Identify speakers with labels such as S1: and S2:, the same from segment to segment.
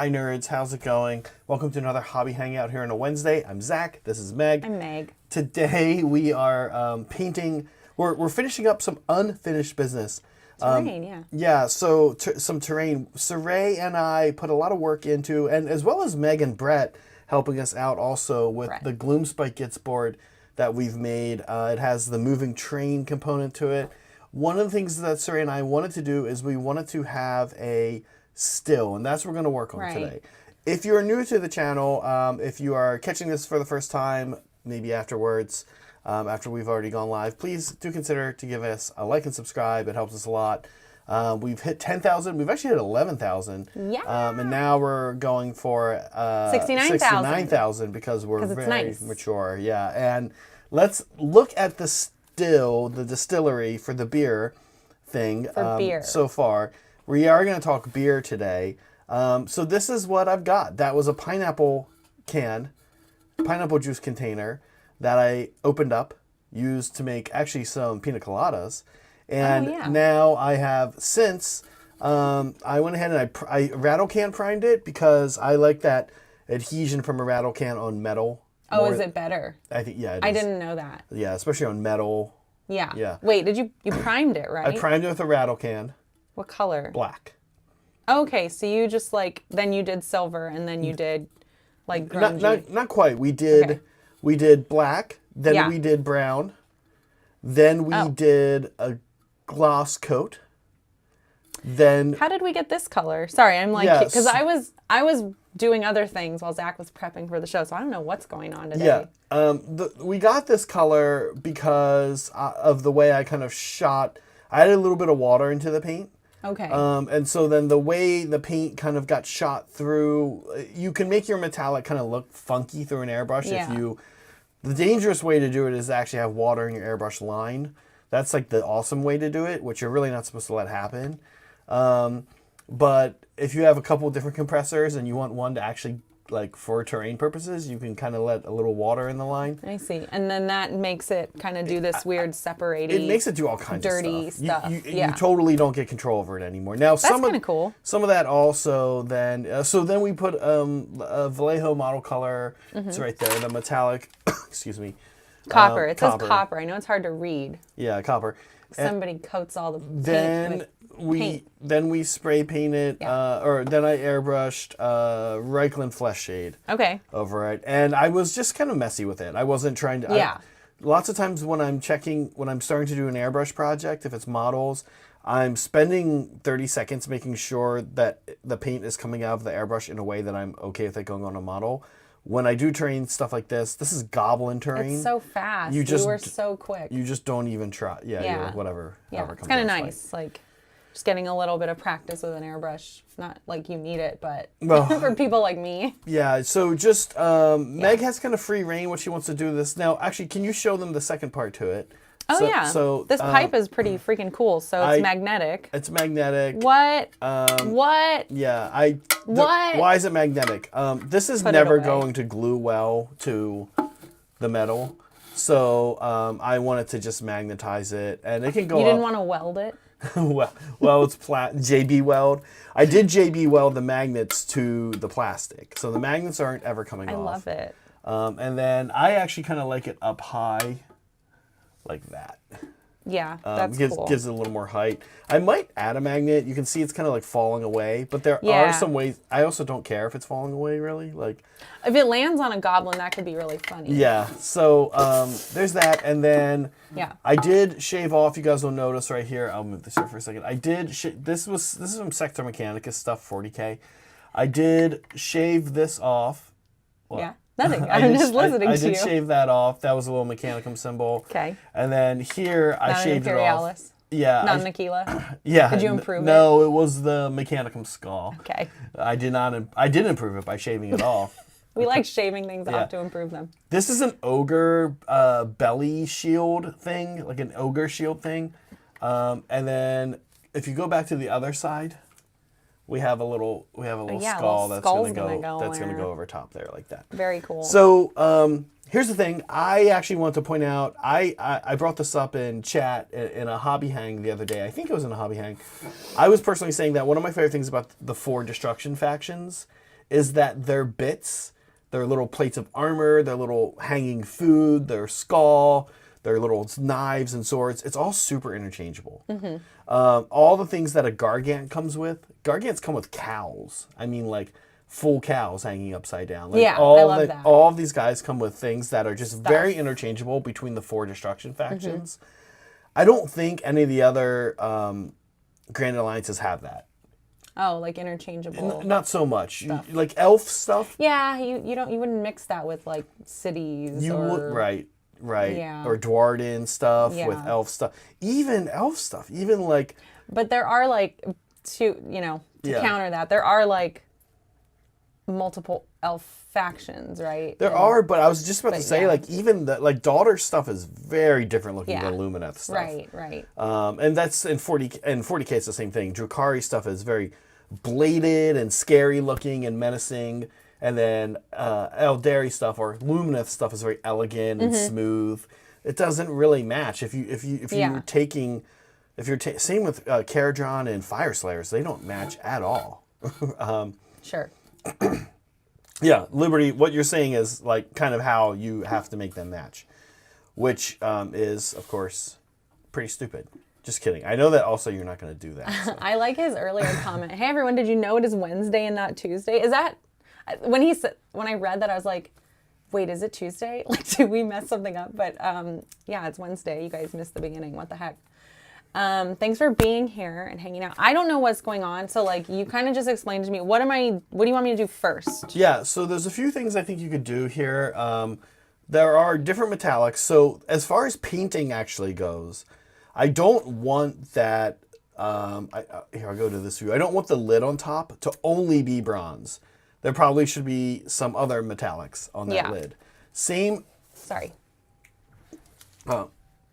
S1: Hi nerds, how's it going? Welcome to another hobby hangout here on a Wednesday. I'm Zach, this is Meg.
S2: I'm Meg.
S1: Today we are painting, we're finishing up some unfinished business.
S2: Terrain, yeah.
S1: Yeah, so some terrain. Saray and I put a lot of work into, and as well as Meg and Brett helping us out also with the Gloomspite Gitz board that we've made. It has the moving train component to it. One of the things that Saray and I wanted to do is we wanted to have a still, and that's what we're going to work on today. If you're new to the channel, if you are catching this for the first time, maybe afterwards, after we've already gone live, please do consider to give us a like and subscribe. It helps us a lot. We've hit 10,000. We've actually hit 11,000.
S2: Yeah.
S1: And now we're going for 69,000 because we're very mature. Yeah. And let's look at the distillery for the beer thing so far. We are going to talk beer today. So this is what I've got. That was a pineapple juice container that I opened up, used to make actually some pina coladas. And now I have, since I went ahead and I rattle can primed it because I like that adhesion from a rattle can on metal.
S2: Oh, is it better?
S1: I think, yeah, it is.
S2: I didn't know that.
S1: Yeah, especially on metal.
S2: Yeah.
S1: Yeah.
S2: Wait, you primed it, right?
S1: I primed it with a rattle can.
S2: What color?
S1: Black.
S2: Okay, so you just then you did silver and then you did like grungy.
S1: Not quite. We did black, then we did brown, then we did a gloss coat. Then
S2: how did we get this color? Sorry, I'm like because I was doing other things while Zach was prepping for the show, so I don't know what's going on today.
S1: Yeah. We got this color because of the way I kind of shot. I added a little bit of water into the paint.
S2: Okay.
S1: And so then the way the paint kind of got shot through, you can make your metallic kind of look funky through an airbrush.
S2: Yeah.
S1: The dangerous way to do it is to actually have water in your airbrush line. That's like the awesome way to do it, which you're really not supposed to let happen. But if you have a couple different compressors and you want one to actually, like for terrain purposes, you can kind of let a little water in the line.
S2: I see. And then that makes it kind of do this weird separating.
S1: It makes it do all kinds of
S2: dirty stuff.
S1: You totally don't get control over it anymore. Now,
S2: that's kind of cool.
S1: Some of that also then, so then we put a Vallejo model color. It's right there, the metallic, excuse me.
S2: Copper. It says copper. I know it's hard to read.
S1: Yeah, copper.
S2: Somebody coats all the paint
S1: Then we spray painted, or then I airbrushed Reichland Flesh Shade over it. And I was just kind of messy with it. I wasn't trying to... Lots of times when I'm starting to do an airbrush project, if it's models, I'm spending 30 seconds making sure that the paint is coming out of the airbrush in a way that I'm okay with it going on a model. When I do terrain stuff like this is goblin terrain.
S2: It's so fast. You were so quick.
S1: You just don't even try. Yeah. Whatever.
S2: Yeah, it's kind of nice. Like, just getting a little bit of practice with an airbrush. Not like you need it, but for people like me.
S1: Yeah, so just, Meg has kind of free reign what she wants to do this. Now, actually, can you show them the second part to it?
S2: So this pipe is pretty freaking cool. So it's magnetic.
S1: It's magnetic.
S2: What?
S1: Yeah, why is it magnetic? This is never going to glue well to the metal. So I wanted to just magnetize it, and it can go.
S2: You didn't want to weld it?
S1: well, it's JB weld. I did JB weld the magnets to the plastic, so the magnets aren't ever coming off.
S2: I love it.
S1: And then I actually kind of like it up high, like that.
S2: Yeah, that's cool.
S1: Gives it a little more height. I might add a magnet. You can see it's kind of like falling away, but there are some ways. I also don't care if it's falling away, really. Like,
S2: if it lands on a goblin, that could be really funny.
S1: Yeah. So there's that, and then I did shave off. You guys will notice right here. I'll move this here for a second. I did. This is from Sector Mechanicus stuff, 40K. I did shave this off. Well,
S2: yeah. Nothing. I'm just listening to you.
S1: I did shave that off. That was a little Mechanicum symbol.
S2: Okay.
S1: And then here I shaved it off. Yeah.
S2: Not Aquila?
S1: Yeah.
S2: Did you improve it?
S1: No, it was the Mechanicum skull.
S2: Okay.
S1: I did not. I did improve it by shaving it off.
S2: We like shaving things off to improve them.
S1: This is an ogre belly shield thing, like an ogre shield thing. And then if you go back to the other side, we have a little skull that's gonna go over top there like that.
S2: Very cool.
S1: So here's the thing. I actually want to point out. I brought this up in chat in a hobby hang the other day. I think it was in a hobby hang. I was personally saying that one of my favorite things about the 4 destruction factions is that their bits, their little plates of armor, their little hanging food, their skull, their little knives and swords, it's all super interchangeable. All the things that a Gargant comes with, Gargants come with cowls. I mean, like full cows hanging upside down. Like
S2: I love that.
S1: All of these guys come with things that are just very interchangeable between the 4 destruction factions. I don't think any of the other Grand Alliances have that.
S2: Oh, like interchangeable.
S1: Not so much. Like elf stuff.
S2: Yeah, you wouldn't mix that with like cities.
S1: Right.
S2: Yeah.
S1: Or Dwarden stuff with elf stuff. Even elf stuff. Even like.
S2: But there are like to counter that, there are like multiple elf factions, right?
S1: There are, but I was just about to say, like, even the like Daughter stuff is very different looking than Lumineth stuff.
S2: Right.
S1: And that's in 40K it's the same thing. Drukhari stuff is very bladed and scary looking and menacing. And then Eldari stuff or Lumineth stuff is very elegant and smooth. It doesn't really match. If you're taking, same with Caradron and Fire Slayers, they don't match at all.
S2: Sure.
S1: Yeah, Liberty, what you're saying is like kind of how you have to make them match, which is, of course, pretty stupid. Just kidding. I know that also you're not going to do that. So.
S2: I like his earlier comment. Hey, everyone, did you know it is Wednesday and not Tuesday? Is that, when I read that, I was like, wait, is it Tuesday? Like, did we mess something up? But yeah, it's Wednesday. You guys missed the beginning. What the heck? Thanks for being here and hanging out. I don't know what's going on, so like you kind of just explained to me. What do you want me to do first?
S1: Yeah, so there's a few things I think you could do here. There are different metallics. So as far as painting actually goes, I don't want that. Here, I'll go to this view. I don't want the lid on top to only be bronze. There probably should be some other metallics on that lid. Same.
S2: Sorry.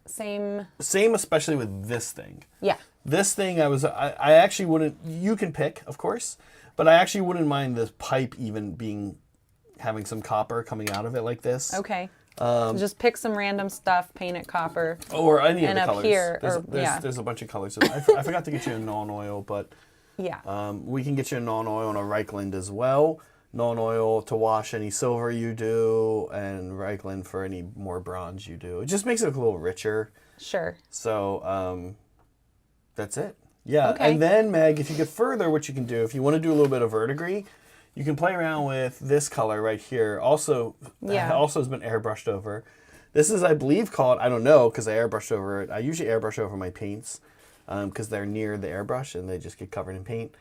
S2: Same,
S1: especially with this thing.
S2: Yeah.
S1: This thing, I actually wouldn't, you can pick, of course, but I actually wouldn't mind this pipe even having some copper coming out of it like this.
S2: Okay. So just pick some random stuff, paint it copper.
S1: Or any of the colors.
S2: Here,
S1: there's a bunch of colors. I forgot to get you a non-oil, but we can get you a non-oil and a Reichland as well. Non-oil to wash any silver you do, and Reichland for any more bronze you do. It just makes it look a little richer.
S2: Sure.
S1: So that's it. Yeah.
S2: Okay.
S1: And then, Meg, if you get further, what you can do, if you want to do a little bit of verdigris, you can play around with this color right here. Also has been airbrushed over. This is, I believe, called, I don't know, because I airbrushed over it. I usually airbrush over my paints because they're near the airbrush and they just get covered in paint.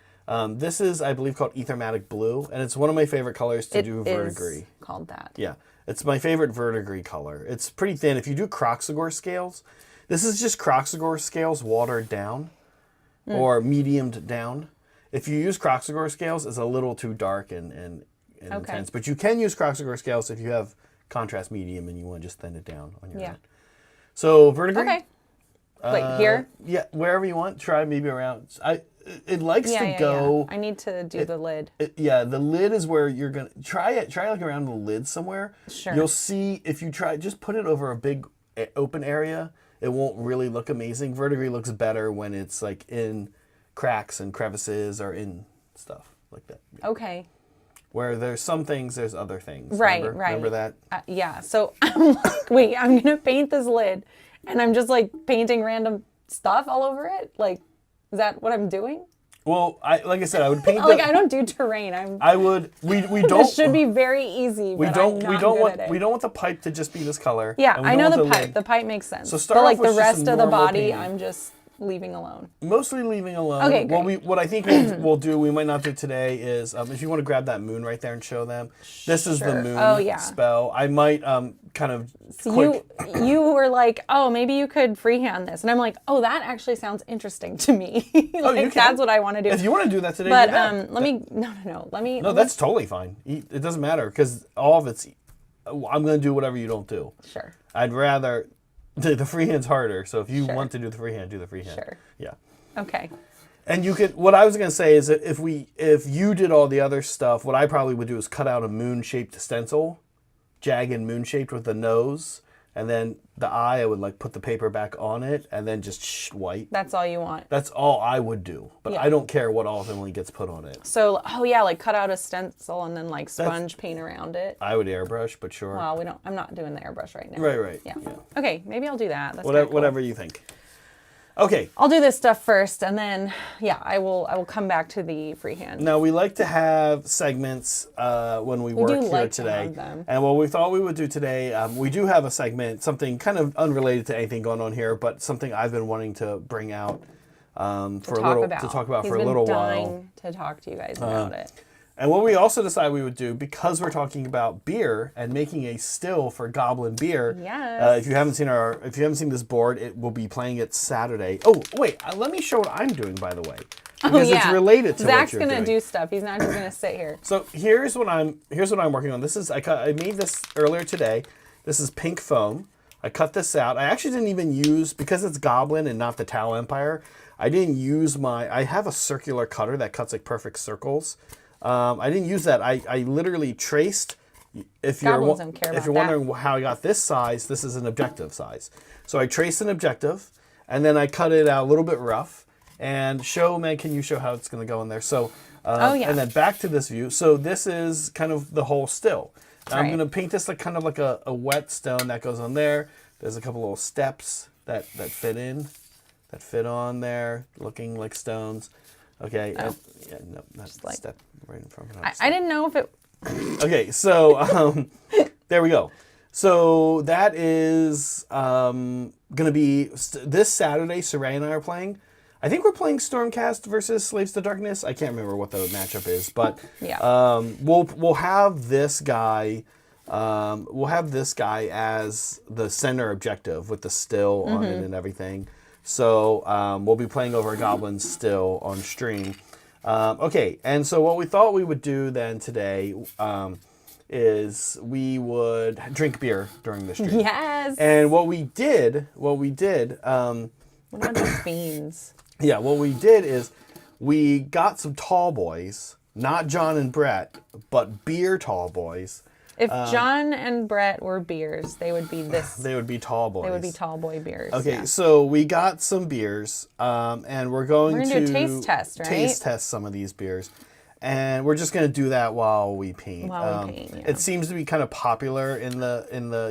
S1: This is, I believe, called Ethermatic Blue, and it's one of my favorite colors to do verdigris.
S2: It is called that.
S1: Yeah, it's my favorite verdigris color. It's pretty thin. If you do Croxagore scales, this is just Croxagore scales watered down or mediumed down. If you use Croxagore scales, it's a little too dark and intense. But you can use Croxagore scales if you have contrast medium and you want to just thin it down on your end. So verdigris.
S2: Okay. Like here?
S1: Yeah, wherever you want. Try maybe around. It likes to go.
S2: Yeah. I need to do the lid.
S1: The lid is where you're gonna try it. Try like around the lid somewhere.
S2: Sure.
S1: You'll see if you try. Just put it over a big open area. It won't really look amazing. Verdigris looks better when it's like in cracks and crevices or in stuff like that.
S2: Okay.
S1: Where there's some things, there's other things.
S2: Right.
S1: Remember that?
S2: Yeah. So I'm like, wait, I'm gonna paint this lid, and I'm just like painting random stuff all over it, like. Is that what I'm doing?
S1: Well, like I said, I would paint.
S2: I don't do terrain.
S1: We don't.
S2: This should be very easy.
S1: We don't want the pipe to just be this color.
S2: Yeah, I know the pipe. The pipe makes sense.
S1: So start
S2: but
S1: off with
S2: the rest of the body,
S1: painting.
S2: I'm just leaving alone.
S1: Mostly leaving alone.
S2: Okay, great.
S1: What I think we'll do, we might not do today, is if you want to grab that moon right there and show them. This is the moon spell. I might kind of.
S2: So you were like, oh, maybe you could freehand this, and I'm like, oh, that actually sounds interesting to me. That's what I want to do.
S1: If you want to do that today,
S2: but
S1: let
S2: me. No,
S1: that's totally fine. It doesn't matter because all of it's. I'm going to do whatever you don't do.
S2: Sure.
S1: I'd rather. The freehand's harder, so if you want to do the freehand, do the freehand.
S2: Sure.
S1: Yeah.
S2: Okay.
S1: And you could. What I was gonna say is that if you did all the other stuff, what I probably would do is cut out a moon-shaped stencil, jagged moon-shaped with the nose, and then the eye, I would like put the paper back on it, and then just white.
S2: That's all you want.
S1: That's all I would do, but I don't care what ultimately gets put on it.
S2: So, like cut out a stencil and then like sponge paint around it.
S1: I would airbrush, but sure.
S2: Well, I'm not doing the airbrush right now.
S1: Right.
S2: Yeah. Okay, maybe I'll do that. That's
S1: Whatever you think. Okay.
S2: I'll do this stuff first, and then I will come back to the freehand.
S1: Now we like to have segments when we work here today, and what we thought we would do today, we do have a segment, something kind of unrelated to anything going on here, but something I've been wanting to bring out to talk about for a little while.
S2: He's been dying to talk to you guys about it.
S1: And what we also decided we would do, because we're talking about beer and making a still for Goblin beer.
S2: Yes.
S1: If you haven't seen this board, it will be playing it Saturday. Oh wait, let me show what I'm doing, by the way, because it's related to
S2: Zach's
S1: what you're
S2: gonna
S1: doing.
S2: do stuff. He's not just gonna sit here.
S1: So here's what I'm working on. This is I made this earlier today. This is pink foam. I cut this out. I actually didn't even use, because it's Goblin and not the Tau Empire, I didn't use I have a circular cutter that cuts like perfect circles. I didn't use that. I literally traced. If you're wondering how I got this size, this is an objective size. So I traced an objective, and then I cut it out a little bit rough. And Meg, can you show how it's going to go in there? So, and then back to this view. So this is kind of the whole still. Now I'm going to paint this like kind of like a wet stone that goes on there. There's a couple little steps that fit on there, looking like stones. Okay. Not
S2: just like,
S1: step right in front of
S2: it. I didn't know if it.
S1: Okay, so there we go. So that is going to be this Saturday. Saray and I are playing. I think we're playing Stormcast versus Slaves to Darkness. I can't remember what the matchup is, but we'll have this guy. We'll have this guy as the center objective with the still on it and everything. So we'll be playing over a Goblin still on stream. Okay, and so what we thought we would do then today is we would drink beer during the stream.
S2: Yes.
S1: And what we did.
S2: What about the beans?
S1: Yeah, what we did is we got some tall boys, not John and Brett, but beer tall boys.
S2: If John and Brett were beers, they would be this.
S1: They would be tall boys.
S2: They would be tall boy beers.
S1: Okay, so we got some beers, and we're going to
S2: do a taste test, right?
S1: Taste test some of these beers, and we're just going to do that while we paint. It seems to be kind of popular in the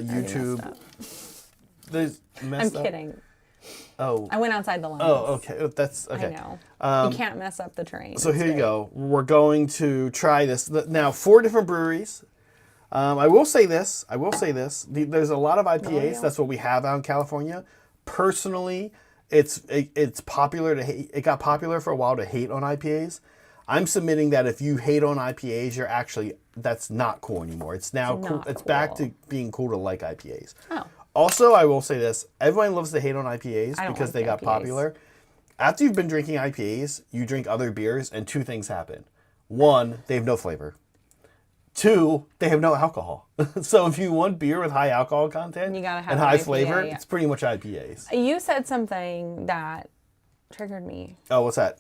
S1: YouTube.
S2: I'm kidding.
S1: Oh,
S2: I went outside the lines.
S1: Oh, okay. That's okay.
S2: I know. You can't mess up the train.
S1: So here you go. We're going to try this now. 4 different breweries. I will say this. There's a lot of IPAs. That's what we have out in California. Personally, it's popular to hate. It got popular for a while to hate on IPAs. I'm submitting that if you hate on IPAs, that's not cool anymore. It's now cool. It's back to being cool to like IPAs.
S2: Oh.
S1: Also, I will say this. Everyone loves to hate on IPAs because they got popular. After you've been drinking IPAs, you drink other beers, and 2 things happen. 1, they have no flavor. 2, they have no alcohol. So if you want beer with high alcohol content and high flavor, it's pretty much IPAs.
S2: You said something that triggered me.
S1: Oh, what's that?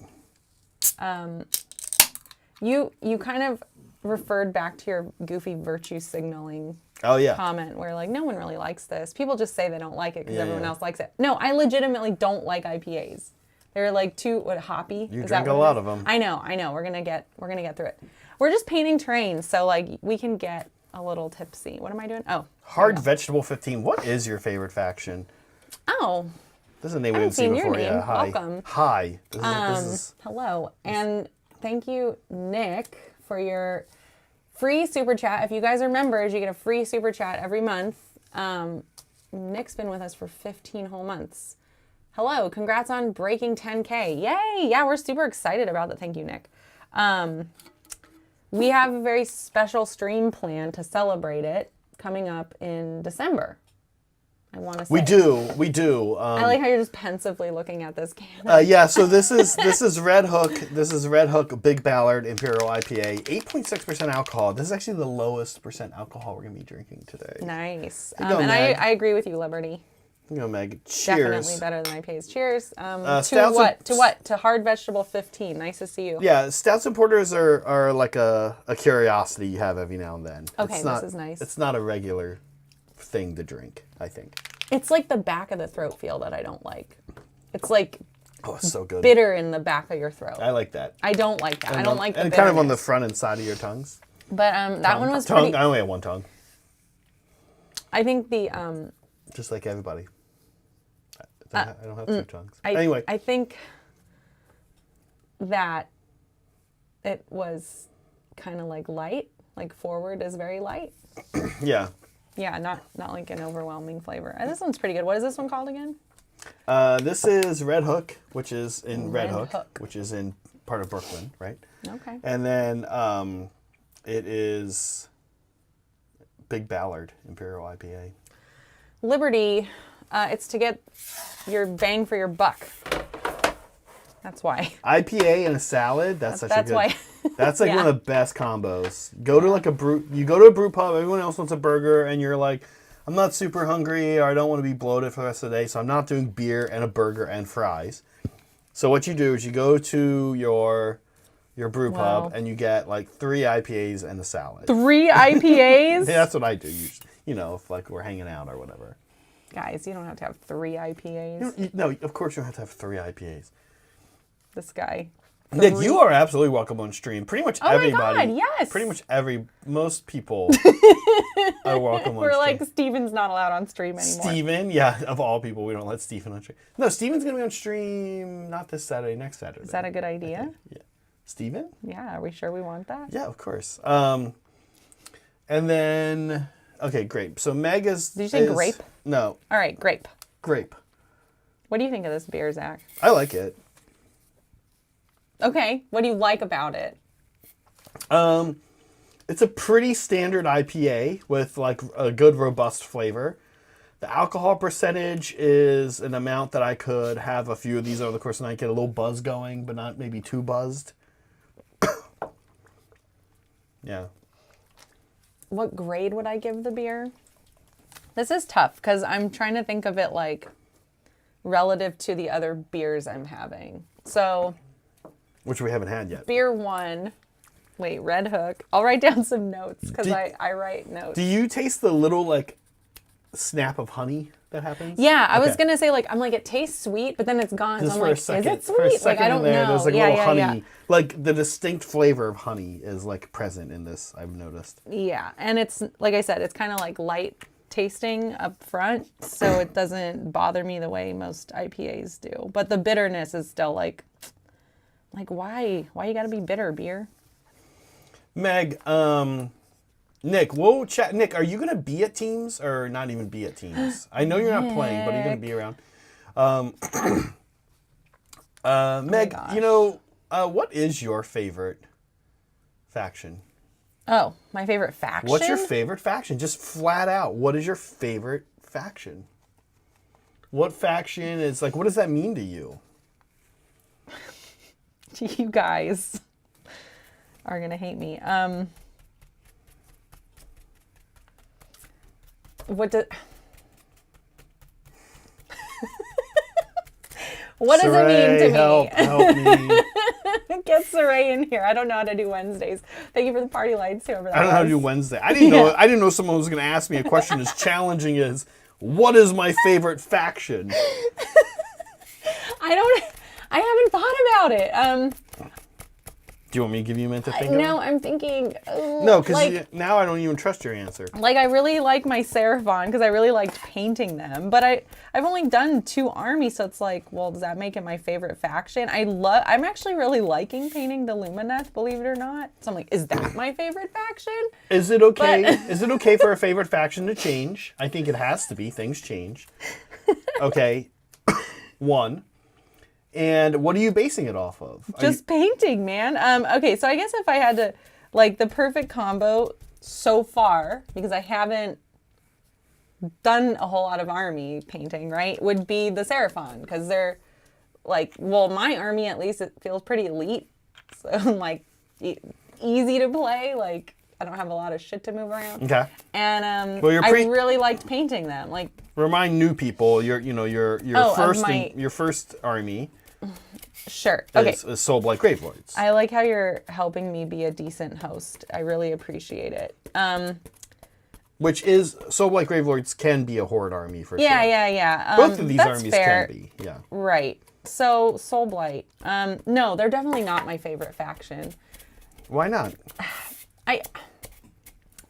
S2: You kind of referred back to your goofy virtue signaling comment where like no one really likes this. People just say they don't like it because everyone else likes it. No, I legitimately don't like IPAs. They're like too hoppy.
S1: You drink a lot of them.
S2: I know. We're gonna get through it. We're just painting terrain, so like we can get a little tipsy. What am I doing? Oh,
S1: Hard Vegetable 15. What is your favorite faction?
S2: Oh,
S1: this is a name we haven't seen before.
S2: Yeah,
S1: hi.
S2: Welcome.
S1: Hi.
S2: Hello, and thank you, Nick, for your free super chat. If you guys are members, you get a free super chat every month. Nick's been with us for 15 whole months. Hello, congrats on breaking 10K. Yay! Yeah, we're super excited about that. Thank you, Nick. We have a very special stream plan to celebrate it coming up in December. I want to say.
S1: We do.
S2: I like how you're just pensively looking at this can.
S1: Yeah, so this is Red Hook. This is Red Hook Big Ballard Imperial IPA, 8.6% alcohol. This is actually the lowest percent alcohol we're gonna be drinking today.
S2: Nice. And I agree with you, Liberty.
S1: You know, Meg. Cheers.
S2: Definitely better than IPAs. Cheers. To what? To what? To Hard Vegetable 15. Nice to see you.
S1: Yeah, stouts and porters are like a curiosity you have every now and then.
S2: Okay, this is nice.
S1: It's not a regular thing to drink, I think.
S2: It's like the back of the throat feel that I don't like. It's like
S1: it's so good.
S2: bitter in the back of your throat.
S1: I like that.
S2: I don't like that. I don't like the
S1: and
S2: bitterness.
S1: kind of on the front and side of your tongues.
S2: But that one was
S1: tongue.
S2: pretty...
S1: I only have one tongue.
S2: I think the...
S1: Just like everybody. I don't have two tongues. Anyway.
S2: I think that it was kind of like light. Like forward is very light.
S1: Yeah.
S2: Yeah, not like an overwhelming flavor. This one's pretty good. What is this one called again?
S1: This is Red Hook, which is in Red Hook, which is in part of Brooklyn, right?
S2: Okay.
S1: And then it is Big Ballard Imperial IPA.
S2: Liberty, it's to get your bang for your buck. That's why.
S1: IPA and a salad, that's such a good...
S2: why.
S1: That's like one of the best combos. Go to like you go to a brew pub, everyone else wants a burger, and you're like, I'm not super hungry, or I don't want to be bloated for the rest of the day, so I'm not doing beer and a burger and fries. So what you do is you go to your brew pub and you get like 3 IPAs and a salad.
S2: 3 IPAs?
S1: Yeah, that's what I do usually. You know, if like we're hanging out or whatever.
S2: Guys, you don't have to have 3 IPAs.
S1: No, of course you don't have to have 3 IPAs.
S2: This guy.
S1: Nick, you are absolutely welcome on stream. Pretty much everybody.
S2: Oh my God, yes.
S1: Pretty much most people are welcome on
S2: We're
S1: stream.
S2: like, Steven's not allowed on stream anymore.
S1: Steven, yeah, of all people, we don't let Steven on stream. No, Steven's going to be on stream not this Saturday, next Saturday.
S2: Is that a good idea?
S1: Yeah. Steven?
S2: Yeah, are we sure we want that?
S1: Yeah, of course. And then, okay, grape. So Meg is...
S2: Did you say grape?
S1: No.
S2: All right, grape.
S1: Grape.
S2: What do you think of this beer, Zach?
S1: I like it.
S2: Okay, what do you like about it?
S1: It's a pretty standard IPA with like a good robust flavor. The alcohol percentage is an amount that I could have a few of these over the course of the night, get a little buzz going, but not maybe too buzzed. Yeah.
S2: What grade would I give the beer? This is tough because I'm trying to think of it like relative to the other beers I'm having. So...
S1: Which we haven't had yet.
S2: Beer 1. Wait, Red Hook. I'll write down some notes because I write notes.
S1: Do you taste the little like snap of honey that happens?
S2: Yeah, I was gonna say I'm like it tastes sweet, but then it's gone.
S1: Just
S2: So I'm
S1: for
S2: like,
S1: a second,
S2: is it
S1: for a
S2: sweet?
S1: second
S2: Like I don't
S1: in there,
S2: know.
S1: there's like a little honey.
S2: Yeah.
S1: Like the distinct flavor of honey is like present in this, I've noticed.
S2: Yeah, and it's like I said, it's kind of like light tasting up front, so it doesn't bother me the way most IPAs do. But the bitterness is still like why you gotta be bitter, beer?
S1: Meg, Nick, we'll chat. Nick, are you gonna be at Teams or not even be at Teams? I know you're not playing, but are you gonna be around? Meg, what is your favorite faction?
S2: Oh, my favorite faction?
S1: What's your favorite faction? Just flat out, what is your favorite faction? What faction is like, what does that mean to you?
S2: You guys are gonna hate me. What does it mean to me?
S1: Help me.
S2: Get Saray in here. I don't know how to do Wednesdays. Thank you for the party lights, whoever that was.
S1: I don't know how to do Wednesday. I didn't know someone was going to ask me a question as challenging as, what is my favorite faction?
S2: I haven't thought about it.
S1: Do you want me to give you a minute to think
S2: No, I'm thinking.
S1: No, because now I don't even trust your answer.
S2: Like, I really like my Seraphon because I really liked painting them. But I've only done 2 armies, so it's like, well, does that make it my favorite faction? I'm actually really liking painting the Lumineth, believe it or not. So I'm like, is that my favorite faction?
S1: Is it okay? Is it okay for a favorite faction to change? I think it has to be. Things change. Okay. 1. And what are you basing it off of?
S2: Just painting, man. Okay, so I guess if I had to, like, the perfect combo so far, because I haven't done a whole lot of army painting, right, would be the Seraphon, because they're, like, well, my army, at least, it feels pretty elite, so, like, easy to play, like, I don't have a lot of shit to move around.
S1: Okay.
S2: And
S1: well,
S2: I really liked painting them, like.
S1: Remind new people, your first army.
S2: Sure. Okay.
S1: Is Soul Blight Gravelords.
S2: I like how you're helping me be a decent host. I really appreciate it.
S1: Which is, so like Gravelords can be a horde army for sure.
S2: Yeah.
S1: Both of these
S2: that's
S1: armies
S2: fair.
S1: can be, yeah.
S2: Right. So, Soulblight. No, they're definitely not my favorite faction.
S1: Why not?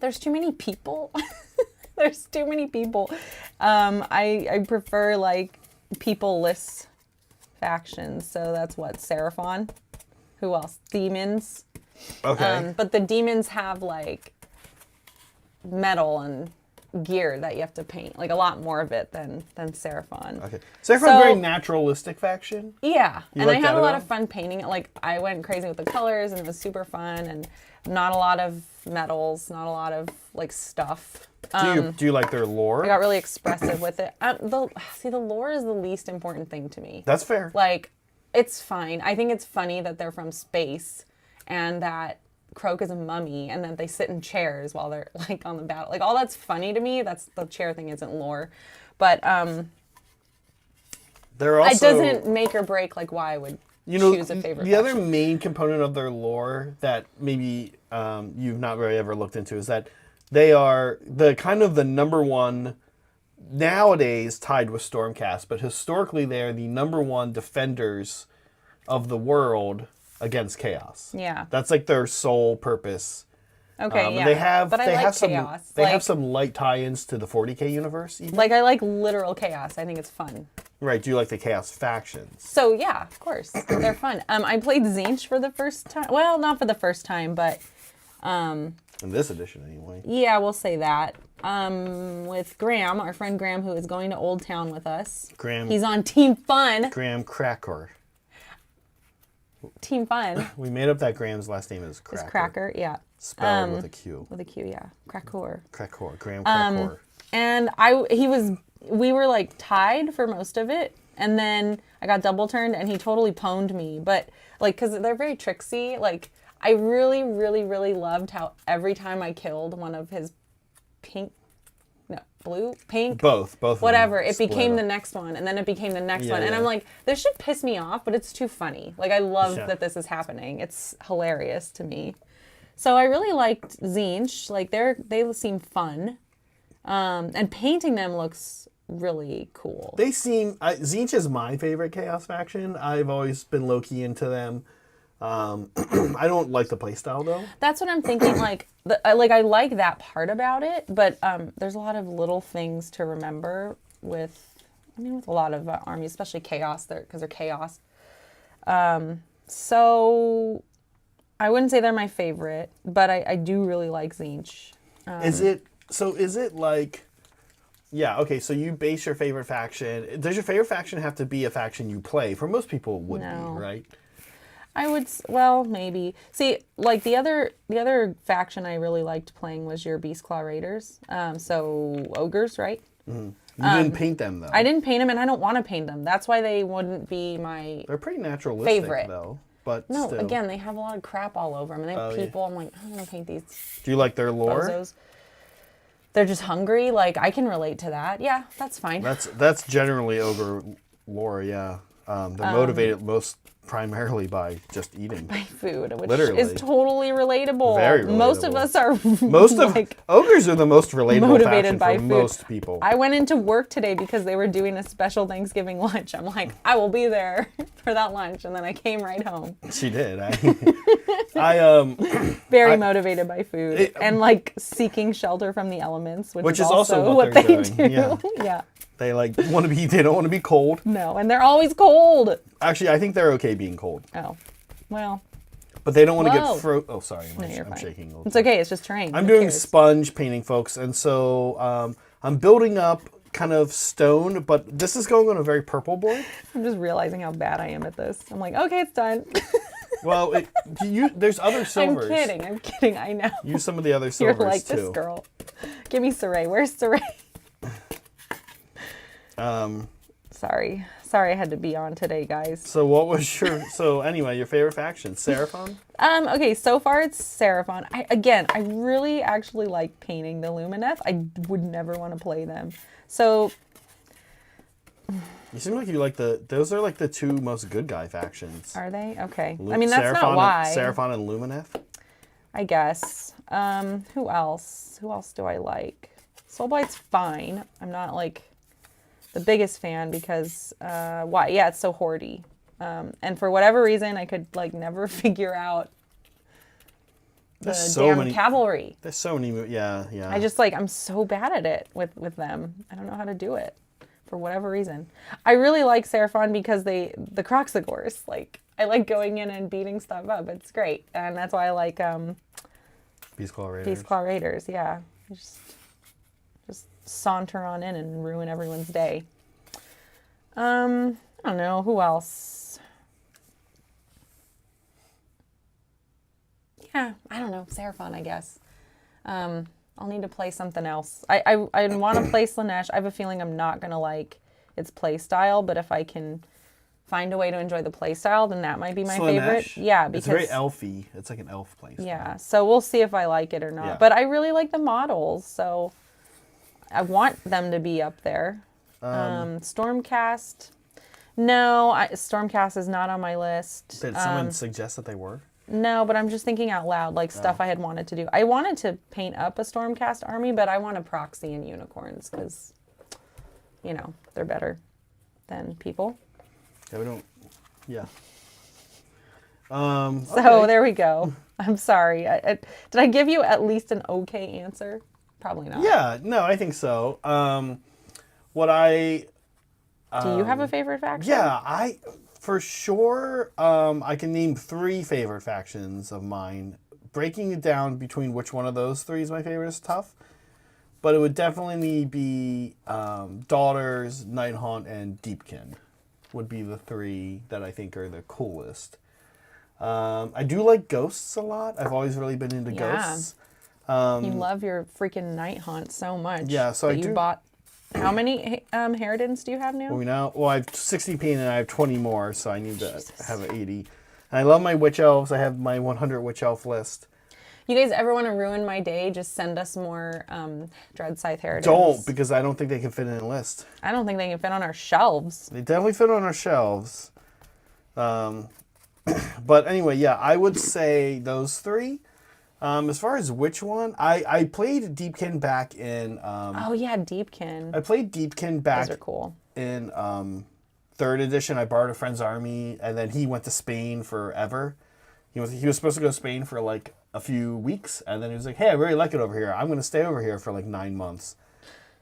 S2: There's too many people. There's too many people. I prefer, like, people-less factions. So that's what? Seraphon? Who else? Demons.
S1: Okay.
S2: But the demons have, like, metal and gear that you have to paint, like a lot more of it than Seraphon.
S1: Okay. Seraphon's a very naturalistic faction.
S2: Yeah,
S1: You
S2: and
S1: like
S2: I had
S1: that
S2: a lot
S1: about
S2: of fun painting it. Like I went crazy with the colors, and it was super fun. And not a lot of metals, not a lot of like stuff.
S1: Do you like their lore?
S2: I got really expressive with it. The lore is the least important thing to me.
S1: That's fair.
S2: Like, it's fine. I think it's funny that they're from space, and that Croak is a mummy, and then they sit in chairs while they're like on the battle. Like all that's funny to me. That's the chair thing isn't lore, but
S1: they're also,
S2: it doesn't make or break like why I would choose a favorite.
S1: The other main component of their lore that maybe you've not really ever looked into is that they are the kind of the number one nowadays tied with Stormcast, but historically they are the number one defenders of the world against chaos.
S2: Yeah.
S1: That's like their sole purpose.
S2: Okay, yeah.
S1: They have
S2: but I
S1: they
S2: like
S1: have some
S2: chaos.
S1: they
S2: like,
S1: have some light tie-ins to the 40K universe even.
S2: Like I like literal chaos. I think it's fun.
S1: Right, do you like the chaos factions?
S2: So yeah, of course. They're fun. I played Tzeentch for the first time. Well, not for the first time, but
S1: in this edition anyway.
S2: yeah, we'll say that. With Graham, our friend Graham, who is going to Old Town with us.
S1: Graham.
S2: He's on Team Fun.
S1: Graham Cracker.
S2: Team Fun.
S1: We made up that Graham's last name is Cracker.
S2: It's Cracker, yeah.
S1: Spelled with a Q.
S2: With a Q, yeah. Cracker.
S1: Cracker. Graham Cracker.
S2: And we were like tied for most of it. And then I got double turned and he totally pwned me. But like, cause they're very tricksy. Like I really, really, really loved how every time I killed one of his pink,
S1: Both.
S2: whatever, it became the next one, and then it became the next one. And
S1: yeah.
S2: I'm like, this should piss me off, but it's too funny. Like I love that this is happening. It's hilarious to me. So I really liked Tzeentch. Like they seem fun. And painting them looks really cool.
S1: They seem... Tzeentch is my favorite Chaos faction. I've always been low-key into them. I don't like the playstyle, though.
S2: That's what I'm thinking. Like, I like that part about it, but there's a lot of little things to remember with a lot of armies, especially Chaos, because they're Chaos. So I wouldn't say they're my favorite, but I do really like Tzeentch.
S1: Is it like... Yeah, okay, so you base your favorite faction... Does your favorite faction have to be a faction you play? For most people, it would be, right?
S2: I would, well, maybe. See, like the other faction I really liked playing was your Beastclaw Raiders. So ogres, right?
S1: Mm-hmm. You didn't paint them, though.
S2: I didn't paint them, and I don't want to paint them. That's why they wouldn't be my
S1: They're pretty naturalistic,
S2: favorite.
S1: though. But
S2: no,
S1: still.
S2: Again, they have a lot of crap all over them, and they have people. I'm like, I don't want to paint these.
S1: Do you like their lore?
S2: Bozos. They're just hungry. Like I can relate to that. Yeah, that's fine.
S1: That's generally ogre lore. Yeah, they're motivated most primarily by just eating.
S2: By food, which
S1: Literally.
S2: is totally relatable.
S1: Very relatable.
S2: Most of us are
S1: ogres are the most relatable
S2: motivated
S1: faction
S2: by
S1: for
S2: food.
S1: most people.
S2: I went into work today because they were doing a special Thanksgiving lunch. I'm like, I will be there for that lunch, and then I came right home.
S1: She did.
S2: Very motivated by food and like seeking shelter from the elements, which is also what
S1: they're
S2: they
S1: doing.
S2: do. Yeah.
S1: They they don't want to be cold.
S2: No, and they're always cold.
S1: Actually, I think they're okay being cold.
S2: Oh, well.
S1: But they don't want to get Oh, sorry, I'm shaking.
S2: It's okay. It's just terrain.
S1: I'm doing sponge painting, folks, and so I'm building up kind of stone, but this is going on a very purple board.
S2: I'm just realizing how bad I am at this. I'm like, okay, it's done.
S1: Well, there's other silvers.
S2: I'm kidding. I know.
S1: Use some of the other silvers,
S2: You're like
S1: too.
S2: this girl. Give me Saray. Where's Saray? Sorry, I had to be on today, guys.
S1: So what was your favorite faction? Seraphon?
S2: Okay, so far it's Seraphon. I really actually like painting the Lumineth. I would never want to play them. So
S1: you seem like you like those are like the two most good guy factions.
S2: Are they? Okay. I mean, that's not why.
S1: Seraphon and Lumineth?
S2: I guess. Who else? Who else do I like? Soulblight's fine. I'm not like the biggest fan because why? Yeah, it's so hoardy. And for whatever reason, I could like never figure out the damn cavalry.
S1: There's so many. Yeah.
S2: I just like I'm so bad at it with them. I don't know how to do it for whatever reason. I really like Seraphon because the Croxagores. Like I like going in and beating stuff up. It's great, and that's why I like
S1: Beastclaw Raiders.
S2: Beastclaw Raiders. Yeah, just saunter on in and ruin everyone's day. I don't know who else. Yeah, I don't know. Seraphon, I guess. I'll need to play something else. I want to play Slanesh. I have a feeling I'm not going to like its play style, but if I can find a way to enjoy the play style, then that might be my favorite. Yeah, because
S1: it's very elfy. It's like an elf play style.
S2: Yeah, so we'll see if I like it or not. Yeah. But I really like the models, so I want them to be up there. Stormcast. No, Stormcast is not on my list.
S1: Did someone suggest that they were?
S2: No, but I'm just thinking out loud, like stuff I had wanted to do. I wanted to paint up a Stormcast army, but I want a proxy and unicorns because, you know, they're better than people.
S1: Yeah, we don't. Yeah.
S2: So there we go. I'm sorry. Did I give you at least an okay answer? Probably not.
S1: Yeah. No, I think so.
S2: Do you have a favorite faction?
S1: Yeah, for sure, I can name 3 favorite factions of mine. Breaking it down between which one of those 3 is my favorite is tough. But it would definitely be Daughters, Nighthaunt, and Deepkin would be the 3 that I think are the coolest. I do like Ghosts a lot. I've always really been into Ghosts.
S2: You love your freaking Nighthaunt so much.
S1: Yeah, so
S2: you bought... How many Harridans do you have now?
S1: Well, I have 60 peen and I have 20 more, so I need to have 80. And I love my Witch Elves. I have my 100 Witch Elf list.
S2: You guys ever want to ruin my day? Just send us more Dread Scythe Harridans.
S1: Don't, because I don't think they can fit in a list.
S2: I don't think they can fit on our shelves.
S1: They definitely fit on our shelves. But anyway, yeah, I would say those 3. As far as which one, I played Deepkin back in...
S2: oh, yeah, Deepkin.
S1: I played Deepkin back
S2: Those are cool.
S1: in 3rd edition. I borrowed a friend's army, and then he went to Spain forever. He was supposed to go to Spain for like a few weeks, and then he was like, hey, I really like it over here. I'm going to stay over here for like 9 months.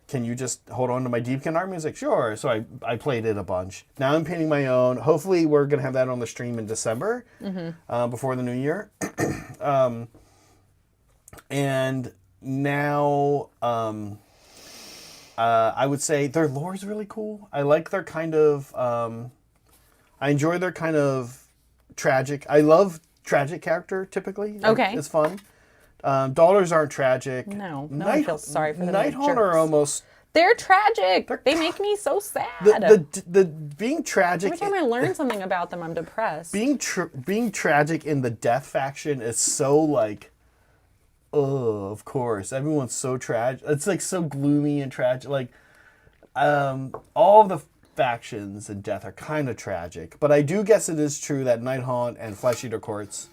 S1: Can you just hold on to my Deepkin army? He's like, sure. So I played it a bunch. Now I'm painting my own. Hopefully we're going to have that on the stream in December, before the new year. And now, I would say their lore is really cool. I like their kind of, I enjoy their kind of tragic. I love tragic character typically.
S2: Okay.
S1: It's fun. Daughters aren't tragic.
S2: No one feels sorry for them.
S1: Nighthaunt are almost...
S2: They're tragic. They make me so sad.
S1: The being tragic...
S2: Every time I learn something about them, I'm depressed.
S1: Being tragic in the Death faction is so like... Oh, of course. Everyone's so tragic. It's like so gloomy and tragic. Like, all of the factions in Death are kind of tragic. But I do guess it is true that Nighthaunt and Flesh Eater Courts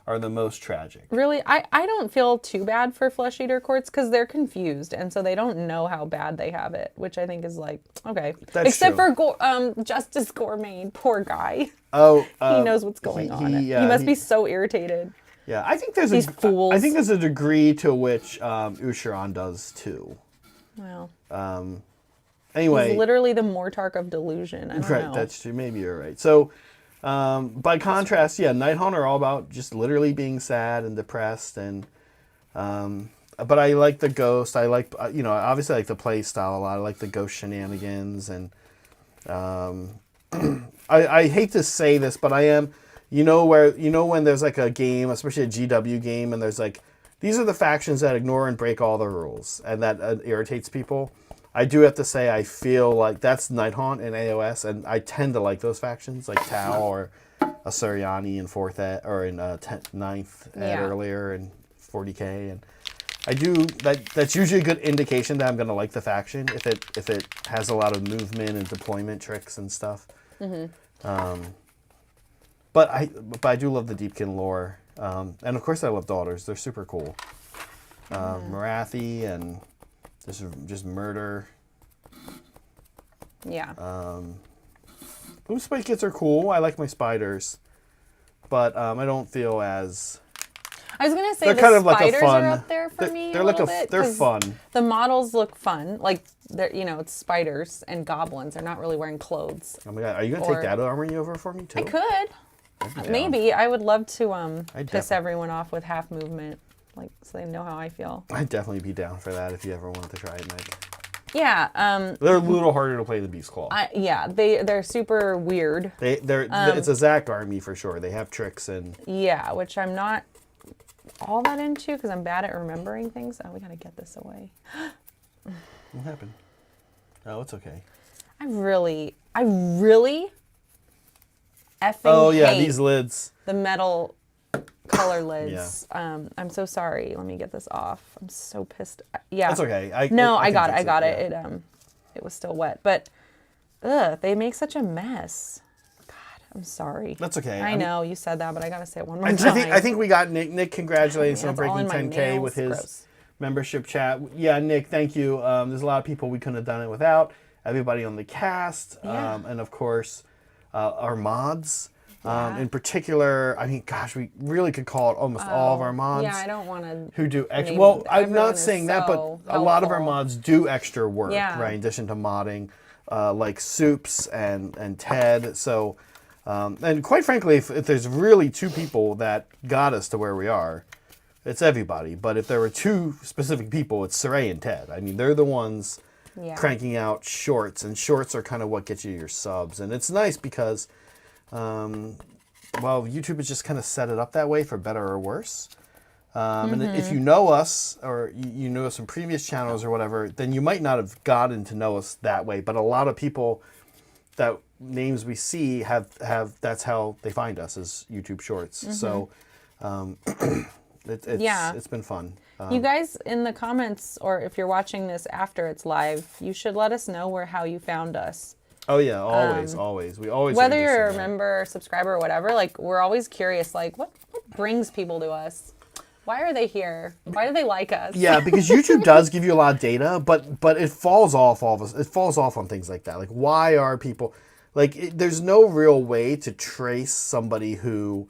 S1: are the most tragic.
S2: Really? I don't feel too bad for Flesh Eater Courts because they're confused. And so they don't know how bad they have it, which I think is like, okay.
S1: That's
S2: Except
S1: true.
S2: for Justice Gourmet. Poor guy.
S1: Oh,
S2: he knows what's going on. He must be so irritated.
S1: Yeah, I think there's
S2: fools.
S1: I think there's a degree to which Ushiran does too.
S2: Well.
S1: Anyway,
S2: he's literally the Mortarch of delusion. I don't know.
S1: That's true. Maybe you're right. So, by contrast, yeah, Nighthaunt are all about just literally being sad and depressed, and but I like the ghost. I like obviously I like the play style a lot. I like the ghost shenanigans, and I hate to say this, but I am. When there's like a game, especially a GW game, and there's like, these are the factions that ignore and break all the rules, and that irritates people. I do have to say, I feel like that's Nighthaunt in AOS, and I tend to like those factions, like Tau or Asuryani in 4th ed, or in 9th ed earlier, and 40k, and I do, that's usually a good indication that I'm going to like the faction, if it has a lot of movement and deployment tricks and stuff. But I do love the Deepkin lore. And of course I love Daughters. They're super cool. Marathi and This is just murder.
S2: Yeah.
S1: Gloomspite Gitz are cool. I like my spiders. But I don't feel as...
S2: I was gonna say
S1: they're
S2: the
S1: kind of like a
S2: spiders
S1: fun,
S2: are up there for me.
S1: They're
S2: a
S1: like
S2: little bit,
S1: they're
S2: 'cause
S1: fun.
S2: The models look fun. Like they're it's spiders and goblins. They're not really wearing clothes.
S1: Oh my god, are you gonna take that armory over for me too?
S2: I could. Maybe. I would love to piss everyone off with half movement, like so they know how I feel.
S1: I'd definitely be down for that if you ever wanted to try it, Meg.
S2: Yeah.
S1: They're a little harder to play than Beast Claw.
S2: Yeah. They're super weird.
S1: It's a Zach army for sure. They have tricks and...
S2: Yeah, which I'm not all that into because I'm bad at remembering things. Oh, we gotta get this away.
S1: What happened? Oh, it's okay.
S2: I really effing
S1: Oh yeah,
S2: hate
S1: these lids.
S2: the metal color lids. Yeah. I'm so sorry. Let me get this off. I'm so pissed. Yeah.
S1: That's okay. I
S2: got it. It was still wet, but they make such a mess. I'm sorry.
S1: That's okay.
S2: I know you said that, but I gotta say it one more time.
S1: I think we got Nick. Nick, congratulations on
S2: that's all
S1: breaking
S2: in my
S1: 10K
S2: nails.
S1: with his
S2: Gross.
S1: membership chat. Yeah, Nick, thank you. There's a lot of people we couldn't have done it without. Everybody on the cast, and of course, our mods. In particular, I mean, gosh, we really could call it almost all of our mods.
S2: Yeah, I don't want to.
S1: Who do extra? Well, I'm not saying that, but
S2: so
S1: a lot of our
S2: helpful.
S1: mods do extra work,
S2: Yeah.
S1: right? In addition to modding, like Soups and Ted. So, and quite frankly, if there's really two people that got us to where we are, it's everybody. But if there were two specific people, it's Saray and Ted. I mean, they're the ones cranking out shorts, and shorts are kind of what gets you your subs. And it's nice because, well, YouTube has just kind of set it up that way for better or worse. And if you know us, or you know us from previous channels or whatever, then you might not have gotten to know us that way. But a lot of people that names we see have that's how they find us, as YouTube Shorts. So it's been fun.
S2: You guys in the comments, or if you're watching this after it's live, you should let us know how you found us.
S1: Oh yeah, always. We always,
S2: whether you're a member, subscriber, or whatever, like we're always curious, like what brings people to us? Why are they here? Why do they like us?
S1: Yeah, because YouTube does give you a lot of data, but it falls off all of us. It falls off on things like that. Like, why are people like? There's no real way to trace somebody who,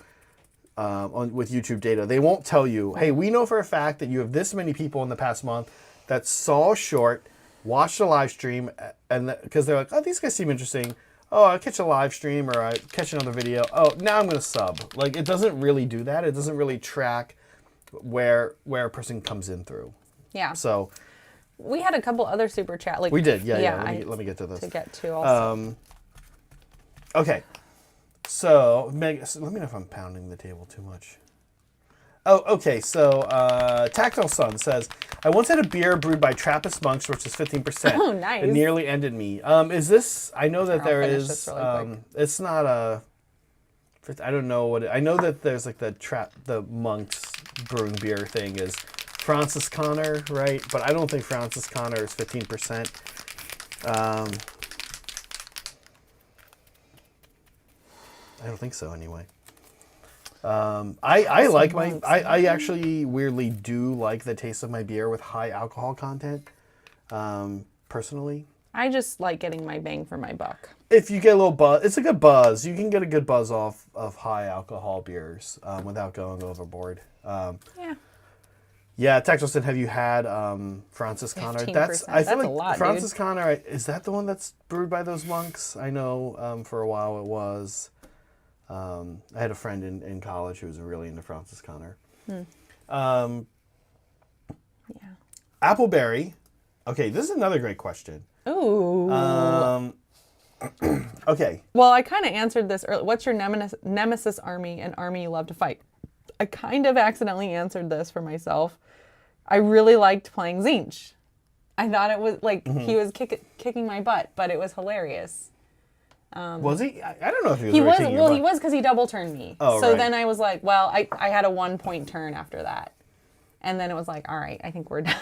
S1: with YouTube data, they won't tell you, hey, we know for a fact that you have this many people in the past month that saw a short, watched a live stream, and because they're like, oh, these guys seem interesting. Oh, I'll catch a live stream, or I catch another video. Oh, now I'm gonna sub. Like, it doesn't really do that. It doesn't really track where a person comes in through.
S2: Yeah.
S1: So
S2: we had a couple other super chat. Like
S1: we did. Yeah. Let me get to this.
S2: To get to also.
S1: Okay. So Meg, let me know if I'm pounding the table too much. Oh, okay. So Tactile Sun says, I once had a beer brewed by Trappist monks, which is 15%.
S2: Oh, nice.
S1: It nearly ended me. Is this? I know that there
S2: finish
S1: is.
S2: this really quick.
S1: It's not a. I don't know what I know that there's like the monks brewing beer thing is Francis Connor, right? But I don't think Francis Connor is 15%. I don't think so anyway. I like I actually weirdly do like the taste of my beer with high alcohol content, personally.
S2: I just like getting my bang for my buck.
S1: If you get a little buzz, it's a good buzz. You can get a good buzz off of high alcohol beers without going overboard. Yeah, Texelson, have you had Francis Connor?
S2: 15%.
S1: I feel
S2: That's
S1: like
S2: a lot,
S1: Francis
S2: dude.
S1: Connor, is that the one that's brewed by those monks? I know for a while it was. I had a friend in college who was really into Francis Connor. Appleberry. Okay, this is another great question.
S2: Ooh.
S1: Okay.
S2: Well, I kind of answered this earlier. What's your nemesis army, an army you love to fight? I kind of accidentally answered this for myself. I really liked playing Zinch. I thought it was like he was kicking my butt, but it was hilarious.
S1: Was he? I don't know if he was.
S2: He was.
S1: kicking your
S2: Well,
S1: butt.
S2: he was because he double turned me.
S1: Oh,
S2: so
S1: right.
S2: then I was like, well, I had a 1 point turn after that, and then it was like, all right, I think we're done.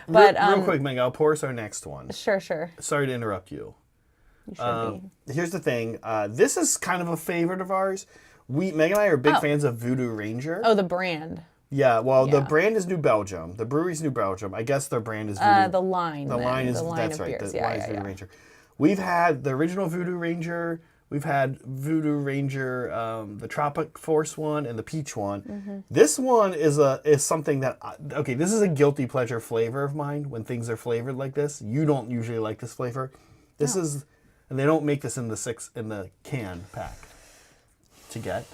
S2: But
S1: real quick, Meg, I'll pour us our next one.
S2: Sure.
S1: Sorry to interrupt you.
S2: You should be.
S1: Here's the thing. This is kind of a favorite of ours. Meg and I are big fans of Voodoo Ranger.
S2: Oh, the brand.
S1: Yeah, well, the
S2: Yeah.
S1: brand is New Belgium. The brewery's New Belgium. I guess their brand is
S2: The line.
S1: The line is,
S2: the line
S1: that's
S2: of
S1: right.
S2: beers.
S1: The
S2: Yeah,
S1: line is
S2: yeah,
S1: Voodoo
S2: yeah.
S1: Ranger. We've had the original Voodoo Ranger. We've had Voodoo Ranger, the Tropic Force one, and the Peach one.
S2: Mm-hmm.
S1: This one is something that okay. This is a guilty pleasure flavor of mine. When things are flavored like this, you don't usually like this flavor. This is, and they don't make this in the can pack to get.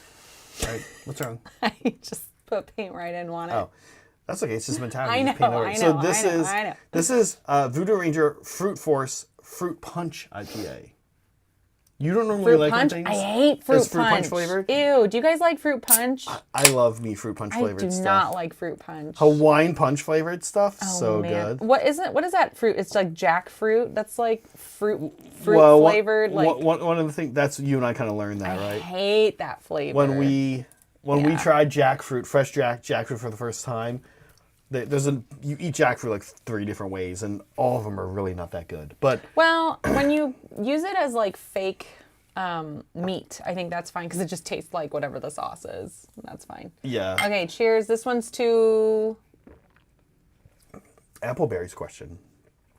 S1: Right? What's wrong?
S2: I just put paint right in, want it.
S1: Oh, that's okay. It's just mentality.
S2: I know,
S1: Just paint over it.
S2: I
S1: So
S2: know,
S1: this
S2: I know,
S1: is
S2: I know.
S1: this is Voodoo Ranger Fruit Force Fruit Punch IPA. You don't normally
S2: Fruit
S1: like
S2: punch?
S1: when
S2: I
S1: things.
S2: hate fruit
S1: Is fruit punch
S2: punch.
S1: flavored?
S2: Ew. Do you guys like fruit punch?
S1: I love me fruit punch
S2: I
S1: flavored
S2: do
S1: stuff.
S2: not like fruit punch.
S1: Hawaiian punch flavored stuff,
S2: Oh,
S1: so
S2: man.
S1: good.
S2: What is that fruit? It's like jackfruit. That's like fruit
S1: Well,
S2: flavored.
S1: one of the things that's you and I kind of learned that,
S2: I
S1: right?
S2: hate that flavor.
S1: When we
S2: Yeah.
S1: tried jackfruit, fresh jackfruit for the first time, you eat jackfruit like 3 different ways, and all of them are really not that good. But
S2: Well, when you use it as like fake meat, I think that's fine because it just tastes like whatever the sauce is. That's fine.
S1: yeah,
S2: Okay, cheers. This one's to
S1: Appleberry's question.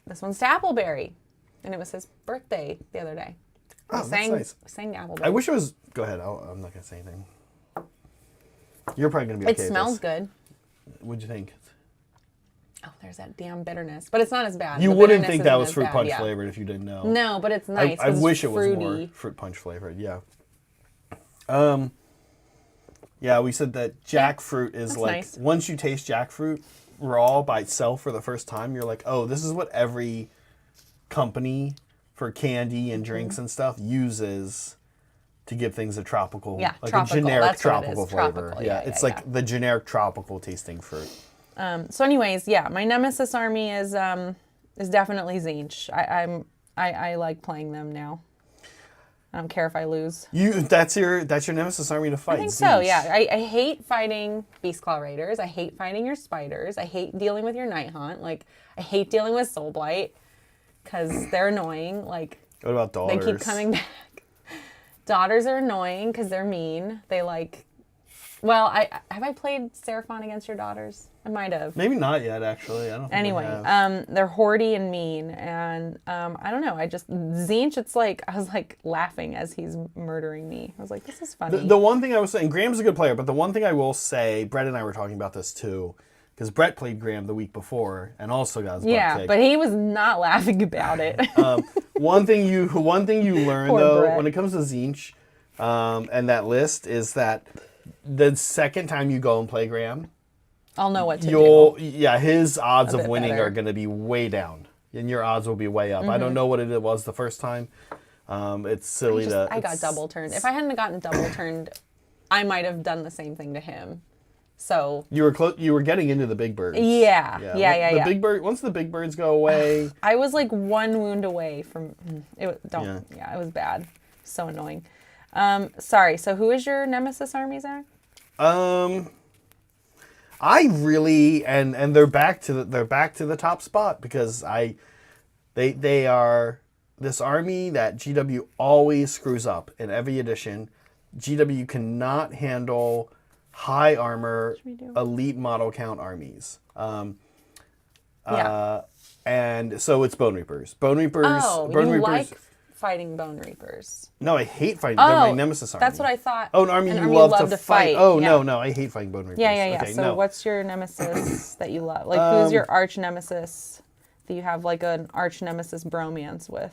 S2: Appleberry, and it was his birthday the other day.
S1: Oh, that's nice.
S2: We sang Appleberry.
S1: I wish it was. Go ahead. I'm not gonna say anything. You're probably gonna be okay.
S2: It smells good.
S1: What'd you think?
S2: Oh, there's that damn bitterness, but it's not as bad.
S1: You
S2: The
S1: wouldn't
S2: bitterness
S1: think that
S2: isn't
S1: was
S2: as
S1: fruit
S2: bad,
S1: punch
S2: yeah.
S1: flavored if you didn't know.
S2: No, but it's nice.
S1: I
S2: 'cause
S1: wish
S2: it's
S1: it was
S2: fruity.
S1: more fruit punch flavored. Yeah. Yeah, we said that jackfruit is
S2: that's
S1: like
S2: nice.
S1: once you taste jackfruit raw by itself for the first time, you're like, oh, this is what every company for candy and drinks and stuff uses to give things a tropical,
S2: Yeah,
S1: like
S2: tropical.
S1: a generic
S2: That's what it
S1: tropical
S2: is.
S1: flavor.
S2: Tropical.
S1: Yeah,
S2: Yeah,
S1: it's
S2: yeah,
S1: like
S2: yeah.
S1: the generic tropical tasting fruit.
S2: So, anyways, yeah, my nemesis army is definitely Zinch. I like playing them now. I don't care if I lose.
S1: That's your nemesis army to fight.
S2: I think so, yeah. I hate fighting Beastclaw Raiders. I hate fighting your spiders. I hate dealing with your Night Haunt. Like, I hate dealing with Soul Blight because they're annoying. Like,
S1: What about daughters?
S2: they keep coming back. Daughters are annoying because they're mean. They like... Well, have I played Seraphon against your daughters? I might have.
S1: Maybe not yet, actually. I don't think
S2: Anyway,
S1: I have.
S2: they're hoardy and mean, and I don't know. Zinch. It's like I was like laughing as he's murdering me. I was like, this is funny.
S1: The one thing I was saying, Graham's a good player, but the one thing I will say, Brett and I were talking about this too, because Brett played Graham the week before and also got his butt
S2: yeah,
S1: kicked.
S2: but he was not laughing about it.
S1: One thing you learn
S2: Poor
S1: though
S2: Brett.
S1: when it comes to Zinch and that list is that the second time you go and play Graham,
S2: I'll know what to do.
S1: his odds
S2: A
S1: of
S2: bit
S1: winning
S2: better.
S1: are going to be way down, and your odds will be way up. I don't know what it was the first time. It's silly
S2: I got double turned. If I hadn't gotten double turned, I might have done the same thing to him. So
S1: You were You were getting into the big birds.
S2: yeah.
S1: The big bird. Once the big birds go away,
S2: I was like one wound away from it. It was bad. So annoying. Sorry. So who is your nemesis army, Zach?
S1: I really and they're back to the top spot because they are this army that GW always screws up in every edition. GW cannot handle high armor elite model count armies. And so it's Bone Reapers. Bone Reapers.
S2: Oh,
S1: Bone
S2: you
S1: Reapers.
S2: like fighting Bone Reapers.
S1: No, I hate fighting. They're my nemesis army.
S2: That's what I thought.
S1: Oh, an army you love to fight. Oh,
S2: yeah.
S1: no, I hate fighting Bone Reapers.
S2: Yeah.
S1: Okay,
S2: So
S1: no.
S2: what's your nemesis that you love? Like, who's your arch nemesis that you have like an arch nemesis bromance with?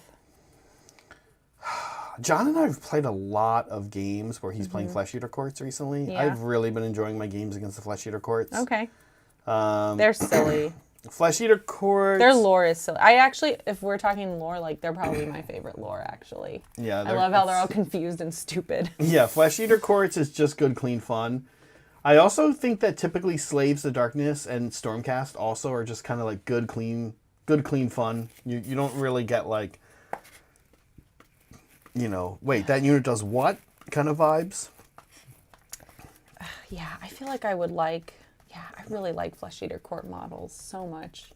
S1: John and I have played a lot of games where he's playing Flesh Eater Courts recently.
S2: Yeah.
S1: I've really been enjoying my games against the Flesh Eater Courts.
S2: Okay. They're silly.
S1: Flesh Eater Courts.
S2: Their lore is silly. I actually, if we're talking lore, like they're probably my favorite lore. Actually.
S1: Yeah.
S2: I love how they're all confused and stupid.
S1: Yeah, Flesh Eater Courts is just good, clean fun. I also think that typically Slaves to Darkness and Stormcast also are just kind of like good, clean fun. You don't really get like, wait, that unit does what kind of vibes?
S2: Yeah, I feel like I would like. Yeah, I really like Flesh Eater Court models so much.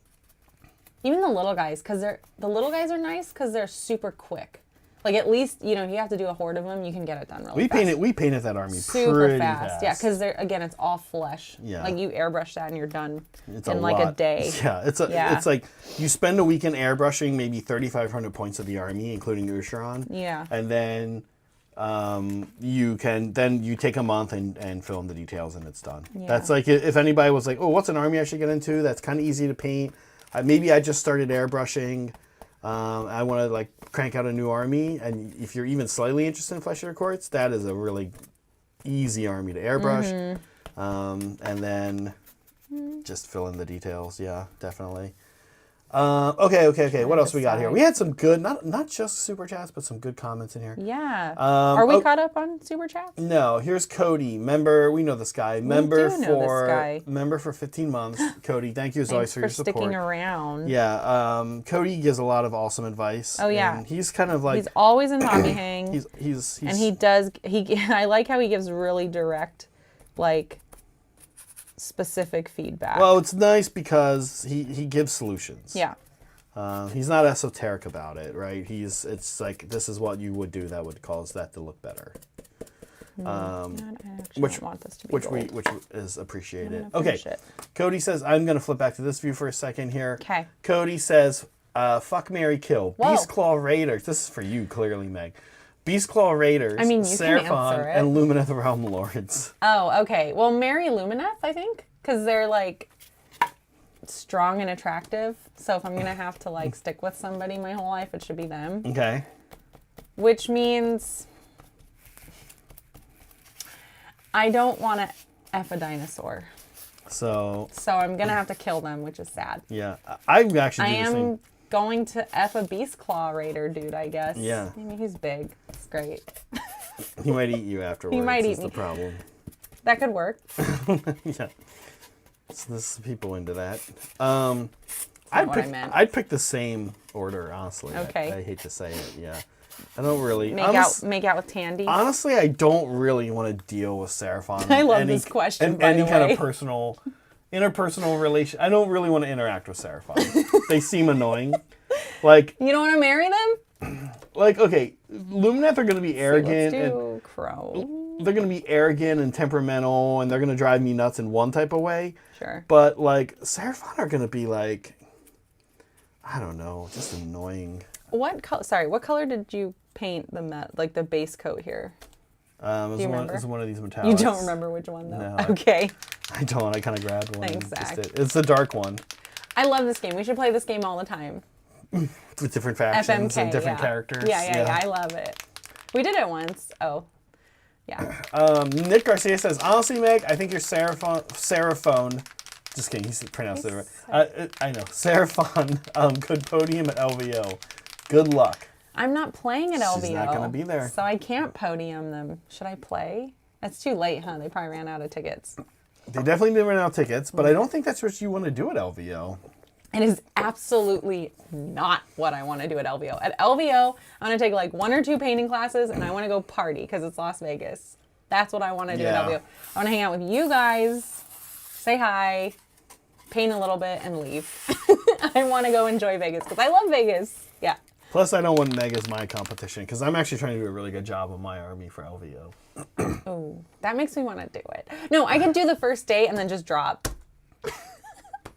S2: Even the little guys, because the little guys are nice because they're super quick. Like at least, you know, if you have to do a horde of them, you can get it done really fast.
S1: We painted that army
S2: super
S1: pretty
S2: fast. Yeah, because again, it's all flesh.
S1: Yeah.
S2: Like you airbrush that and you're done
S1: it's
S2: in like a day.
S1: Yeah, it's like you spend a weekend airbrushing maybe 3,500 points of the army, including Usharon.
S2: Yeah.
S1: And then you take a month and fill in the details and it's done.
S2: Yeah.
S1: That's like, if anybody was like, oh, what's an army I should get into? That's kind of easy to paint. Maybe I just started airbrushing. I want to like crank out a new army, and if you're even slightly interested in Flesh Eater Courts, that is a really easy army to airbrush. And then just fill in the details. Yeah, definitely. Okay. What else we got here? We had some good, not just super chats, but some good comments in here.
S2: Yeah. Are we caught up on super chats?
S1: No. Here's Cody, member. We know this guy. Member for 15 months. Cody, thank you as always for your support.
S2: Sticking around.
S1: Yeah. Cody gives a lot of awesome advice.
S2: Oh yeah.
S1: And he's kind of like
S2: he's always in hobby hang.
S1: He's
S2: and he does. I like how he gives really direct, like, specific feedback.
S1: Well, it's nice because he gives solutions.
S2: Yeah.
S1: He's not esoteric about it, right? It's like, this is what you would do that would cause that to look better. Which want this to be which is appreciated. Okay. Cody says, I'm gonna flip back to this view for a second here.
S2: Okay.
S1: Cody says, fuck, marry, kill. Whoa. Beastclaw Raiders. This is for you, clearly, Meg. Beastclaw Raiders,
S2: I mean, you can answer it.
S1: and Lumineth Realm Lords.
S2: Oh, okay. Well, marry Lumineth, I think, because they're like strong and attractive. So if I'm gonna have to like stick with somebody my whole life, it should be them.
S1: Okay.
S2: Which means I don't want to F a dinosaur.
S1: So
S2: I'm gonna have to kill them, which is sad.
S1: Yeah, I'm actually.
S2: I am going to F a Beastclaw Raider dude, I guess.
S1: Yeah.
S2: I mean, he's big. It's great.
S1: He might eat you afterwards.
S2: He might eat
S1: me. The problem.
S2: That could work.
S1: Yeah. So there's people into that. I'd pick the same order, honestly.
S2: Okay.
S1: I hate to say it. Yeah. I don't really
S2: make out with Tandy.
S1: Honestly, I don't really want to deal with Seraphon.
S2: I love this question.
S1: And any kind of interpersonal relation. I don't really want to interact with Seraphon. They seem annoying. Like,
S2: you don't want to marry them?
S1: Like, okay, Lumineth are going to be arrogant.
S2: Let's do Crow.
S1: They're going to be arrogant and temperamental, and they're going to drive me nuts in one type of way.
S2: Sure.
S1: But like, Seraphon are going to be like, I don't know, just annoying.
S2: What color? Sorry, what color did you paint the base coat here?
S1: Do you remember? It's one of these metallics.
S2: You don't remember which one though?
S1: No.
S2: Okay.
S1: I don't. I kind of grabbed one.
S2: Thanks, Zach.
S1: It's the dark one.
S2: I love this game. We should play this game all the time.
S1: With different factions and different characters.
S2: Yeah, I love it. We did it once. Oh. Yeah.
S1: Nick Garcia says, honestly, Meg, I think your Seraphone, just kidding, he's pronounced it right. I know. Seraphon could podium at LVO. Good luck.
S2: I'm not playing at LVO.
S1: She's not going to be there.
S2: So I can't podium them. Should I play? It's too late, huh? They probably ran out of tickets.
S1: They definitely did run out of tickets, but I don't think that's what you want to do at LVO.
S2: It is absolutely not what I want to do at LVO. At LVO, I want to take like 1 or 2 painting classes and I want to go party because it's Las Vegas. That's what I want to do at LVO. I want to hang out with you guys, say hi, paint a little bit, and leave. I want to go enjoy Vegas because I love Vegas. Yeah.
S1: Plus, I don't want Meg as my competition because I'm actually trying to do a really good job of my army for LVO.
S2: Oh, that makes me want to do it. No, I can do the first day and then just drop.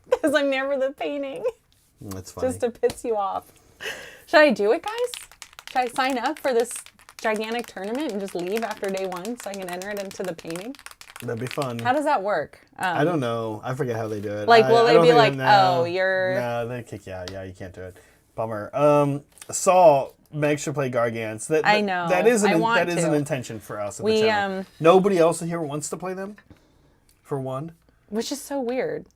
S2: Because I'm never the painting.
S1: That's funny.
S2: Just to piss you off. Should I do it, guys? Should I sign up for this gigantic tournament and just leave after day 1 so I can enter it into the painting?
S1: That'd be fun.
S2: How does that work?
S1: I don't know. I forget how they do it.
S2: Like, will they be like, oh, you're...
S1: No, they kick you out. Yeah, you can't do it. Bummer. Saul, Meg should play Gargants.
S2: I know.
S1: That is an intention for us at the channel. Nobody else here wants to play them, for one.
S2: Which is so weird.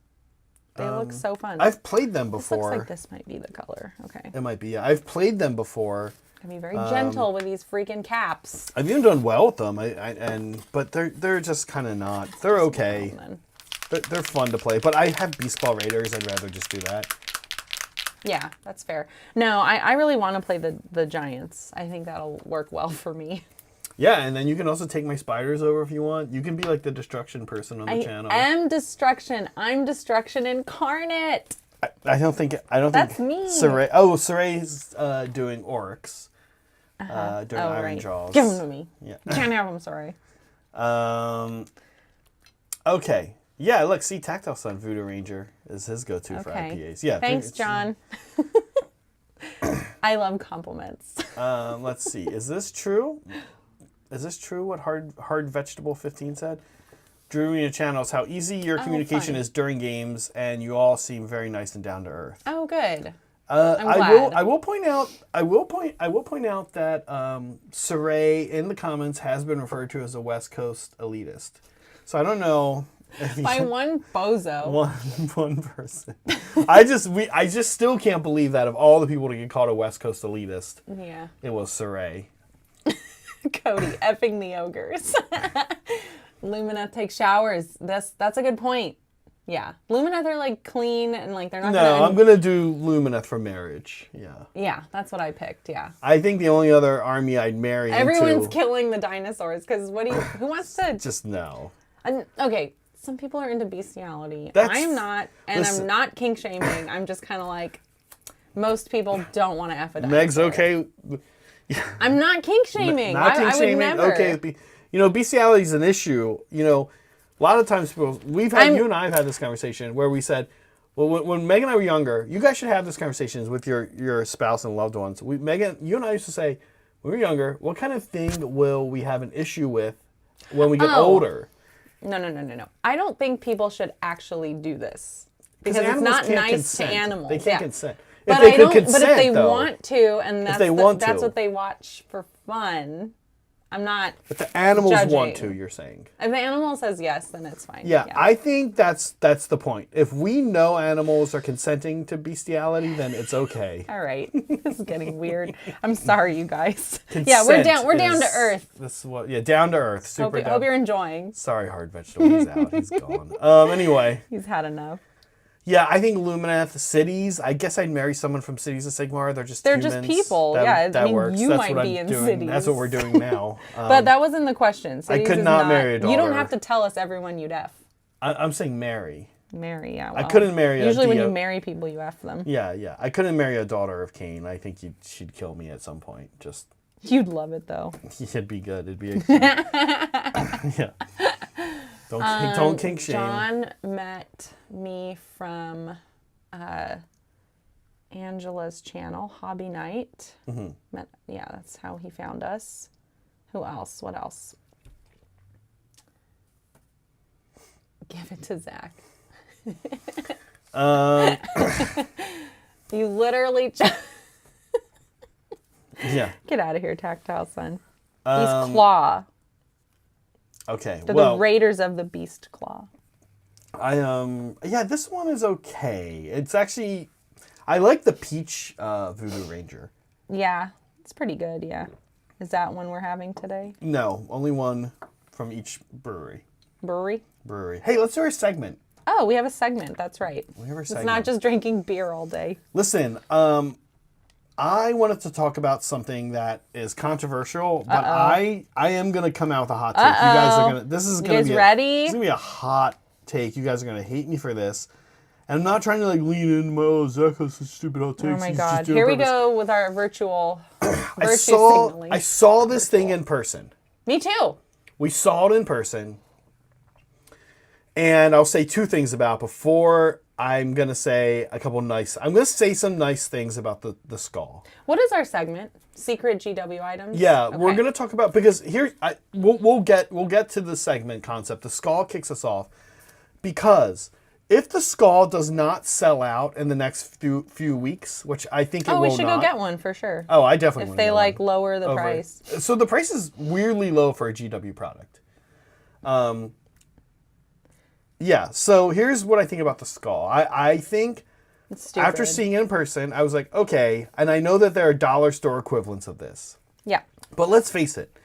S2: They look so fun.
S1: I've played them before.
S2: This looks like this might be the color. Okay.
S1: It might be. Yeah. I've played them before.
S2: Can be very gentle with these freaking caps.
S1: I've even done well with them. But they're just kind of not. They're okay. They're fun to play. But I have Beastclaw Raiders. I'd rather just do that.
S2: Yeah, that's fair. No, I really want to play the Giants. I think that'll work well for me.
S1: Yeah, and then you can also take my spiders over if you want. You can be like the destruction person on the channel.
S2: I am destruction. I'm destruction incarnate.
S1: I don't think
S2: That's me.
S1: Saray's doing orcs. during Iron Jaws.
S2: Give them to me.
S1: Yeah.
S2: Can't have them, sorry.
S1: Okay. Yeah, look, see, Tactile Sun Voodoo Ranger is his go-to for IPAs. Yeah.
S2: Thanks, John. I love compliments.
S1: Let's see. Is this true? Is this true what Hard Vegetable 15 said? Drew Arena channels how easy your communication is during games, and you all seem very nice and down to earth.
S2: Oh, good.
S1: I'm glad. I will point out that Saray in the comments has been referred to as a West Coast elitist. So I don't know.
S2: By one bozo.
S1: One person. I just still can't believe that of all the people to get called a West Coast elitist, it was Saray.
S2: Cody effing the ogres. Lumineth takes showers. That's a good point. Yeah. Lumineth are like clean and like they're not
S1: I'm gonna do Lumineth for marriage. Yeah.
S2: Yeah, that's what I picked, yeah.
S1: I think the only other army I'd marry
S2: Everyone's killing the dinosaurs because who wants to
S1: just no.
S2: Okay, some people are into bestiality. I'm not, and I'm not kink shaming. I'm just kind of like, most people don't want to F a dinosaur.
S1: Meg's okay.
S2: I'm not kink shaming.
S1: Not kink shaming.
S2: Never.
S1: Okay, bestiality is an issue. A lot of times people, you and I have had this conversation where we said, well, when Meg and I were younger, you guys should have these conversations with your spouse and loved ones. Megan, you and I used to say, when we were younger, what kind of thing will we have an issue with when we get older?
S2: No. I don't think people should actually do this because it's not nice to animals.
S1: They can't consent.
S2: But if they want to, and that's what they watch for fun, I'm not.
S1: If the animals
S2: judging.
S1: Want to, you're saying.
S2: If the animal says yes, then it's fine.
S1: Yeah, I think that's the point. If we know animals are consenting to bestiality, then it's okay.
S2: All right, this is getting weird. I'm sorry, you guys. We're down to earth.
S1: This is what? Yeah, down to earth. Super.
S2: Hope you're enjoying.
S1: Sorry, Hard Vegetable. He's out. He's gone. Anyway.
S2: He's had enough.
S1: Yeah, I think Lumineth, Cities. I guess I'd marry someone from Cities of Sigmar. They're just
S2: people. That works. You might be in Cities.
S1: That's what we're doing now.
S2: But that wasn't the question. Cities
S1: I could not marry a daughter.
S2: You don't have to tell us everyone you'd F.
S1: I'm saying marry.
S2: Marry, yeah.
S1: Well, I couldn't marry
S2: usually when you marry people, you F them.
S1: Yeah. I couldn't marry a daughter of Cain. I think she'd kill me at some point.
S2: You'd love it, though.
S1: It'd be good. It'd be yeah. Don't kink shame.
S2: John met me from Angela's channel, Hobby Night. Mm-hmm. That's how he found us. Who else? What else? Give it to Zach. You literally
S1: yeah.
S2: Get out of here, Tactile Sun. He's Claw.
S1: Okay.
S2: They're the Raiders of the Beast Claw.
S1: This one is okay. It's actually, I like the Peach Voodoo Ranger.
S2: Yeah, it's pretty good, yeah. Is that one we're having today?
S1: No, only one from each brewery.
S2: Brewery.
S1: Hey, let's do our segment.
S2: Oh, we have a segment, that's right.
S1: We have our segment.
S2: It's not just drinking beer all day.
S1: Listen, I wanted to talk about something that is controversial, but I am going to come out with a hot take. You guys are going to, this is going to be
S2: ready?
S1: This is going to be a hot take. You guys are going to hate me for this. And I'm not trying to lean in, Zach has such stupid hot takes.
S2: Oh my God. Here we go with our virtual
S1: signaling. I saw this thing in person.
S2: Me too.
S1: We saw it in person. And I'll say two things about it before I'm going to say I'm going to say some nice things about the skull.
S2: What is our segment? Secret GW items?
S1: Yeah, okay. We're going to talk about, because here, we'll get to the segment concept. The skull kicks us off because if the skull does not sell out in the next few weeks, which I think it will not.
S2: Oh, we should go get one for sure.
S1: Oh, I definitely
S2: If they lower the price.
S1: So the price is weirdly low for a GW product. Yeah, so here's what I think about the skull. I think after seeing it in person, I was like, okay, and I know that there are dollar store equivalents of this.
S2: Yeah.
S1: But let's face it.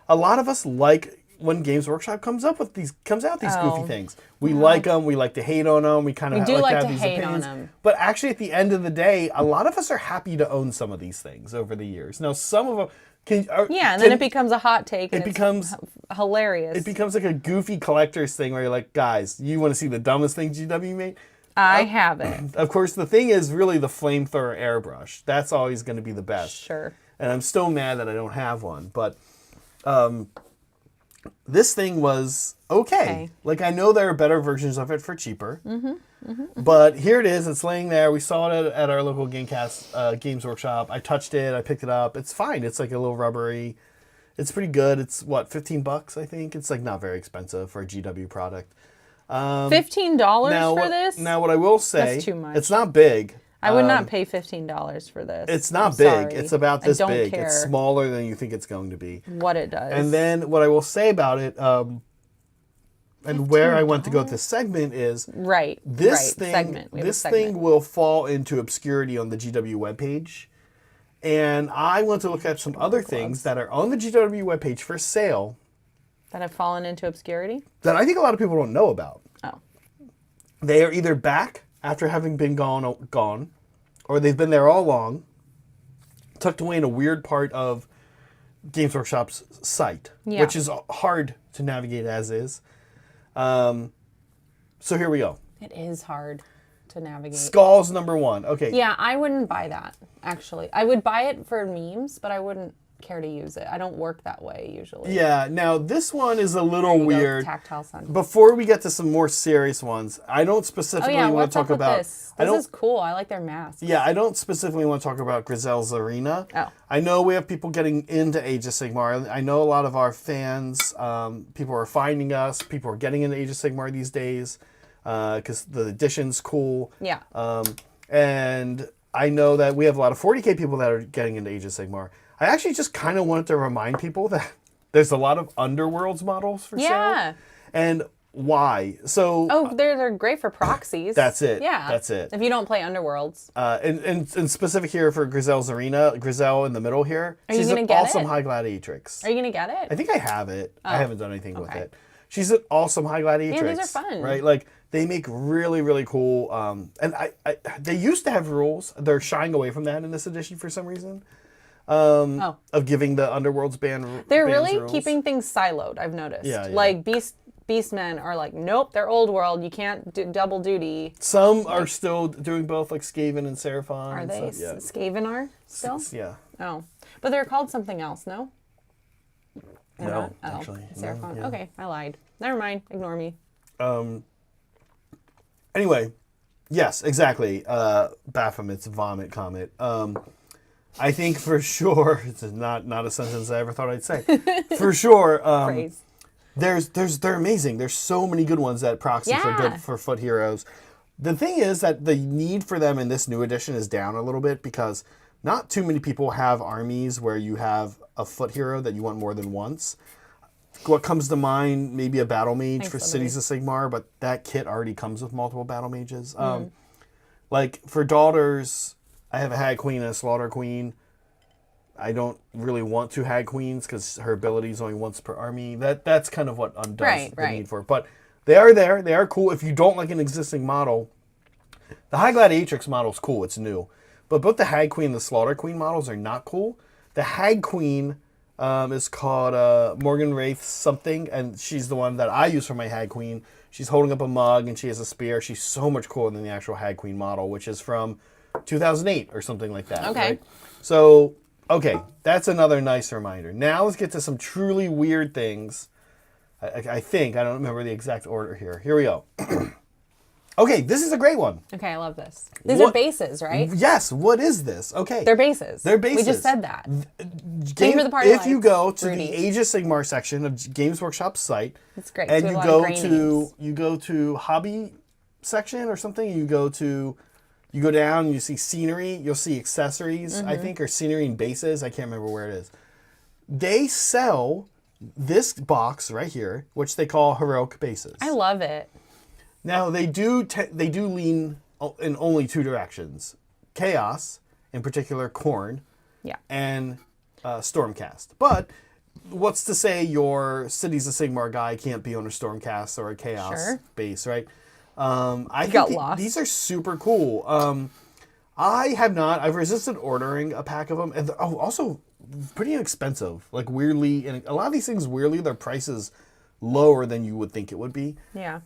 S1: A lot of us like when Games Workshop comes out with these goofy things. We like them, we like to hate on them, we kind of like to have these opinions. But actually at the end of the day, a lot of us are happy to own some of these things over the years. Now some of them
S2: then it becomes a hot take. And it becomes hilarious.
S1: It becomes like a goofy collector's thing where you're like, guys, you want to see the dumbest thing GW made?
S2: I have it.
S1: Of course, the thing is really the flamethrower airbrush. That's always going to be the best.
S2: Sure.
S1: And I'm still mad that I don't have one. But this thing was okay. Like, I know there are better versions of it for cheaper. But here it is. It's laying there. We saw it at our local Games Workshop. I touched it. I picked it up. It's fine. It's like a little rubbery. It's pretty good. It's what, $15, I think? It's like not very expensive for a GW product.
S2: $15 for this?
S1: Now, what I will say,
S2: that's too much.
S1: It's not big.
S2: I would not pay $15 for this.
S1: It's not
S2: I'm
S1: big.
S2: sorry.
S1: It's about this
S2: I don't
S1: big.
S2: care
S1: It's smaller than you think it's going to be.
S2: what it does.
S1: And then what I will say about it, and where I want to go with this segment is this thing will fall into obscurity on the GW webpage. And I want to look at some other things that are on the GW webpage for sale.
S2: That have fallen into obscurity?
S1: That I think a lot of people don't know about.
S2: Oh.
S1: They are either back after having been gone, or they've been there all along, tucked away in a weird part of Games Workshop's site, which is hard to navigate as is. So here we go.
S2: It is hard to navigate.
S1: Skulls #1. Okay.
S2: Yeah, I wouldn't buy that, actually. I would buy it for memes, but I wouldn't care to use it. I don't work that way usually.
S1: Yeah, now this one is a little weird.
S2: Tactile sun.
S1: Before we get to some more serious ones, I don't specifically want to talk about
S2: this. This is cool. I like their masks.
S1: Yeah, I don't specifically want to talk about Grisel's Arena.
S2: Oh.
S1: I know we have people getting into Age of Sigmar. I know a lot of our fans, people are finding us, people are getting into Age of Sigmar these days because the edition's cool.
S2: Yeah.
S1: And I know that we have a lot of 40K people that are getting into Age of Sigmar. I actually just kind of wanted to remind people that there's a lot of Underworlds models for sale. And why? So
S2: they're great for proxies.
S1: That's it.
S2: Yeah.
S1: That's it.
S2: If you don't play Underworlds.
S1: And specific here for Grisel's Arena, Grisel in the middle here. She's an awesome High Gladiatrix.
S2: Are you going to get it?
S1: I think I have it. I haven't done anything with it. She's an awesome High Gladiatrix.
S2: Yeah, these are fun.
S1: Right? Like, they make really, really cool. And they used to have rules. They're shying away from that in this edition for some reason. Of giving the Underworlds ban.
S2: They're really keeping things siloed, I've noticed.
S1: Yeah.
S2: Like Beastmen are like, nope, they're old world. You can't do double duty.
S1: Some are still doing both, like Skaven and Seraphon.
S2: Are they?
S1: So,
S2: Skaven are still?
S1: Yeah.
S2: Oh. But they're called something else, no?
S1: No, actually.
S2: Seraphon.
S1: No, yeah.
S2: Okay, I lied. Never mind. Ignore me.
S1: Anyway, yes, exactly. Baphomet's vomit comet. I think for sure, it's not a sentence I ever thought I'd say. For sure,
S2: Phrase.
S1: They're amazing. There's so many good ones that proxy for foot heroes. The thing is that the need for them in this new edition is down a little bit because not too many people have armies where you have a foot hero that you want more than once. What comes to mind, maybe a battle mage for Cities of Sigmar, but that kit already comes with multiple battle mages. Like for daughters, I have a Hag Queen and a Slaughter Queen. I don't really want two Hag Queens because her ability is only once per army. That's kind of what undoes the need for it. But they are there. They are cool. If you don't like an existing model, the High Gladiatrix model is cool. It's new. But both the Hag Queen and the Slaughter Queen models are not cool. The Hag Queen is called Morgan Wraith something, and she's the one that I use for my Hag Queen. She's holding up a mug and she has a spear. She's so much cooler than the actual Hag Queen model, which is from 2008 or something like that.
S2: Okay.
S1: Right? So, okay, that's another nice reminder. Now let's get to some truly weird things. I think, I don't remember the exact order here. Here we go. Okay, this is a great one.
S2: Okay, I love this. These are bases, right?
S1: Yes, what is this? Okay.
S2: They're bases.
S1: They're bases.
S2: We just said that.
S1: If you go to the Age of Sigmar section of Games Workshop's site,
S2: it's great.
S1: And you go to hobby section or something, you go down, you see scenery, you'll see accessories, I think, or scenery and bases. I can't remember where it is. They sell this box right here, which they call heroic bases.
S2: I love it.
S1: Now they do lean in only two directions: Chaos, in particular, Khorne, and Stormcast. But what's to say your Cities of Sigmar guy can't be on a Stormcast or a Chaos base, right? I think these are super cool. I've resisted ordering a pack of them, and also pretty inexpensive. Like weirdly, and a lot of these things weirdly, their prices lower than you would think it would be.
S2: Yeah.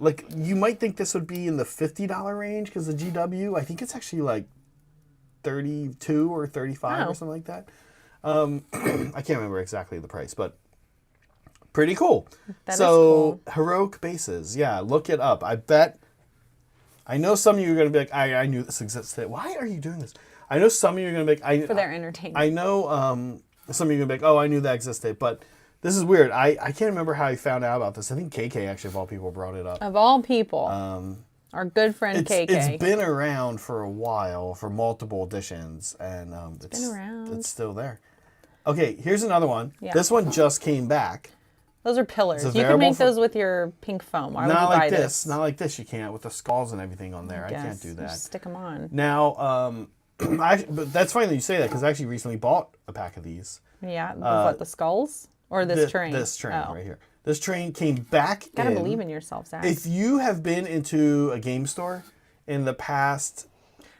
S1: Like you might think this would be in the $50 range because the GW, I think it's actually like 32 or 35 or something like that. I can't remember exactly the price, but pretty cool.
S2: That is cool.
S1: Heroic bases. Yeah, look it up. I know some of you are going to be like, I knew this existed. Why are you doing this? I know some of you are going to be like,
S2: for their entertainment.
S1: I know some of you are going to be like, oh, I knew that existed. But this is weird. I can't remember how I found out about this. I think KK actually, of all people, brought it up.
S2: Of all people. Our good friend KK.
S1: It's been around for a while, for multiple editions, and it's
S2: been around.
S1: It's still there. Okay, here's another one.
S2: Yeah.
S1: This one just came back.
S2: Those are pillars. You can make those with your pink foam. Why would you buy this?
S1: Not like this. You can't with the skulls and everything on there. I can't do that.
S2: Just stick them on.
S1: Now, but that's funny that you say that because I actually recently bought a pack of these.
S2: Yeah, what, the skulls or this train?
S1: This train right here. This train came back.
S2: Gotta believe in yourself, Zach.
S1: If you have been into a game store in the past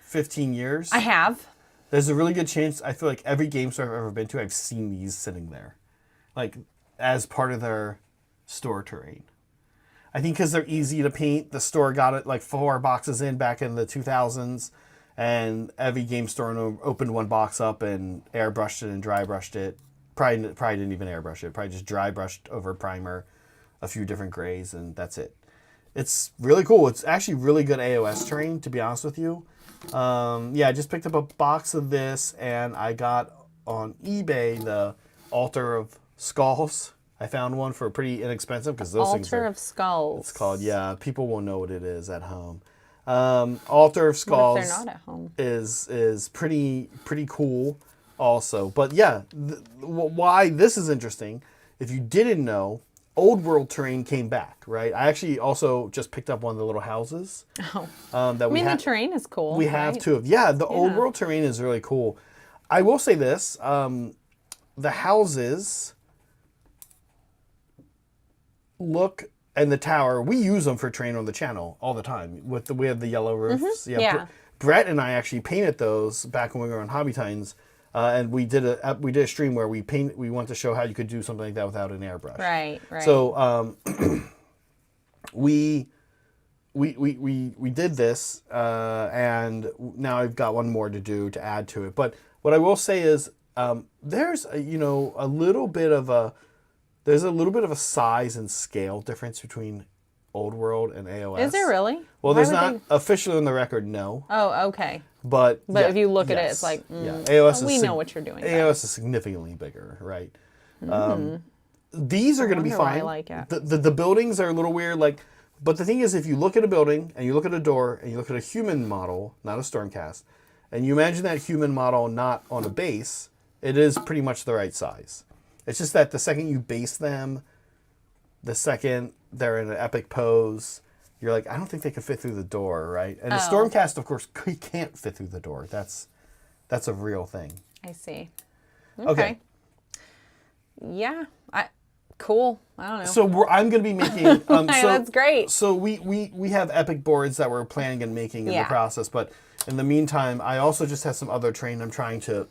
S1: 15 years,
S2: I have.
S1: There's a really good chance. I feel like every game store I've ever been to, I've seen these sitting there, like as part of their store terrain. I think because they're easy to paint. The store got it like 4 boxes in back in the 2000s, and every game store opened one box up and airbrushed it and dry brushed it. Probably didn't even airbrush it. Probably just dry brushed over primer, a few different grays, and that's it. It's really cool. It's actually really good AOS terrain, to be honest with you. Yeah, I just picked up a box of this, and I got on eBay the Altar of Skulls. I found one for pretty inexpensive because those things are...
S2: Altar of Skulls.
S1: It's called, yeah. People won't know what it is at home. Altar of Skulls.
S2: What if they're not at home?
S1: Is pretty cool also. But yeah, why this is interesting, if you didn't know, Old World terrain came back, right? I actually also just picked up one of the little houses.
S2: Oh.
S1: The
S2: terrain is cool.
S1: We have two of. Yeah, the Old World terrain is really cool. I will say this. The houses look, and the tower, we use them for terrain on the channel all the time. We have the yellow roofs.
S2: Mm-hmm. Yeah.
S1: Brett and I actually painted those back when we were on Hobby Tines. And we did a stream where we want to show how you could do something like that without an airbrush.
S2: Right.
S1: So we did this, and now I've got one more to do to add to it. But what I will say is, there's a little bit of a size and scale difference between Old World and AOS.
S2: Is there really?
S1: Well, there's not officially on the record, no.
S2: Oh, okay.
S1: But yeah,
S2: if you look at it, it's like,
S1: AOS
S2: we know what you're doing.
S1: AOS is significantly bigger, right? These are going to be fine.
S2: I like it.
S1: The buildings are a little weird, but the thing is, if you look at a building and you look at a door and you look at a human model, not a Stormcast, and you imagine that human model not on a base, it is pretty much the right size. It's just that the second you base them, the second they're in an epic pose, you're like, I don't think they can fit through the door, right? And the Stormcast, of course, can't fit through the door. That's a real thing.
S2: I see.
S1: Okay.
S2: Yeah. Cool. I don't know.
S1: So I'm going to be making...
S2: that's great.
S1: So we have epic boards that we're planning and making in the process, but in the meantime, I also just have some other terrain I'm trying to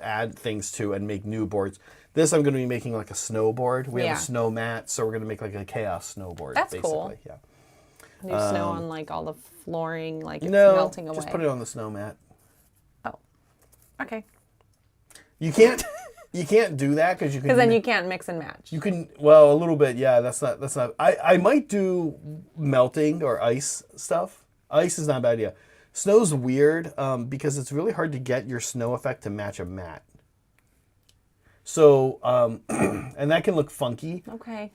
S1: add things to and make new boards. This I'm going to be making like a snowboard. We have a snow mat, so we're going to make like a chaos snowboard.
S2: That's
S1: basically.
S2: cool.
S1: Yeah.
S2: There's snow on like all the flooring, like it's melting away.
S1: Just put it on the snow mat.
S2: Oh, okay.
S1: You can't do that because
S2: then you can't mix and match.
S1: You can a little bit. Yeah, that's not. I might do melting or ice stuff. Ice is not a bad idea. Snow's weird because it's really hard to get your snow effect to match a mat. So, and that can look funky.
S2: Okay.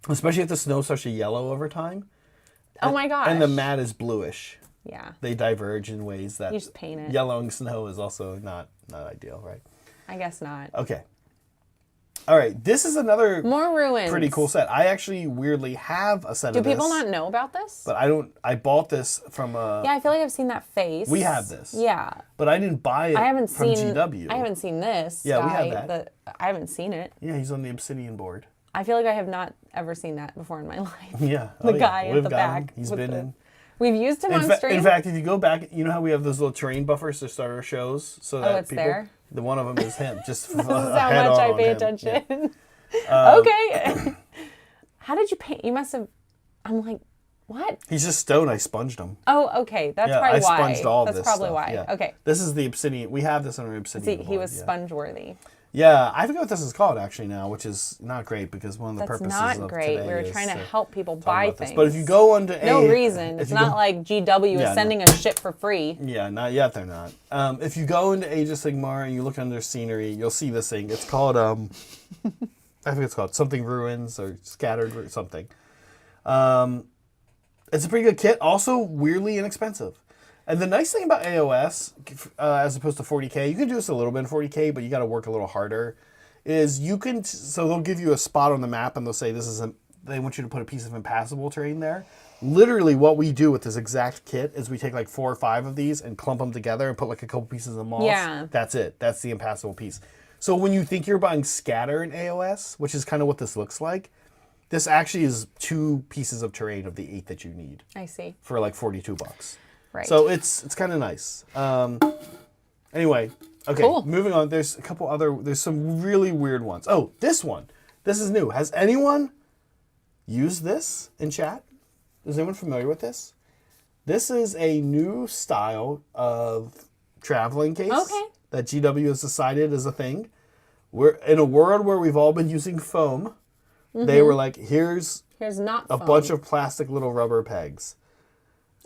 S1: Especially if the snow starts to yellow over time.
S2: Oh my gosh.
S1: And the mat is bluish.
S2: Yeah.
S1: They diverge in ways that
S2: you just paint it.
S1: Yellowing snow is also not ideal, right?
S2: I guess not.
S1: Okay. All right. This is another
S2: more ruins.
S1: Pretty cool set. I actually weirdly have a set of this.
S2: Do people not know about this?
S1: But I bought this from a...
S2: Yeah, I feel like I've seen that face.
S1: We have this.
S2: Yeah.
S1: But I didn't buy it from GW.
S2: I haven't seen this
S1: Yeah,
S2: guy.
S1: we have that.
S2: I haven't seen it.
S1: Yeah, he's on the Obsidian board.
S2: I feel like I have not ever seen that before in my life.
S1: Yeah.
S2: The guy at the back.
S1: He's been in.
S2: We've used him on stream.
S1: In fact, if you go back, you know how we have those little terrain buffers to start our shows? So that
S2: it's there?
S1: The one of them is him. Just
S2: this is how much I pay attention.
S1: Yeah.
S2: Okay. How did you paint? You must have... I'm like... What?
S1: He's just stone. I sponged him.
S2: Oh, okay. That's probably why.
S1: I sponged all of this
S2: That's probably
S1: stuff.
S2: why.
S1: Yeah.
S2: Okay.
S1: This is the obsidian. We have this on our obsidian
S2: See, he
S1: board,
S2: was sponge-worthy.
S1: Yeah, I forget what this is called actually now, which is not great because one of the
S2: That's
S1: purposes
S2: not
S1: of
S2: great.
S1: today
S2: We were
S1: is
S2: trying to help people buy things.
S1: But if you go onto
S2: no reason. It's not like GW is sending us shit for free.
S1: Yeah, not yet. They're not. If you go into Age of Sigmar and you look under scenery, you'll see this thing. It's called I think it's called something ruins or scattered or something. It's a pretty good kit. Also weirdly inexpensive. And the nice thing about AOS, as opposed to 40K, you can do this a little bit in 40K, but you got to work a little harder. Is you can, so they'll give you a spot on the map and they'll say they want you to put a piece of impassable terrain there. Literally what we do with this exact kit is we take like 4 or 5 of these and clump them together and put like a couple pieces of moss.
S2: Yeah.
S1: That's it. That's the impassable piece. So when you think you're buying scatter in AOS, which is kind of what this looks like, this actually is 2 pieces of terrain of the 8 that you need.
S2: I see.
S1: For like $42.
S2: Right.
S1: So it's kind of nice. Anyway, okay,
S2: cool.
S1: Moving on. There's a couple other, there's some really weird ones. Oh, this one. This is new. Has anyone used this in chat? Is anyone familiar with this? This is a new style of traveling case that GW has decided is a thing. We're in a world where we've all been using foam. Mm-hmm. They were like, here's
S2: not
S1: a
S2: foam.
S1: bunch of plastic little rubber pegs.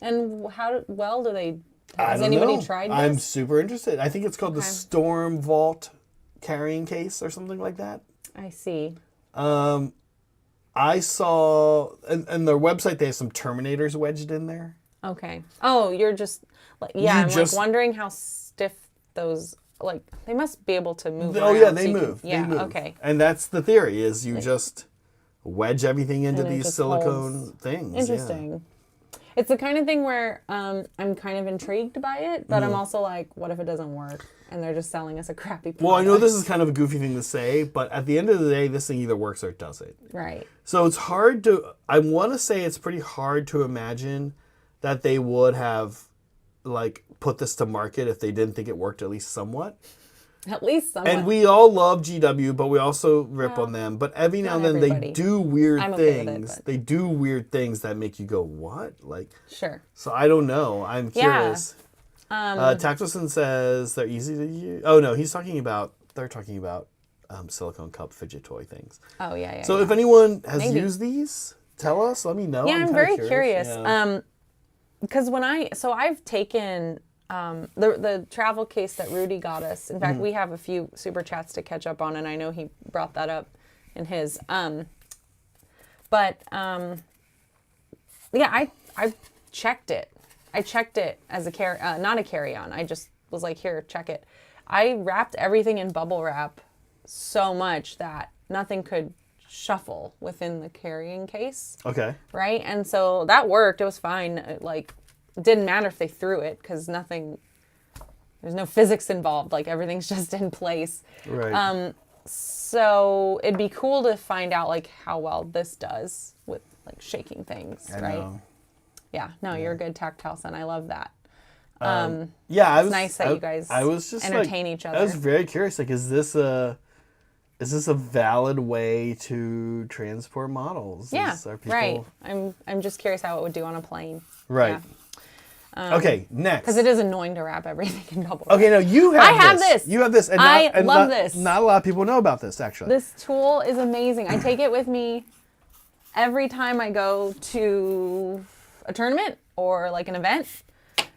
S2: And how well do they?
S1: Has
S2: anybody tried this?
S1: I'm super interested. I think it's called the Storm Vault carrying case or something like that.
S2: I see.
S1: I saw, and their website, they have some Terminators wedged in there.
S2: Okay. Oh, you're just, I'm like wondering how stiff those, like, they must be able to move around.
S1: Oh, yeah, they move.
S2: Yeah,
S1: they move.
S2: okay.
S1: And that's the theory, is you just wedge everything into these silicone
S2: holds.
S1: things.
S2: Interesting.
S1: Yeah.
S2: It's the kind of thing where I'm kind of intrigued by it, but I'm also like, what if it doesn't work? And they're just selling us a crappy product.
S1: Well, I know this is kind of a goofy thing to say, but at the end of the day, this thing either works or it doesn't.
S2: Right.
S1: So it's hard to, I want to say it's pretty hard to imagine that they would have, like, put this to market if they didn't think it worked at least somewhat.
S2: At least somewhat.
S1: And we all love GW, but we also rip on them. But every now and then they do weird things. They do weird things that make you go, what? Like,
S2: sure.
S1: So I don't know. I'm curious. Tactison says they're easy to use. Oh, no, they're talking about silicone cup fidget toy things.
S2: Oh, yeah.
S1: So if anyone has used these, tell us. Let me know.
S2: Yeah, I'm very curious. Because I've taken the travel case that Rudy got us. In fact, we have a few super chats to catch up on, and I know he brought that up in his. I checked it. I checked it as not a carry-on. I just was like, here, check it. I wrapped everything in bubble wrap so much that nothing could shuffle within the carrying case.
S1: Okay.
S2: Right? And so that worked. It was fine. It didn't matter if they threw it because there's no physics involved. Like, everything's just in place.
S1: Right.
S2: So it'd be cool to find out, like, how well this does with, like, shaking things, right?
S1: Know.
S2: Yeah. No, you're a good tactile son. I love that.
S1: It's
S2: nice that you guys entertain each other.
S1: I was very curious. Like, is this a valid way to transport models?
S2: Yeah, right. I'm just curious how it would do on a plane.
S1: Right. Yeah. Okay, next.
S2: Because it is annoying to wrap everything in bubble wrap.
S1: Okay, no, you have
S2: I have this.
S1: You have this. And
S2: I love this.
S1: Not a lot of people know about this, actually.
S2: This tool is amazing. I take it with me every time I go to a tournament or, like, an event,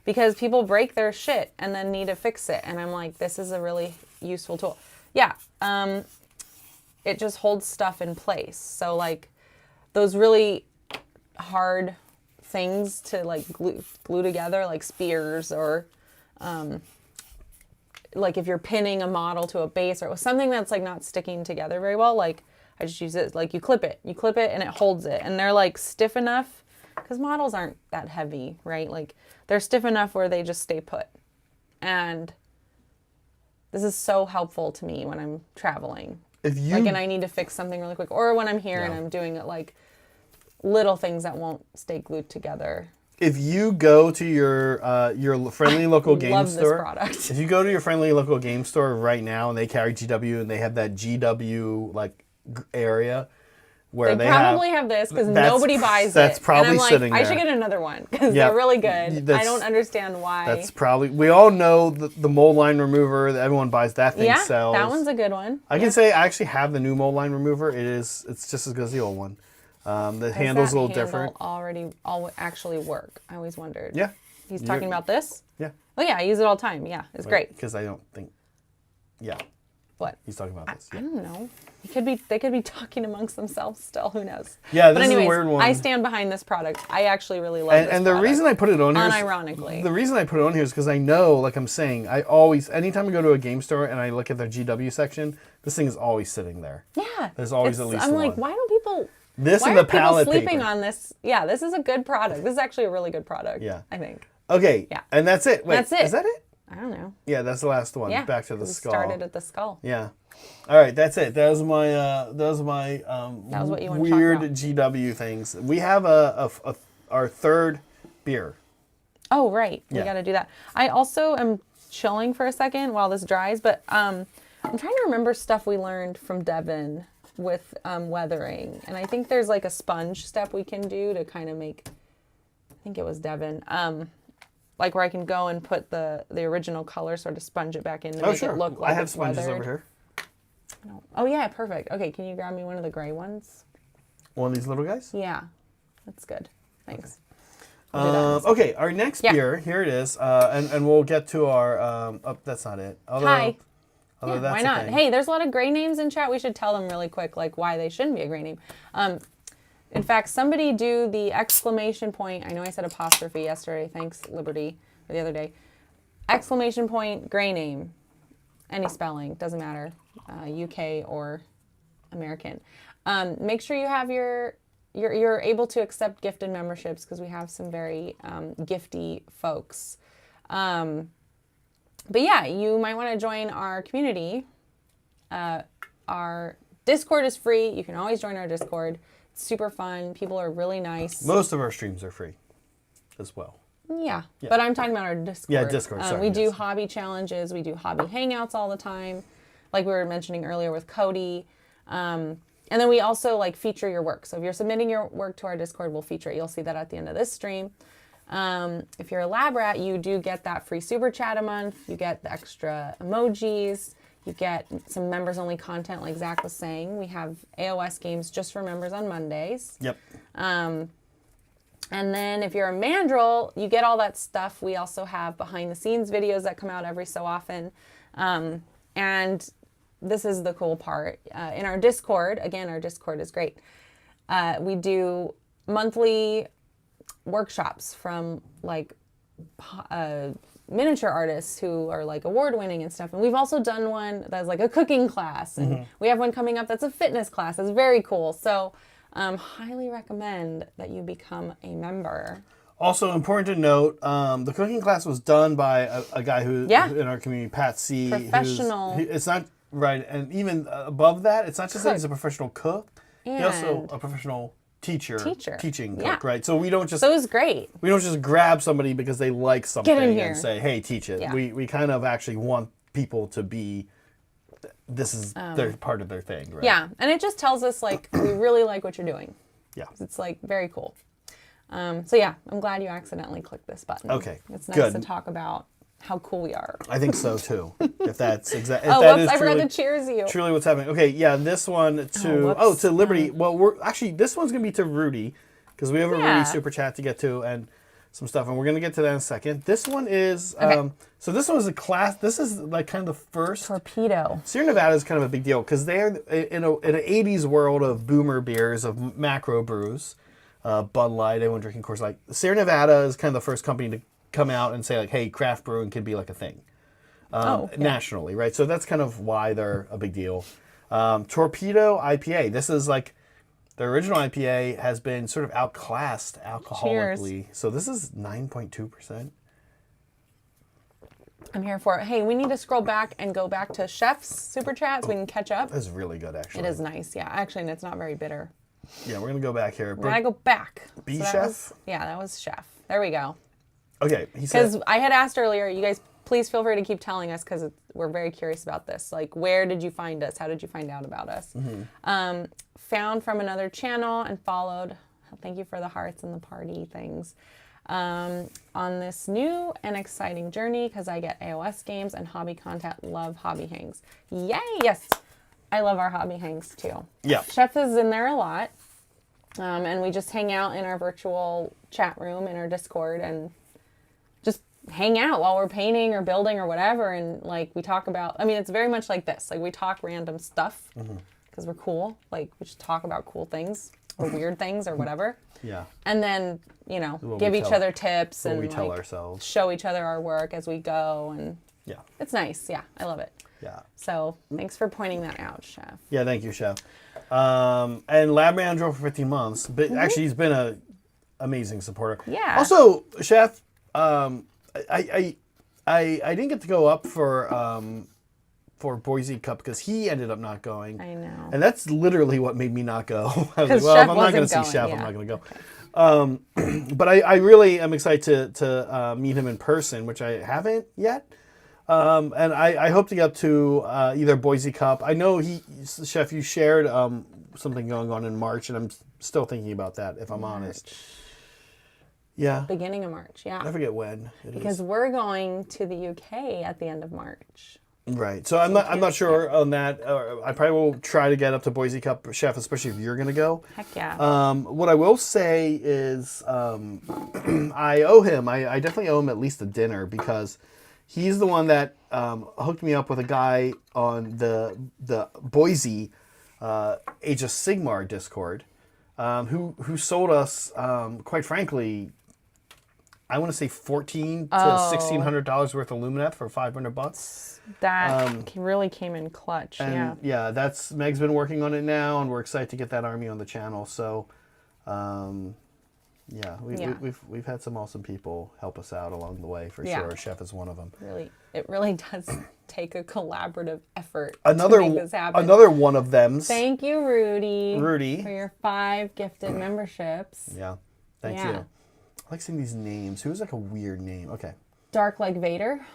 S2: because people break their shit and then need to fix it. And I'm like, this is a really useful tool. Yeah. It just holds stuff in place. So, like, those really hard things to, like, glue together, like spears, or like if you're pinning a model to a base or something that's, like, not sticking together very well, like, I just use it, like, you clip it and it holds it. And they're, like, stiff enough, because models aren't that heavy, right? Like, they're stiff enough where they just stay put. And this is so helpful to me when I'm traveling. And I need to fix something really quick, or when I'm here and I'm doing it, like, little things that won't stay glued together.
S1: If you go to your friendly local game
S2: love
S1: store,
S2: this product.
S1: If you go to your friendly local game store right now and they carry GW and they have that GW, like, area, where
S2: they probably have this because nobody buys it.
S1: That's probably
S2: and I'm like,
S1: sitting there.
S2: I should get another one because they're really good. I don't understand why.
S1: That's probably, we all know the mold line remover that everyone buys. That thing sells.
S2: That one's a good one.
S1: I can say I actually have the new mold line remover. It's just as good as the old one. The handle's a little different.
S2: Actually work? I always wondered.
S1: Yeah.
S2: He's talking about this?
S1: Yeah.
S2: Oh yeah, I use it all the time. Yeah, it's great.
S1: Because I don't think,
S2: What?
S1: He's talking about this.
S2: I don't know. They could be talking amongst themselves still. Who knows?
S1: Yeah,
S2: but
S1: this
S2: anyways,
S1: is a weird one.
S2: I stand behind this product. I actually really love this
S1: And the reason I put it on here
S2: unironically.
S1: The reason I put it on here is because I know, like I'm saying, anytime I go to a game store and I look at their GW section, this thing is always sitting there.
S2: Yeah.
S1: There's always at least one.
S2: I'm like, why don't people...
S1: This
S2: why
S1: and the
S2: are people
S1: palette
S2: sleeping
S1: paper.
S2: on this? Yeah, this is a good product. This is actually a really good product.
S1: Yeah.
S2: I think.
S1: Okay.
S2: Yeah.
S1: And that's it. Wait,
S2: that's it.
S1: Is that it?
S2: I don't know.
S1: Yeah, that's the last one.
S2: Yeah.
S1: Back to the skull.
S2: Started at the skull.
S1: Yeah. All right, that's it. That was my
S2: what you want to
S1: weird
S2: talk about.
S1: GW things. We have our third beer.
S2: Oh, right. We
S1: Yeah.
S2: got to do that. I also am chilling for a second while this dries, but I'm trying to remember stuff we learned from Devin with weathering. And I think there's like a sponge step we can do to kind of make, I think it was Devin, like where I can go and put the original color, sort of sponge it back in to make it look like
S1: I have
S2: it's
S1: sponges
S2: weathered.
S1: over here.
S2: Oh, yeah, perfect. Okay, can you grab me one of the gray ones?
S1: One of these little guys?
S2: Yeah, that's good. Thanks. Okay.
S1: Okay, our next beer, here it is, and we'll get to our, oh, that's not it.
S2: Hi.
S1: Although
S2: Yeah,
S1: that's
S2: why
S1: a
S2: not?
S1: thing.
S2: Hey, there's a lot of gray names in chat. We should tell them really quick, like why they shouldn't be a gray name. In fact, somebody do the exclamation point. I know I said apostrophe yesterday. Thanks, Liberty, or the other day. Exclamation point, gray name. Any spelling, doesn't matter. UK or American. Make sure you have you're able to accept gifted memberships because we have some very gifty folks. But yeah, you might want to join our community. Our Discord is free. You can always join our Discord. It's super fun. People are really nice.
S1: Most of our streams are free as well.
S2: Yeah, but I'm talking about our Discord.
S1: Yeah, Discord, sorry,
S2: we do
S1: yes.
S2: hobby challenges. We do hobby hangouts all the time, like we were mentioning earlier with Cody. And then we also like feature your work. So if you're submitting your work to our Discord, we'll feature it. You'll see that at the end of this stream. If you're a lab rat, you do get that free super chat a month. You get the extra emojis. You get some members only content like Zach was saying. We have AOS games just for members on Mondays.
S1: Yep.
S2: And then if you're a mandrel, you get all that stuff. We also have behind the scenes videos that come out every so often. And this is the cool part. In our Discord, again, our Discord is great. We do monthly workshops from like miniature artists who are like award winning and stuff. And we've also done one that's like a cooking class. And we have one coming up that's a fitness class. It's very cool. So highly recommend that you become a member.
S1: Also important to note, the cooking class was done by a guy who in our community, Pat C.
S2: Professional.
S1: It's not right, and even above that, it's not just that he's a professional cook. He's also
S2: And
S1: a professional teaching
S2: Yeah.
S1: cook, right? So we don't just
S2: So it was great.
S1: we don't just grab somebody because they like something
S2: here.
S1: and say, "Hey, teach it."
S2: Yeah.
S1: We kind of actually want people to be. This is their part of their thing, right?
S2: Yeah, and it just tells us like we really like what you're doing.
S1: Yeah.
S2: It's like very cool. So yeah, I'm glad you accidentally clicked this button.
S1: Okay,
S2: It's nice
S1: good.
S2: to talk about how cool we are.
S1: I think so too. If that's exactly.
S2: Oh,
S1: that
S2: whoops!
S1: is
S2: I forgot
S1: truly-
S2: to cheers you.
S1: Truly what's happening. Okay, yeah, this one to
S2: whoops.
S1: to Liberty. Well, we're actually this one's gonna be to Rudy because we have a
S2: Yeah.
S1: Rudy super chat to get to and some stuff, and we're gonna get to that in a second. This one is so this one is a class. This is like kind of the first.
S2: Torpedo.
S1: Sierra Nevada is kind of a big deal because they're in an 80s world of boomer beers, of macro brews, Bud Light, everyone drinking Coors Light. Sierra Nevada is kind of the first company to come out and say like, hey, craft brewing can be like a thing. Nationally, right? So that's kind of why they're a big deal. Torpedo IPA. This is like the original IPA has been sort of outclassed alcoholically. So this is 9.2%.
S2: I'm here for it. Hey, we need to scroll back and go back to Chef's super chat so we can catch up.
S1: That's really good, actually.
S2: It is nice, yeah. Actually, and it's not very bitter.
S1: Yeah, we're gonna go back here.
S2: We're gonna go back.
S1: B
S2: that
S1: Chef?
S2: was- yeah, that was Chef. There we go.
S1: Okay, he said.
S2: Because I had asked earlier, you guys please feel free to keep telling us because we're very curious about this. Like, where did you find us? How did you find out about us? Found from another channel and followed. Thank you for the hearts and the party things. On this new and exciting journey because I get AOS games and hobby content. Love hobby hangs. Yay! Yes, I love our hobby hangs too.
S1: Yeah.
S2: Chef is in there a lot. And we just hang out in our virtual chat room in our Discord and just hang out while we're painting or building or whatever. And like we talk about, I mean, it's very much like this. Like we talk random stuff because we're cool. Like we just talk about cool things or weird things or whatever.
S1: Yeah.
S2: And then, you know, give each other tips and
S1: we tell
S2: like,
S1: ourselves.
S2: show each other our work as we go. And
S1: yeah,
S2: it's nice. Yeah, I love it.
S1: Yeah.
S2: So thanks for pointing that out, Chef.
S1: Yeah, thank you, Chef. And Lab Manager for 15 months. But actually, he's been a amazing supporter.
S2: Yeah.
S1: Also, Chef, I didn't get to go up for Boise Cup because he ended up not going.
S2: I know.
S1: And that's literally what made me not go. I was like, well,
S2: Chef
S1: if I'm not going to see
S2: wasn't
S1: Chef,
S2: going,
S1: I'm not going to go.
S2: Okay.
S1: But I really am excited to meet him in person, which I haven't yet. And I hope to get up to either Boise Cup. I know Chef, you shared something going on in March, and I'm still thinking about that, if I'm honest. Yeah.
S2: Beginning of March, yeah.
S1: I forget when it
S2: because
S1: is.
S2: we're going to the UK at the end of March.
S1: Right. So I'm not sure on that. I probably will try to get up to Boise Cup, Chef, especially if you're going to go.
S2: Heck yeah.
S1: What I will say is I owe him. I definitely owe him at least a dinner because he's the one that hooked me up with a guy on the Boise Age of Sigmar Discord who sold us, quite frankly, I want to say $1,400 to $1,600 worth of Lumineth for $500.
S2: That really came in clutch.
S1: And yeah, that's Meg's been working on it now, and we're excited to get that army on the channel. So, we've had some awesome people help us out along the way for sure. Chef is one of them.
S2: It really does take a collaborative effort
S1: to make this happen. Another one of them.
S2: Thank you, Rudy.
S1: Rudy,
S2: for your 5 gifted memberships.
S1: Yeah, thank you. I like seeing these names. Who's like a weird name? Okay.
S2: Dark like Vader.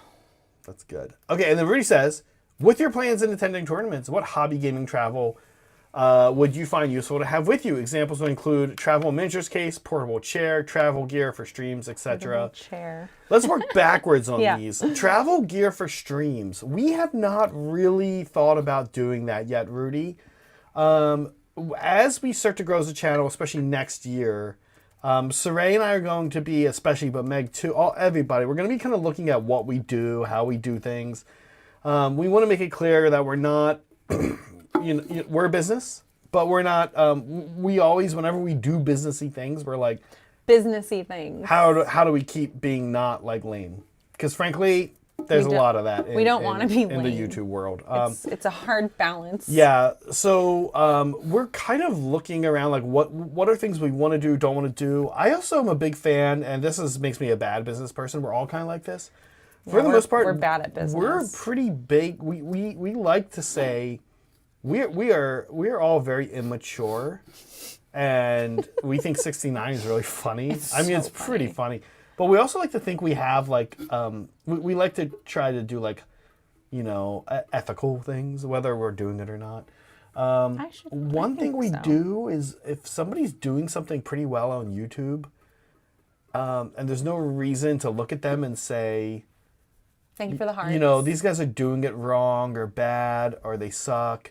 S1: That's good. Okay, and then Rudy says, with your plans in attending tournaments, what hobby gaming travel would you find useful to have with you? Examples would include travel miniatures case, portable chair, travel gear for streams, etc.
S2: Chair.
S1: Let's work backwards on these. Travel gear for streams. We have not really thought about doing that yet, Rudy. As we start to grow as a channel, especially next year, Saray and I are going to be, especially, but Meg too, everybody, we're going to be kind of looking at what we do, how we do things. We want to make it clear that we're not, we're a business, but we're not, we always, whenever we do businessy things, we're like,
S2: businessy things.
S1: How do we keep being not like lame? Because frankly, there's a lot of that.
S2: We don't want to be lame
S1: in the YouTube world.
S2: It's a hard balance.
S1: Yeah. So we're kind of looking around like what are things we want to do, don't want to do. I also am a big fan, and makes me a bad business person. We're all kind of like this. For the most part,
S2: we're bad at business.
S1: We're pretty big. We like to say we are all very immature, and we think 69 is really funny. It's pretty funny. But we also like to think we have like we like to try to do like ethical things, whether we're doing it or not. One thing we do is if somebody's doing something pretty well on YouTube, and there's no reason to look at them and say,
S2: thank you for the hearts.
S1: These guys are doing it wrong or bad or they suck.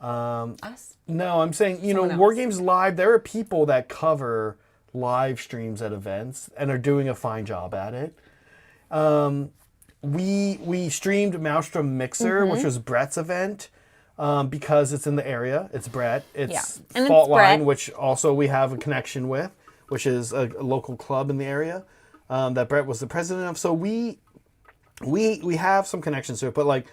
S2: Us?
S1: No, I'm saying, War Games Live, there are people that cover live streams at events and are doing a fine job at it. We streamed Maelstrom Mixer, which was Brett's event, because it's in the area. It's Brett. It's Fault Line, which also we have a connection with, which is a local club in the area that Brett was the president of. So we have some connections to it, but like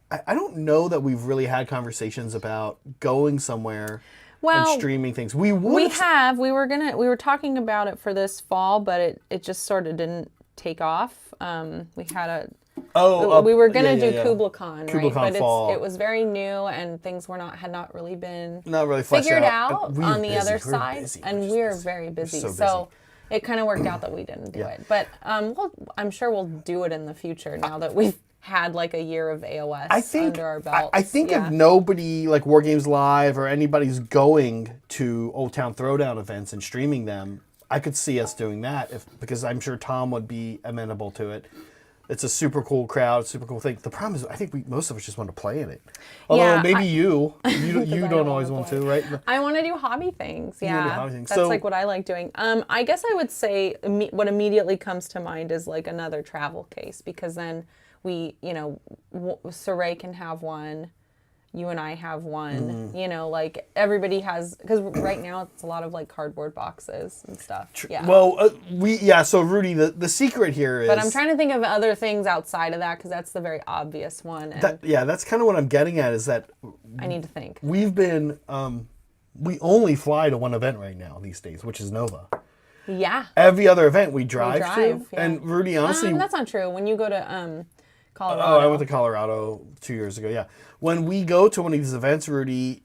S1: I don't know that we've really had conversations about going somewhere and streaming things. We were talking about it for this fall, but it just sort of didn't take off. We had we were gonna do KublaCon, right? But it was very new, and things had not really been figured
S2: out on the other side, and we're very busy. So it kind of worked out that we didn't do it. But I'm sure we'll do it in the future now that we've had like a year of AOS under our belts.
S1: I think if nobody like War Games Live or anybody's going to Old Town Throwdown events and streaming them, I could see us doing that because I'm sure Tom would be amenable to it. It's a super cool crowd, super cool thing. The problem is, I think most of us just want to play in it. Although maybe you don't always want to, right?
S2: I want to do hobby things. Yeah,
S1: do hobby things.
S2: That's like what I like doing. I guess I would say what immediately comes to mind is like another travel case, because then we, Saray can have one. You and I have one, like everybody has, because right now it's a lot of like cardboard boxes and stuff. Yeah.
S1: Well, so Rudy, the secret here is.
S2: But I'm trying to think of other things outside of that, because that's the very obvious one. And
S1: that's kind of what I'm getting at, is that.
S2: I need to think.
S1: We've been, we only fly to one event right now these days, which is Nova.
S2: Yeah.
S1: Every other event we drive to.
S2: Yeah.
S1: And Rudy, honestly.
S2: That's not true. When you go to Colorado.
S1: Oh, I went to Colorado 2 years ago, yeah. When we go to one of these events, Rudy,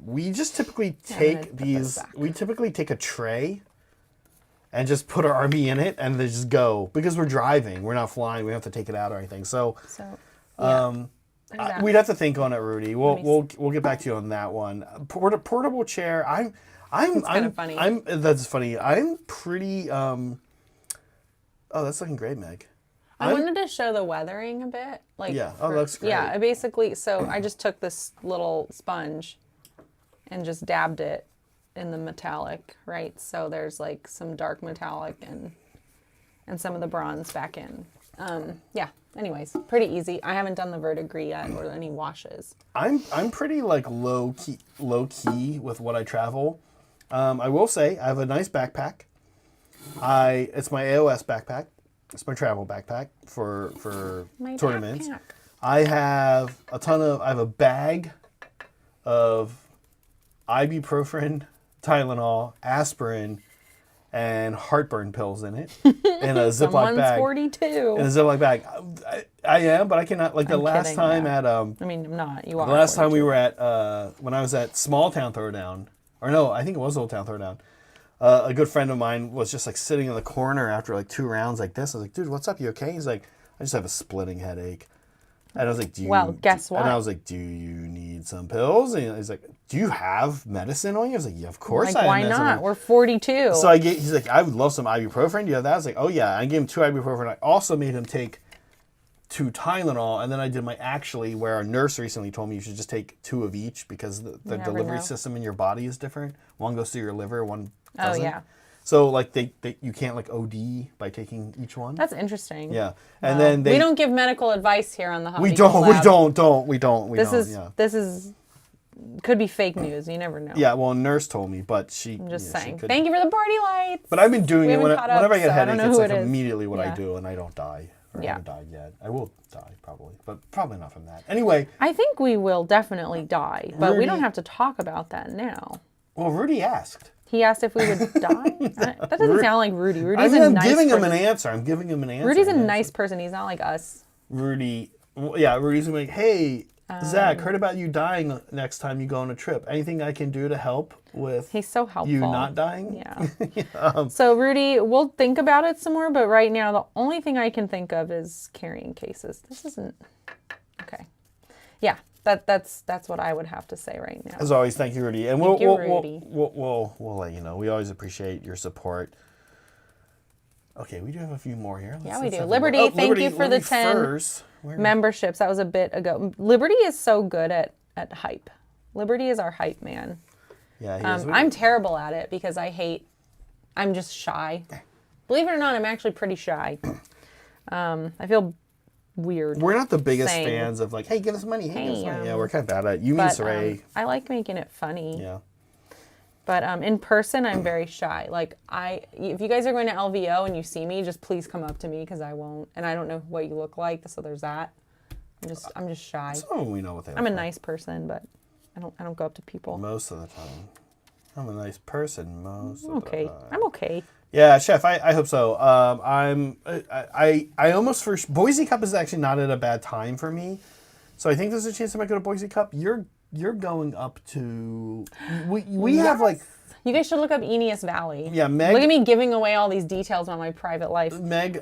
S1: we just typically take a tray and just put our RV in it and then just go. Because we're driving. We're not flying. We don't have to take it out or anything. So we'd have to think on it, Rudy. We'll get back to you on that one. Portable chair,
S2: That's kind of funny.
S1: That's funny. I'm pretty that's looking great, Meg.
S2: I wanted to show the weathering a bit.
S1: That's great.
S2: Yeah, so I just took this little sponge and just dabbed it in the metallic, right? So there's like some dark metallic and some of the bronze back in. Anyways, pretty easy. I haven't done the verdigris yet or any washes.
S1: I'm pretty like low key with what I travel. I will say I have a nice backpack. It's my AOS backpack. It's my travel backpack for tournaments. Backpack. I have a bag of ibuprofen, Tylenol, aspirin, and heartburn pills in it. In a Ziploc bag.
S2: 42.
S1: In a Ziploc bag. I am, but I cannot. Like the last time at
S2: I'm not. You are.
S1: The last time we were at when I was at Small Town Throwdown, or no, I think it was Old Town Throwdown. A good friend of mine was just like sitting in the corner after like 2 rounds like this. I was like, dude, what's up? You okay? He's like, I just have a splitting headache. And I was like,
S2: guess what?
S1: And I was like, do you need some pills? And he's like, do you have medicine on you? I was like, yeah, of course I have medicine.
S2: Why not? We're 42.
S1: So he's like, I would love some ibuprofen. Do you have that? I was like, oh yeah. I gave him 2 ibuprofen. I also made him take 2 Tylenol, and then I did where our nurse recently told me you should just take 2 of each because the delivery system in your body is different. One goes through your liver, one doesn't.
S2: Oh yeah.
S1: So like you can't like OD by taking each one.
S2: That's interesting.
S1: Yeah, and then
S2: we don't give medical advice here on the Hobby
S1: We don't.
S2: This is could be fake news. You never know.
S1: Yeah, well, a nurse told me, but
S2: I'm just saying. Thank you for the party lights.
S1: But I've been doing it whenever I get a headache. It's like immediately what I do, and I don't die. I haven't died yet. I will die probably, but probably not from that. Anyway,
S2: I think we will definitely die, but we don't have to talk about that now.
S1: Well, Rudy asked.
S2: He asked if we would die. That doesn't sound like Rudy. Rudy's a nice person.
S1: I'm giving him an answer.
S2: Rudy's a nice person. He's not like us.
S1: Rudy's like, hey, Zach, heard about you dying next time you go on a trip. Anything I can do to help with
S2: He's so helpful.
S1: you not dying?
S2: Yeah. So, Rudy, we'll think about it some more, but right now the only thing I can think of is carrying cases. This isn't... Okay. Yeah. That's what I would have to say right now.
S1: As always, thank you, Rudy. And we'll let you know. We always appreciate your support. Okay, we do have a few more here.
S2: We do. Liberty, thank you for the 10 memberships. That was a bit ago. Liberty is so good at hype. Liberty is our hype man.
S1: Yeah, he is.
S2: I'm terrible at it because I'm just shy. Believe it or not, I'm actually pretty shy. I feel weird.
S1: We're not the biggest fans of like, hey, give us money. Hey, give us money. Yeah, we're kind of bad at it. You mean Saray.
S2: I like making it funny.
S1: Yeah.
S2: But in person, I'm very shy. Like if you guys are going to LVO and you see me, just please come up to me because I won't. And I don't know what you look like, so there's that. I'm just shy.
S1: So we know what they look
S2: I'm a
S1: like.
S2: nice person, but I don't go up to people.
S1: Most of the time. I'm a nice person most of the time.
S2: I'm okay.
S1: Yeah, Chef, I hope so. I almost for Boise Cup is actually not at a bad time for me, so I think there's a chance I might go to Boise Cup. You're going up to we have like
S2: You guys should look up Aeneas Valley.
S1: Yeah, Meg.
S2: Look at me giving away all these details about my private life.
S1: Meg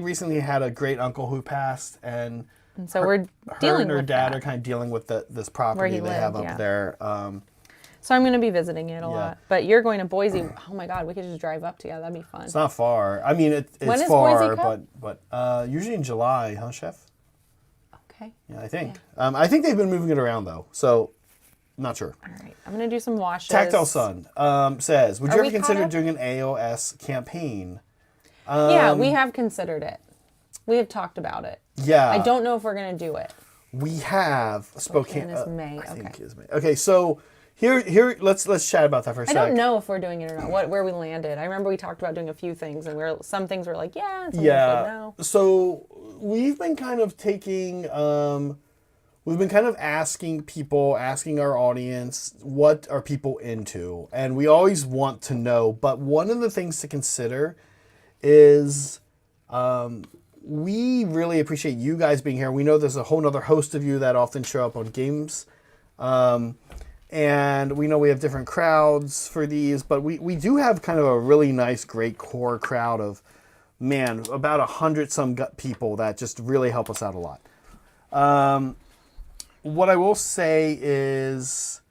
S1: recently had a great uncle who passed, and
S2: so we're dealing with
S1: her dad
S2: that.
S1: are kind of dealing with this property they have up there.
S2: So I'm going to be visiting it a lot. But you're going to Boise. Oh my God, we could just drive up together. That'd be fun.
S1: It's not far. I mean, it's
S2: when is
S1: far,
S2: Boise Cup?
S1: but usually in July, huh, Chef?
S2: Okay.
S1: Yeah, I think. Yeah. I think they've been moving it around though, so not sure.
S2: All right, I'm going to do some washes.
S1: Tactile Sun says, would you ever consider doing an AOS campaign?
S2: Yeah, we have considered it. We have talked about it.
S1: Yeah.
S2: I don't know if we're going to do it.
S1: We have Spokane
S2: is May.
S1: I think is May. Okay, so here let's chat about that for a second.
S2: I don't know if we're doing it or not. Where we landed. I remember we talked about doing a few things, and some things were like, yeah, and some things were like, no.
S1: So we've been kind of taking we've been kind of asking our audience, what are people into? And we always want to know, but one of the things to consider is we really appreciate you guys being here. We know there's a whole nother host of you that often show up on games. And we know we have different crowds for these, but we do have kind of a really nice, great core crowd of, man, about 100 some people that just really help us out a lot. What I will say is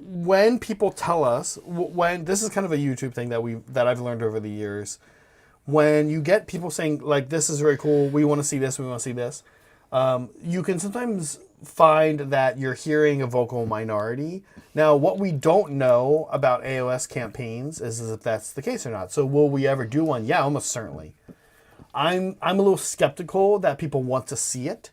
S1: when people tell us, when this is kind of a YouTube thing that I've learned over the years, when you get people saying like, this is very cool, we want to see this, we want to see this, you can sometimes find that you're hearing a vocal minority. Now, what we don't know about AOS campaigns is if that's the case or not. So will we ever do one? Yeah, almost certainly. I'm a little skeptical that people want to see it.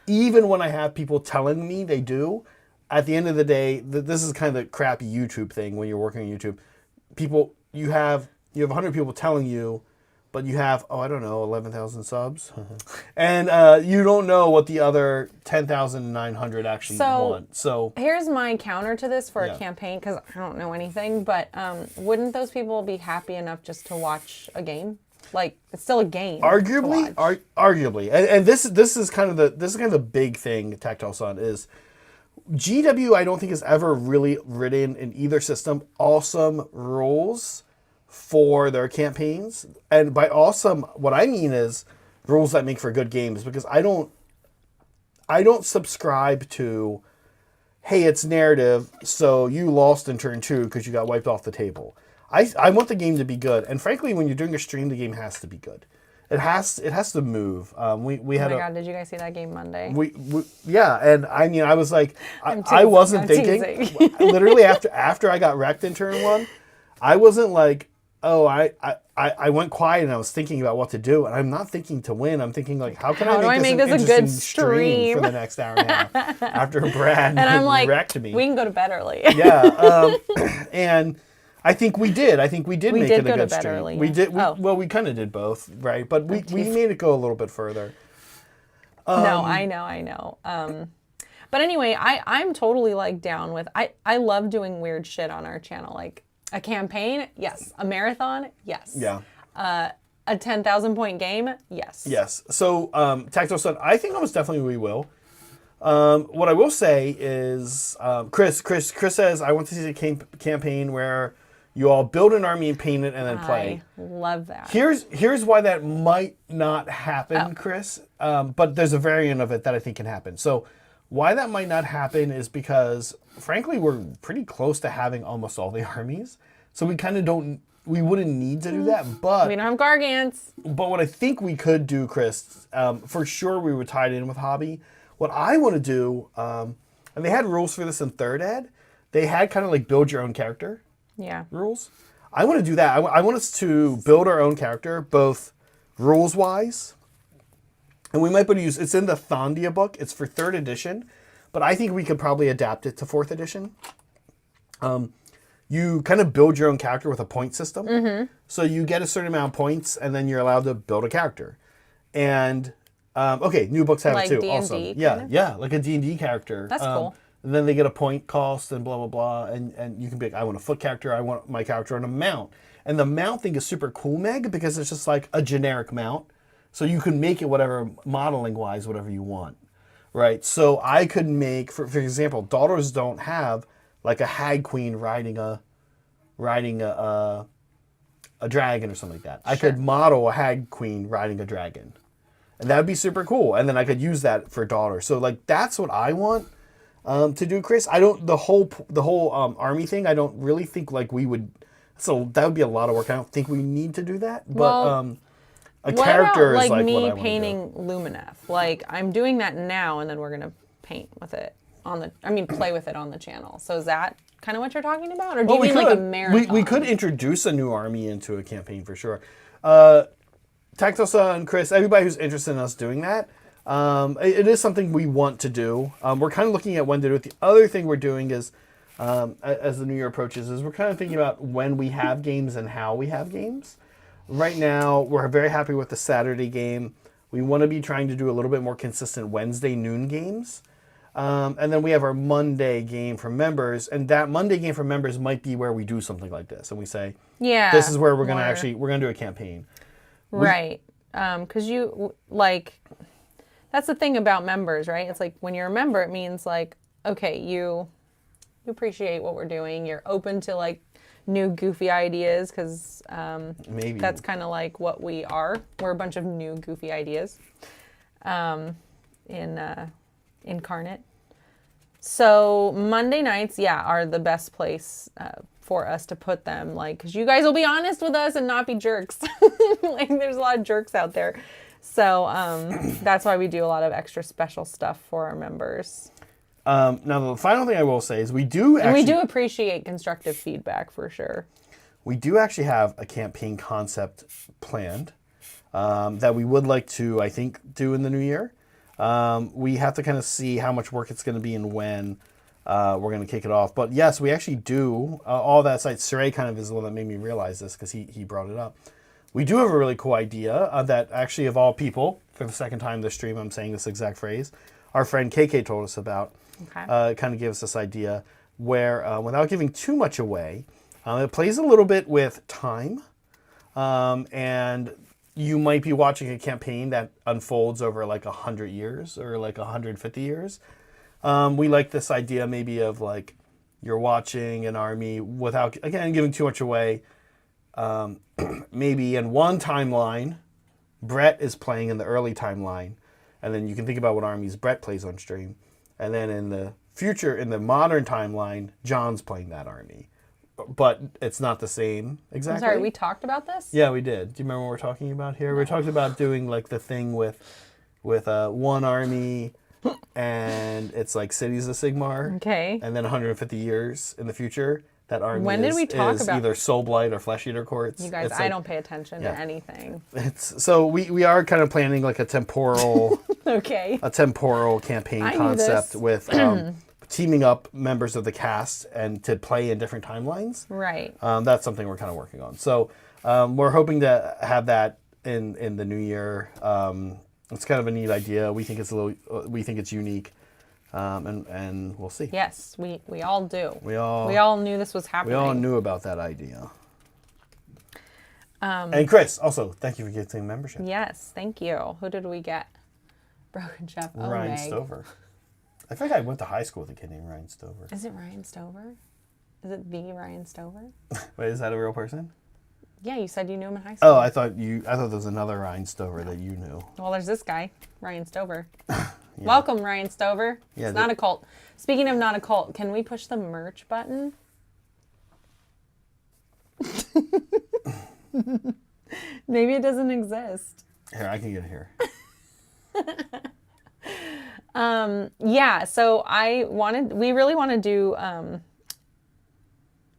S1: Even when I have people telling me they do, at the end of the day, this is kind of the crappy YouTube thing when you're working on YouTube. You have 100 people telling you, but you have, 11,000 subs. And you don't know what the other 10,900 actually want. So
S2: here's my counter to this for a campaign, because I don't know anything, but wouldn't those people be happy enough just to watch a game? Like, it's still a game.
S1: Arguably, and this is kind of the big thing. Tactile Sun is GW. I don't think has ever really written in either system awesome rules for their campaigns. And by awesome, what I mean is rules that make for good games. Because I don't subscribe to, hey, it's narrative, so you lost in turn 2 because you got wiped off the table. I want the game to be good, and frankly, when you're doing a stream, the game has to be good. It has to move. We had. Oh my
S2: God! Did you guys see that game Monday?
S1: Yeah, and I mean, I was like, I wasn't thinking. Literally after I got wrecked in turn 1, I wasn't like, oh, I went quiet and I was thinking about what to do, and I'm not thinking to win. I'm thinking like, how can I make this an
S2: a good
S1: stream for the next hour and a half after Brad
S2: and I'm like,
S1: wrecked me?
S2: We can go to bed early.
S1: Yeah, and I think we did. I think we did make it a good stream.
S2: Early,
S1: we did. Well, we kind of did both, right? But we made it go a little bit further.
S2: No, I know. But anyway, I'm totally like down with. I love doing weird shit on our channel, like a campaign, yes. A marathon, yes.
S1: Yeah.
S2: A 10,000 point game, yes.
S1: Yes. So Tactile Sun, I think almost definitely we will. What I will say is, Chris says, I want to see a campaign where you all build an army and paint it and then play.
S2: I love that.
S1: Here's why that might not happen, Chris. But there's a variant of it that I think can happen. So why that might not happen is because, frankly, we're pretty close to having almost all the armies. So we kind of we wouldn't need to do that. But
S2: we don't have Gargants.
S1: But what I think we could do, Chris, for sure we would tie it in with Hobby. What I want to do, and they had rules for this in 3rd ed. They had kind of like build your own character rules. I want to do that. I want us to build our own character, both rules-wise, and we might be able to use, it's in the Thondia book. It's for 3rd edition, but I think we could probably adapt it to 4th edition. You kind of build your own character with a point system. Mm-hmm. So you get a certain amount of points, and then you're allowed to build a character. And okay, new books have
S2: like
S1: it too.
S2: D&D
S1: also, yeah, like a D&D character.
S2: That's cool.
S1: And then they get a point cost and blah blah blah, and you can be like, I want a foot character, I want my character on a mount. And the mount thing is super cool, Meg, because it's just like a generic mount, so you can make it whatever modeling wise, whatever you want. right? So I could make, for example, daughters don't have like a hag queen riding a dragon or something like that. I could model a hag queen riding a dragon, and that would be super cool. And then I could use that for daughter. So like that's what I want to do, Chris. I don't the whole army thing. I don't really think like we would. So that would be a lot of work. I don't think we need to do that. But
S2: Well,
S1: a
S2: what
S1: character
S2: about
S1: is like
S2: me
S1: what I want to do.
S2: painting Lumineth? Like I'm doing that now, and then we're gonna paint with it play with it on the channel. So is that kind of what you're talking about, or do you mean like a marathon?
S1: We could introduce a new army into a campaign for sure. Tactosa and Chris, everybody who's interested in us doing that, it is something we want to do. We're kind of looking at when to do it. The other thing we're doing is, as the new year approaches, is we're kind of thinking about when we have games and how we have games. Right now, we're very happy with the Saturday game. We want to be trying to do a little bit more consistent Wednesday noon games. And then we have our Monday game for members, and that Monday game for members might be where we do something like this, and we say, this is where we're gonna do a campaign,
S2: right? Because you like, that's the thing about members, right? It's like when you're a member, it means like, okay, you appreciate what we're doing, you're open to like new goofy ideas, because maybe that's kind of like what we are. We're a bunch of new goofy ideas, incarnate. So Monday nights, are the best place for us to put them, like, because you guys will be honest with us and not be jerks. Like there's a lot of jerks out there. So that's why we do a lot of extra special stuff for our members.
S1: Now the final thing I will say is we do
S2: appreciate constructive feedback for sure.
S1: We do actually have a campaign concept planned that we would like to, I think, do in the new year. We have to kind of see how much work it's going to be and when we're going to kick it off. But yes, we actually do. All that site, Saray kind of is the one that made me realize this because he brought it up. We do have a really cool idea that actually, of all people, for the second time this stream, I'm saying this exact phrase, our friend KK told us about. Okay. Kind of gave us this idea where, without giving too much away, it plays a little bit with time, and you might be watching a campaign that unfolds over like 100 years or like 150 years. We like this idea maybe of like you're watching an army without, again, giving too much away. Maybe in one timeline, Brett is playing in the early timeline, and then you can think about what armies Brett plays on stream. And then in the future, in the modern timeline, John's playing that army. But it's not the same exactly.
S2: I'm sorry, we talked about this?
S1: Yeah, we did. Do you remember what we're talking about here? We talked about doing like the thing with one army, and it's like Cities of Sigmar. Okay. And then 150 years in the future, that army is either Soul Blight or Flesh Eater Courts.
S2: You guys, I don't pay attention to anything.
S1: So we are kind of planning like a temporal a temporal campaign concept with teaming up members of the cast and to play in different timelines. Right. That's something we're kind of working on. So we're hoping to have that in the new year. It's kind of a neat idea. We think it's unique. And we'll see.
S2: Yes, we all do. We all knew this was happening.
S1: We all knew about that idea. And Chris, also, thank you for getting membership.
S2: Yes, thank you. Who did we get? Broken Chef.
S1: Ryan Stover. I think I went to hie school with a kid named Ryan Stover.
S2: Is it Ryan Stover? Is it the Ryan Stover?
S1: Wait, is that a real person?
S2: Yeah, you said you knew him in high school.
S1: Oh, I thought there was another Ryan Stover that you knew.
S2: Well, there's this guy, Ryan Stover. Yeah. Welcome, Ryan Stover. Yeah, it's not a cult. Speaking of not a cult, can we push the merch button? Maybe it doesn't exist.
S1: Here, I can get it here.
S2: Yeah, so we really want to do,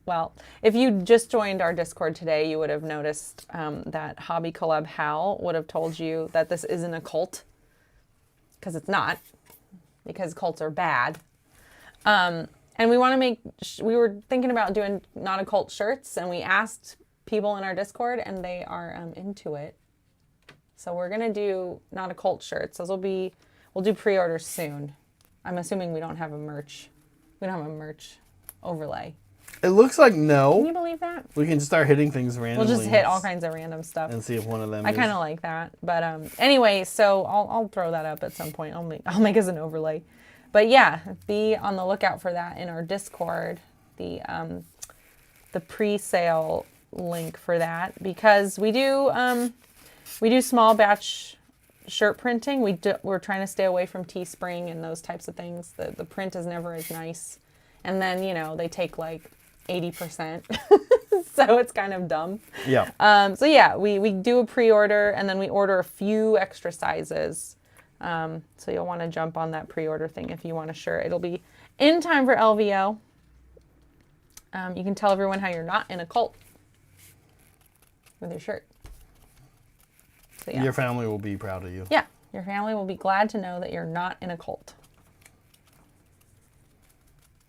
S2: well, if you just joined our Discord today, you would have noticed that Hobby Collab Hal would have told you that this isn't a cult. Because it's not, because cults are bad. And we want to we were thinking about doing Not a Cult shirts, and we asked people in our Discord, and they are into it. So we're going to do Not a Cult shirts. We'll do pre-orders soon. I'm assuming we don't have a merch overlay.
S1: It looks like no.
S2: Can you believe that?
S1: We can just start hitting things randomly.
S2: We'll just hit all kinds of random stuff.
S1: And see if one of them
S2: I kind of like that. But anyway, so I'll throw that up at some point. I'll make as an overlay. But yeah, be on the lookout for that in our Discord. The pre-sale link for that, because we do small batch shirt printing. We're trying to stay away from Teespring and those types of things. The print is never as nice, and then they take like 80%, so it's kind of dumb.
S1: Yeah.
S2: So yeah, we do a pre-order, and then we order a few extra sizes. So you'll want to jump on that pre-order thing if you want a shirt. It'll be in time for LVO. You can tell everyone how you're not in a cult with your shirt. So, yeah.
S1: Your family will be proud of you.
S2: Yeah, your family will be glad to know that you're not in a cult.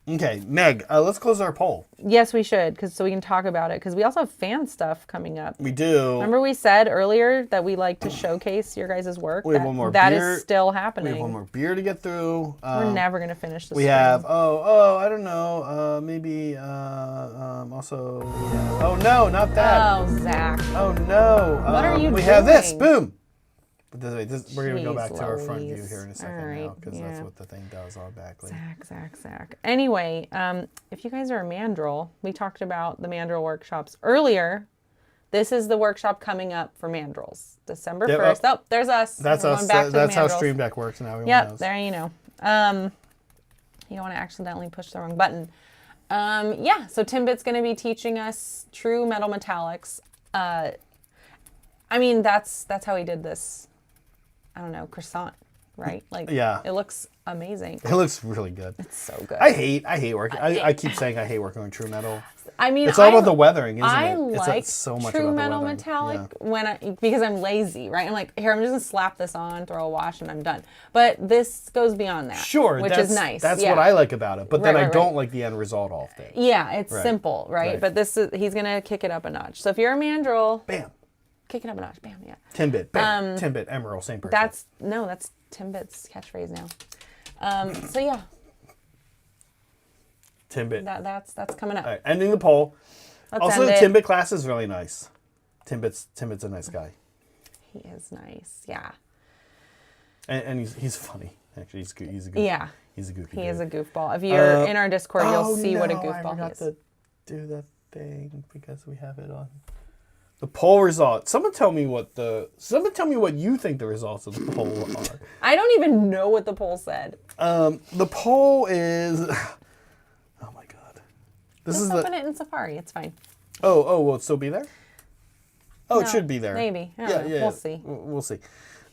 S1: Okay, Meg, let's close our poll.
S2: Yes, we should, so we can talk about it, because we also have fan stuff coming up.
S1: We do.
S2: Remember we said earlier that we like to showcase your guys' work?
S1: We have one more
S2: That
S1: beer.
S2: is still happening.
S1: We have one more beer to get through.
S2: We're never going to finish this.
S1: We have, I don't know, maybe, also, yeah. Oh no, not that.
S2: Oh, Zach.
S1: Oh no.
S2: What are you doing?
S1: We have this, boom. But we're going to go
S2: Jeez
S1: back to our front view
S2: Louise.
S1: here in a second
S2: All right,
S1: now, because that's
S2: yeah.
S1: what the thing does automatically.
S2: Zach. Anyway, if you guys are a mandrel, we talked about the mandrel workshops earlier. This is the workshop coming up for mandrels, December 1st. Oh, there's us.
S1: That's us. That's how Stream Deck works now.
S2: Yep, there you know. You don't want to accidentally push the wrong button. Yeah, so Timbit's going to be teaching us true metal metallics. I mean, that's how he did this. I don't know, croissant, right? Like,
S1: yeah.
S2: It looks amazing.
S1: It looks really good.
S2: It's so good.
S1: I hate working. I keep saying I hate working on true metal.
S2: I mean,
S1: it's all about the weathering, isn't
S2: I
S1: it?
S2: like
S1: so much
S2: true
S1: about
S2: metal
S1: the weathering.
S2: metallic because I'm lazy, right? I'm like, here, I'm just gonna slap this on, throw a wash, and I'm done. But this goes beyond that.
S1: Sure,
S2: which is nice.
S1: That's what I like about it. But then I don't like the end result often.
S2: Yeah, it's simple, right? But he's gonna kick it up a notch. So if you're a mandrel,
S1: bam,
S2: kick it up a notch, bam, yeah.
S1: Timbit, bam, Timbit, Emerald, same person.
S2: That's Timbit's catchphrase now. So yeah.
S1: Timbit.
S2: That's coming up.
S1: All right, ending the poll.
S2: Let's
S1: also, the
S2: end
S1: Timbit class is really nice. Timbit's a nice guy.
S2: He is nice, yeah.
S1: And he's funny. Actually, he's a goof.
S2: Yeah.
S1: He's a goofy.
S2: He is a goofball. If you're in our Discord, you'll see what a goofball
S1: I forgot
S2: he is.
S1: to do that thing because we have it on. The poll results. Someone tell me what you think the results of the poll are.
S2: I don't even know what the poll said.
S1: The poll is. Oh my god.
S2: Just open it in Safari. It's fine.
S1: Oh, will it still be there? Oh,
S2: No,
S1: it should be there.
S2: Maybe.
S1: Yeah.
S2: We'll see.
S1: We'll see.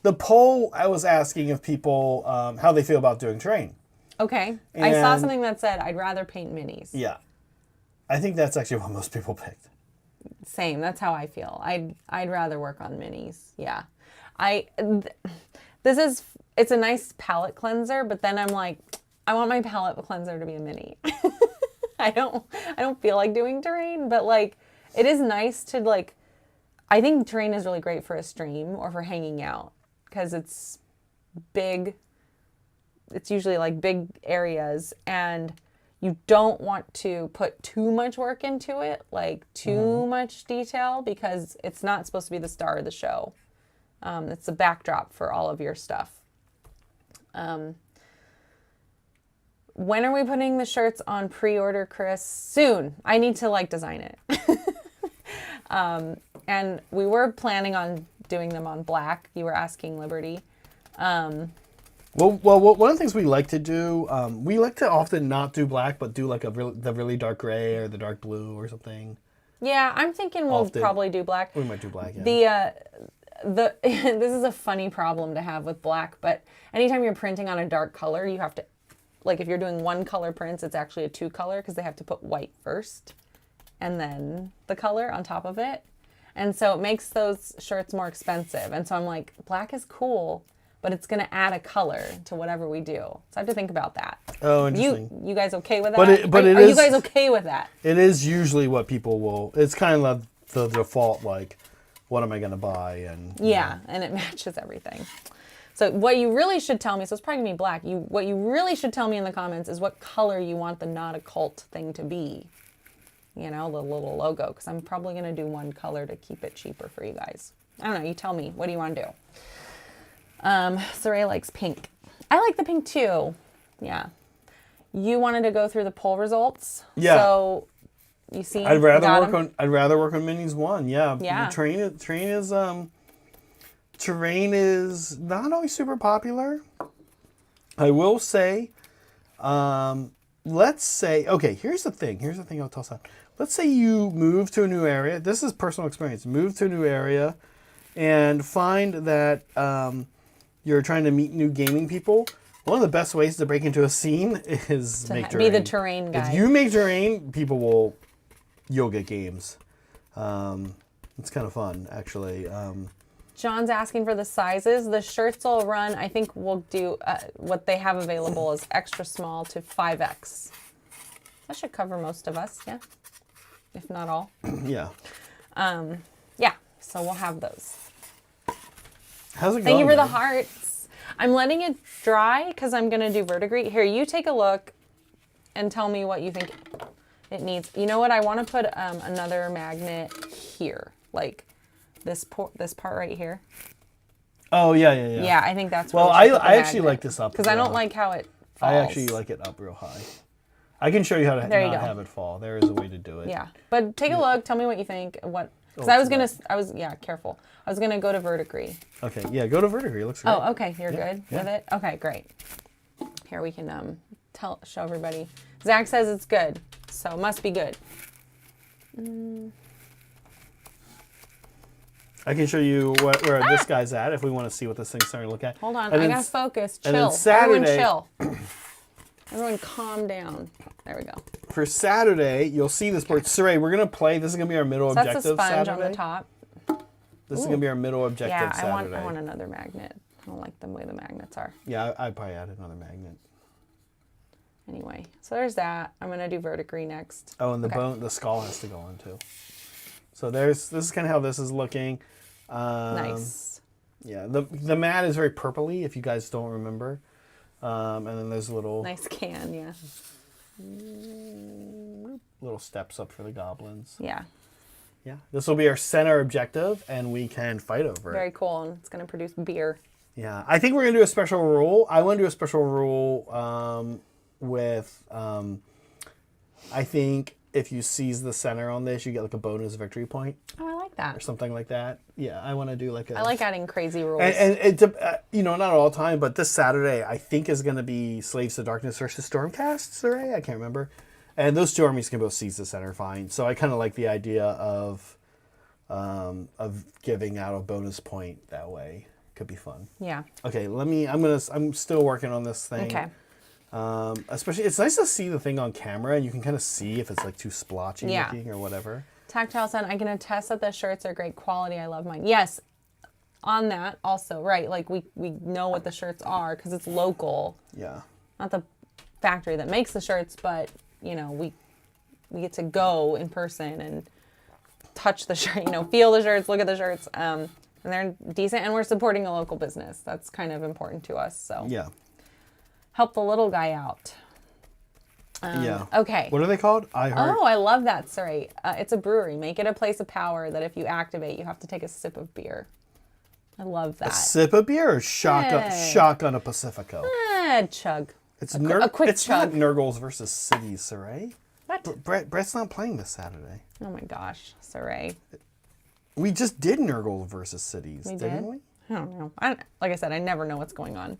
S1: The poll, I was asking if people how they feel about doing terrain.
S2: Okay. I saw something that said I'd rather paint minis.
S1: Yeah. I think that's actually what most people picked.
S2: Same. That's how I feel. I'd rather work on minis. Yeah. It's a nice palette cleanser, but then I'm like, I want my palette cleanser to be a mini. I don't feel like doing terrain, but like it is nice to like. I think terrain is really great for a stream or for hanging out because it's big. It's usually like big areas, and you don't want to put too much work into it, like too much detail, because it's not supposed to be the star of the show. It's a backdrop for all of your stuff. When are we putting the shirts on pre-order, Chris? Soon. I need to like design it. And we were planning on doing them on black. You were asking Liberty.
S1: Well, one of the things we like to do, we like to often not do black, but do like the really dark gray or the dark blue or something.
S2: Yeah, I'm thinking we'll probably do black.
S1: We might do black, yeah.
S2: This is a funny problem to have with black, but anytime you're printing on a dark color, you have to, like if you're doing one color prints, it's actually a two color because they have to put white first and then the color on top of it. And so it makes those shirts more expensive. And so I'm like, black is cool, but it's going to add a color to whatever we do. So I have to think about that.
S1: Oh, interesting.
S2: You guys okay with that?
S1: Are
S2: you guys okay with that?
S1: It is usually what people will, it's kind of the default, like, what am I going to buy? And
S2: yeah, and it matches everything. So what you really should tell me, so it's probably going to be black, what you really should tell me in the comments is what color you want the not occult thing to be. you know, the little logo, because I'm probably going to do one color to keep it cheaper for you guys. I don't know. You tell me. What do you want to do? Saray likes pink. I like the pink too. Yeah. You wanted to go through the poll results.
S1: Yeah.
S2: So you see,
S1: I'd rather work on Minis 1. Yeah.
S2: Yeah.
S1: Terrain is not always super popular. I will say, let's say, okay, here's the thing I'll tell Sam. Let's say you move to a new area. This is personal experience. Move to a new area and find that you're trying to meet new gaming people. One of the best ways to break into a scene is
S2: to
S1: make terrain.
S2: Be the terrain guy.
S1: If you make terrain, you'll get games. It's kind of fun, actually.
S2: John's asking for the sizes. The shirts will run, I think we'll do, what they have available is extra small to 5X. That should cover most of us, yeah? If not all.
S1: Yeah.
S2: Yeah, so we'll have those.
S1: How's it going?
S2: Thank you for the hearts. I'm letting it dry because I'm going to do verdigris. Here, you take a look and tell me what you think it needs. You know what? I want to put another magnet here, like this part right here.
S1: Oh, yeah.
S2: Yeah, I think that's.
S1: Well, I actually like this up
S2: because I don't like how it falls.
S1: I actually like it up real high. I can show you how to not have it fall. There is a way to do it.
S2: Yeah, but take a look. Tell me what you think. Because careful. I was gonna go to verdigris.
S1: Okay, yeah, go to verdigris. It looks great.
S2: Oh, okay, you're good with it. Okay, great. Here we can show everybody. Zach says it's good, so it must be good.
S1: I can show you where this guy's at if we want to see what this thing's starting to look at.
S2: Hold on, I gotta focus. Chill.
S1: And then Saturday,
S2: everyone chill. Everyone calm down. There we go.
S1: For Saturday, you'll see this board. Saray, we're going to play. This is going to be our middle objective
S2: Saturday. That's a sponge
S1: Saturday.
S2: on the top.
S1: This is going to be our middle objective Saturday.
S2: I want another magnet. I don't like the way the magnets are.
S1: Yeah, I'd probably add another magnet.
S2: Anyway, so there's that. I'm going to do verdigris next.
S1: Oh, and the skull has to go on too. So this is kind of how this is looking.
S2: Nice.
S1: Yeah, the mat is very purpley, if you guys don't remember. And then there's a little...
S2: Nice can, yeah.
S1: Little steps up for the goblins.
S2: Yeah.
S1: Yeah. This will be our center objective, and we can fight over it.
S2: Very cool, and it's going to produce beer.
S1: Yeah. I think we're going to do a special rule. I want to do a special rule with... I think if you seize the center on this, you get like a bonus victory point.
S2: Oh, I like that.
S1: Or something like that. Yeah, I want to do like a...
S2: I like adding crazy rules.
S1: And it, not all the time, but this Saturday, I think is going to be Slaves to Darkness versus Stormcast, Saray? I can't remember. And those two armies can both seize the center fine. So I kind of like the idea of giving out a bonus point that way. Could be fun.
S2: Yeah.
S1: Okay, I'm still working on this thing.
S2: Okay.
S1: Especially, it's nice to see the thing on camera, and you can kind of see if it's like too splotchy looking or whatever.
S2: Tactile Sun, I can attest that the shirts are great quality. I love mine. Yes, on that also, right? Like we know what the shirts are because it's local.
S1: Yeah. Not
S2: the factory that makes the shirts, but we get to go in person and touch the shirt. Feel the shirts, look at the shirts, and they're decent. And we're supporting a local business. That's kind of important to us. So
S1: yeah.
S2: Help the little guy out.
S1: Yeah.
S2: Okay.
S1: What are they called?
S2: Oh, I love that. Sorry. It's a brewery. Make it a place of power that if you activate, you have to take a sip of beer. I love that.
S1: A sip of beer or shotgun a Pacifico?
S2: Chug.
S1: It's
S2: a quick chug.
S1: Not Nurgles versus Cities, Saray.
S2: What?
S1: Brett's not playing this Saturday.
S2: Oh my gosh, Saray.
S1: We just did Nurgles versus Cities, didn't we?
S2: I don't know. Like I said, I never know what's going on.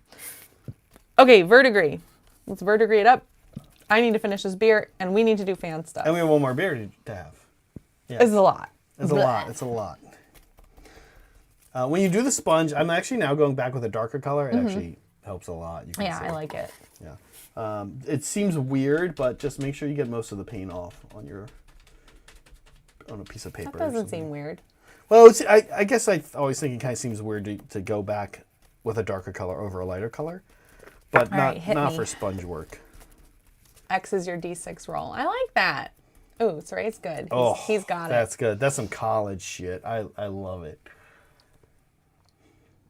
S2: Okay, verdigris. Let's verdigris it up. I need to finish this beer, and we need to do fan stuff.
S1: And we have one more beer to have.
S2: Yeah. It's a lot.
S1: It's a lot. It's a lot. When you do the sponge, I'm actually now going back with a darker color. It actually helps a lot. You can see.
S2: I like it.
S1: Yeah. It seems weird, but just make sure you get most of the paint off on a piece of paper.
S2: That doesn't seem weird.
S1: Well, I guess I always think it kind of seems weird to go back with a darker color over a lighter color, but not for sponge work.
S2: X is your D6 roll. I like that. Ooh, Saray's good. He's got it.
S1: That's good. That's some college shit. I love it.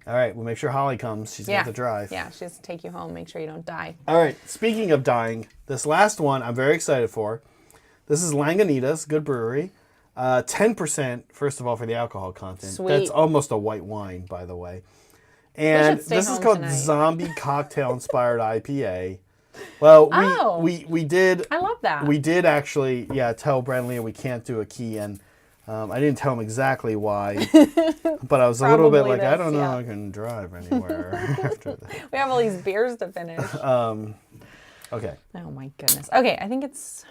S1: All right, we'll make sure Holly comes. She's going to have to drive.
S2: Yeah, she has to take you home. Make sure you don't die.
S1: All right, speaking of dying, this last one I'm very excited for. This is Lagunitas, good brewery. 10%, first of all, for the alcohol content.
S2: Sweet.
S1: That's almost a white wine, by the way. And this is called Zombie Cocktail Inspired IPA. Well, we did.
S2: I love that.
S1: We did actually, tell Brentley we can't do a key, and I didn't tell him exactly why, but I was a little bit like, I don't know I can drive anywhere after that.
S2: We have all these beers to finish.
S1: Okay.
S2: Oh my goodness. Okay, I think it's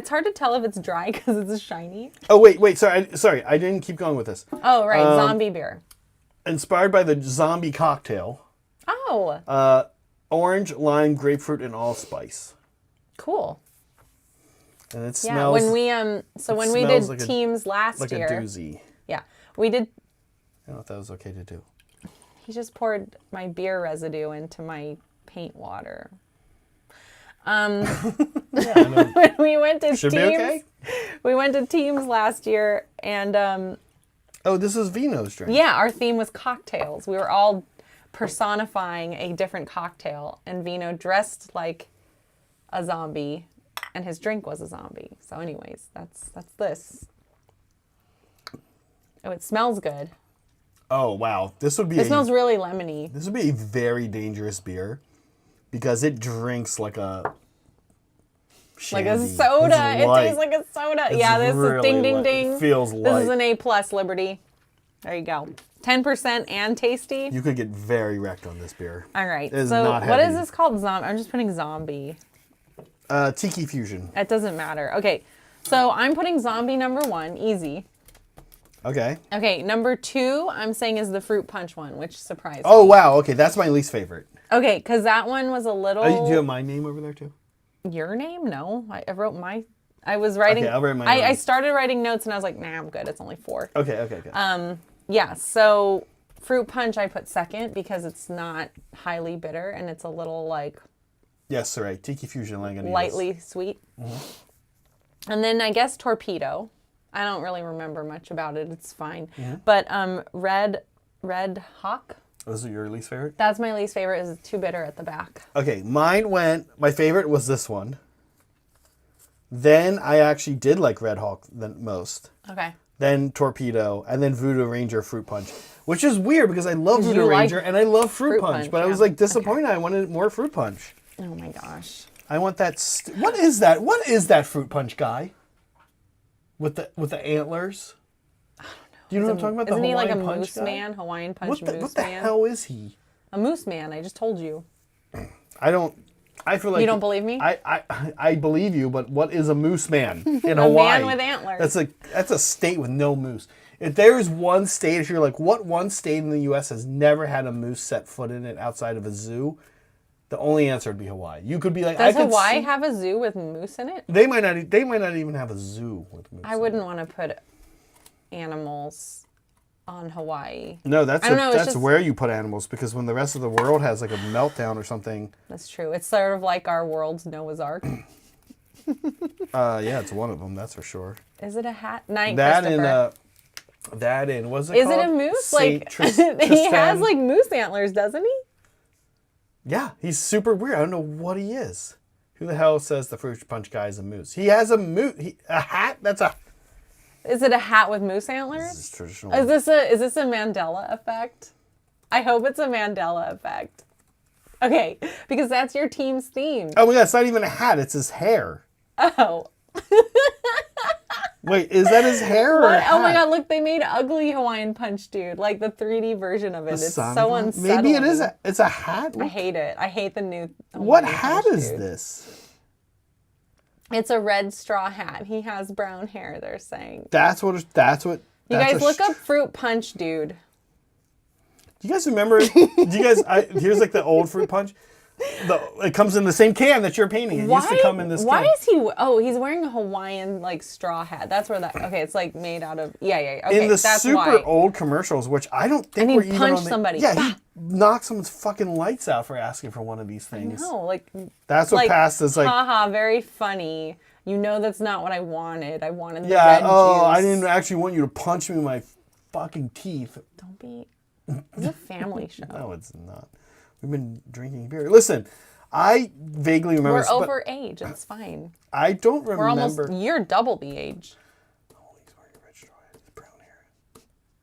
S2: hard to tell if it's dry because it's shiny.
S1: Oh wait, sorry, I didn't keep going with this.
S2: Oh right, zombie beer.
S1: Inspired by the zombie cocktail.
S2: Oh.
S1: Orange, lime, grapefruit, and allspice.
S2: Cool.
S1: And it smells.
S2: When we did teams last year.
S1: Like a doozy.
S2: Yeah, we did.
S1: I don't know if that was okay to do.
S2: He just poured my beer residue into my paint water. When we went to
S1: Should
S2: teams,
S1: be okay.
S2: We went to teams last year, and
S1: oh, this is Vino's drink.
S2: yeah, our theme was cocktails. We were all personifying a different cocktail, and Vino dressed like a zombie, and his drink was a zombie. So, anyways, that's this. Oh, it smells good.
S1: Oh wow,
S2: It smells really lemony.
S1: This would be a very dangerous beer because it drinks like a shandy.
S2: Like a soda. It tastes like a soda.
S1: It's
S2: this
S1: really
S2: is ding, ding,
S1: light.
S2: ding.
S1: It feels
S2: This
S1: light.
S2: is an A+ Liberty. There you go. 10% and tasty.
S1: You could get very wrecked on this beer.
S2: All right.
S1: It is
S2: So
S1: not
S2: what
S1: heavy.
S2: is this called? I'm just putting zombie.
S1: Tiki Fusion.
S2: It doesn't matter. Okay. So I'm putting zombie number 1. Easy.
S1: Okay.
S2: Okay. Number 2, I'm saying is the fruit punch one, which surprised
S1: Oh
S2: me.
S1: wow. Okay, that's my least favorite.
S2: Okay, because that one was a little.
S1: Do you have my name over there too?
S2: Your name? No. I wrote my. I was writing.
S1: Okay, I'll write my
S2: I
S1: name.
S2: started writing notes and I was like, nah, I'm good. It's only 4.
S1: Okay.
S2: Yeah, so fruit punch I put second because it's not highly bitter and it's a little like
S1: Yes, right. Tiki Fusion Lagunitas.
S2: lightly sweet. Mm-hmm. And then I guess torpedo. I don't really remember much about it. It's fine. Mm-hmm. But red hawk.
S1: Those are your least favorite?
S2: That's my least favorite. Is too bitter at the back.
S1: Okay, my favorite was this one. Then I actually did like Red Hawk the most.
S2: Okay.
S1: Then Torpedo, and then Voodoo Ranger Fruit Punch, which is weird because I love Voodoo
S2: like
S1: Ranger and I love Fruit Punch,
S2: Punch,
S1: but I was like disappointed. Okay. I wanted more Fruit Punch.
S2: Oh my gosh.
S1: I want that. What is that? What is that Fruit Punch guy? With the antlers? I don't know. Do you know what I'm talking about?
S2: Isn't
S1: the
S2: he
S1: Hawaiian
S2: like a
S1: Punch
S2: moose
S1: guy?
S2: man? Hawaiian Punch moose man?
S1: What the hell is he?
S2: A moose man. I just told you.
S1: I feel like
S2: you don't believe me?
S1: I believe you, but what is a moose man in Hawaii?
S2: A man with antlers.
S1: That's a state with no moose. If there's one state, if you're like, what one state in the U.S. has never had a moose set foot in it outside of a zoo? The only answer would be Hawaii. You could be like,
S2: does Hawaii have a zoo with moose in it?
S1: They might not even have a zoo with moose.
S2: I wouldn't want to put animals on Hawaii.
S1: No, that's where you put animals because when the rest of the world has like a meltdown or something.
S2: That's true. It's sort of like our world's Noah's Ark.
S1: Yeah, it's one of them. That's for sure.
S2: Is it a hat?
S1: That in what's it
S2: Is
S1: called?
S2: it a moose? He has like moose antlers, doesn't he?
S1: Yeah, he's super weird. I don't know what he is. Who the hell says the Fruit Punch guy is a moose? He has a moose. A hat? That's a.
S2: Is it a hat with moose antlers?
S1: This is traditional.
S2: Is this a Mandela effect? I hope it's a Mandela effect. Okay, because that's your team's theme.
S1: Oh my god, it's not even a hat. It's his hair.
S2: Oh.
S1: Wait, is that his hair or a hat?
S2: Oh my god, look, they made ugly Hawaiian Punch dude. Like the 3D version of it. It's so unsettling.
S1: Maybe it's a hat?
S2: I hate it. I hate the new Hawaiian
S1: What hat
S2: Punch
S1: is
S2: dude.
S1: this?
S2: It's a red straw hat. He has brown hair, they're saying.
S1: That's what.
S2: You guys look up Fruit Punch dude.
S1: Do you guys remember? Here's like the old Fruit Punch. It comes in the same can that you're painting. It used to come in this can.
S2: Why is he... Oh, he's wearing a Hawaiian, like, straw hat. That's where that... Okay, it's, like, made out of... Yeah. Okay,
S1: in the
S2: that's
S1: super
S2: why.
S1: old commercials, which I don't think
S2: and
S1: were
S2: he
S1: even
S2: punched
S1: on the...
S2: somebody.
S1: Yeah, he knocked someone's fucking lights out for asking for one of these things.
S2: No, like...
S1: That's what passed as, like...
S2: Haha, very funny. You know that's not what I wanted. I wanted the
S1: red
S2: juice.
S1: I didn't actually want you to punch me in my fucking teeth.
S2: Don't be... It's a family show.
S1: No, it's not. We've been drinking beer. Listen, I vaguely remember.
S2: We're over age. It's fine.
S1: I don't remember.
S2: You're double the age.
S1: Oh, he's wearing a red straw hat. He's brown hair.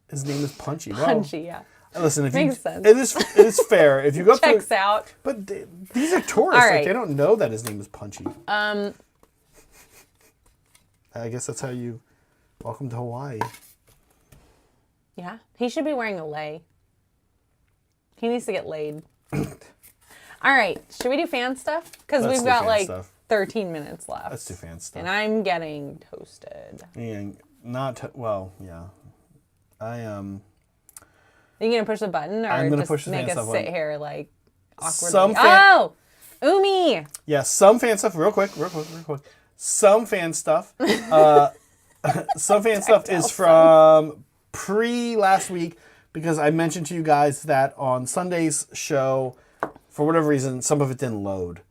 S1: His name is Punchy.
S2: Punchy, yeah.
S1: Listen, if
S2: Makes sense.
S1: It is fair. If you go up
S2: Checks out.
S1: But these are tourists.
S2: All right.
S1: Like, they don't know that his name is Punchy. I guess that's how you welcome to Hawaii.
S2: Yeah. He should be wearing a lei. He needs to get laid. All right. Should we do fan stuff? Because we've got like 13 minutes left.
S1: Let's do fan stuff.
S2: And I'm getting toasted.
S1: And yeah. I am.
S2: Are you going to push the button or
S1: I'm gonna
S2: just
S1: push the
S2: make
S1: fan
S2: us
S1: stuff
S2: sit
S1: on.
S2: here like awkwardly? Umi!
S1: Yeah, some fan stuff, real quick. Some fan stuff. Some fan stuff is from last week because I mentioned to you guys that on Sunday's show, for whatever reason, some of it didn't load.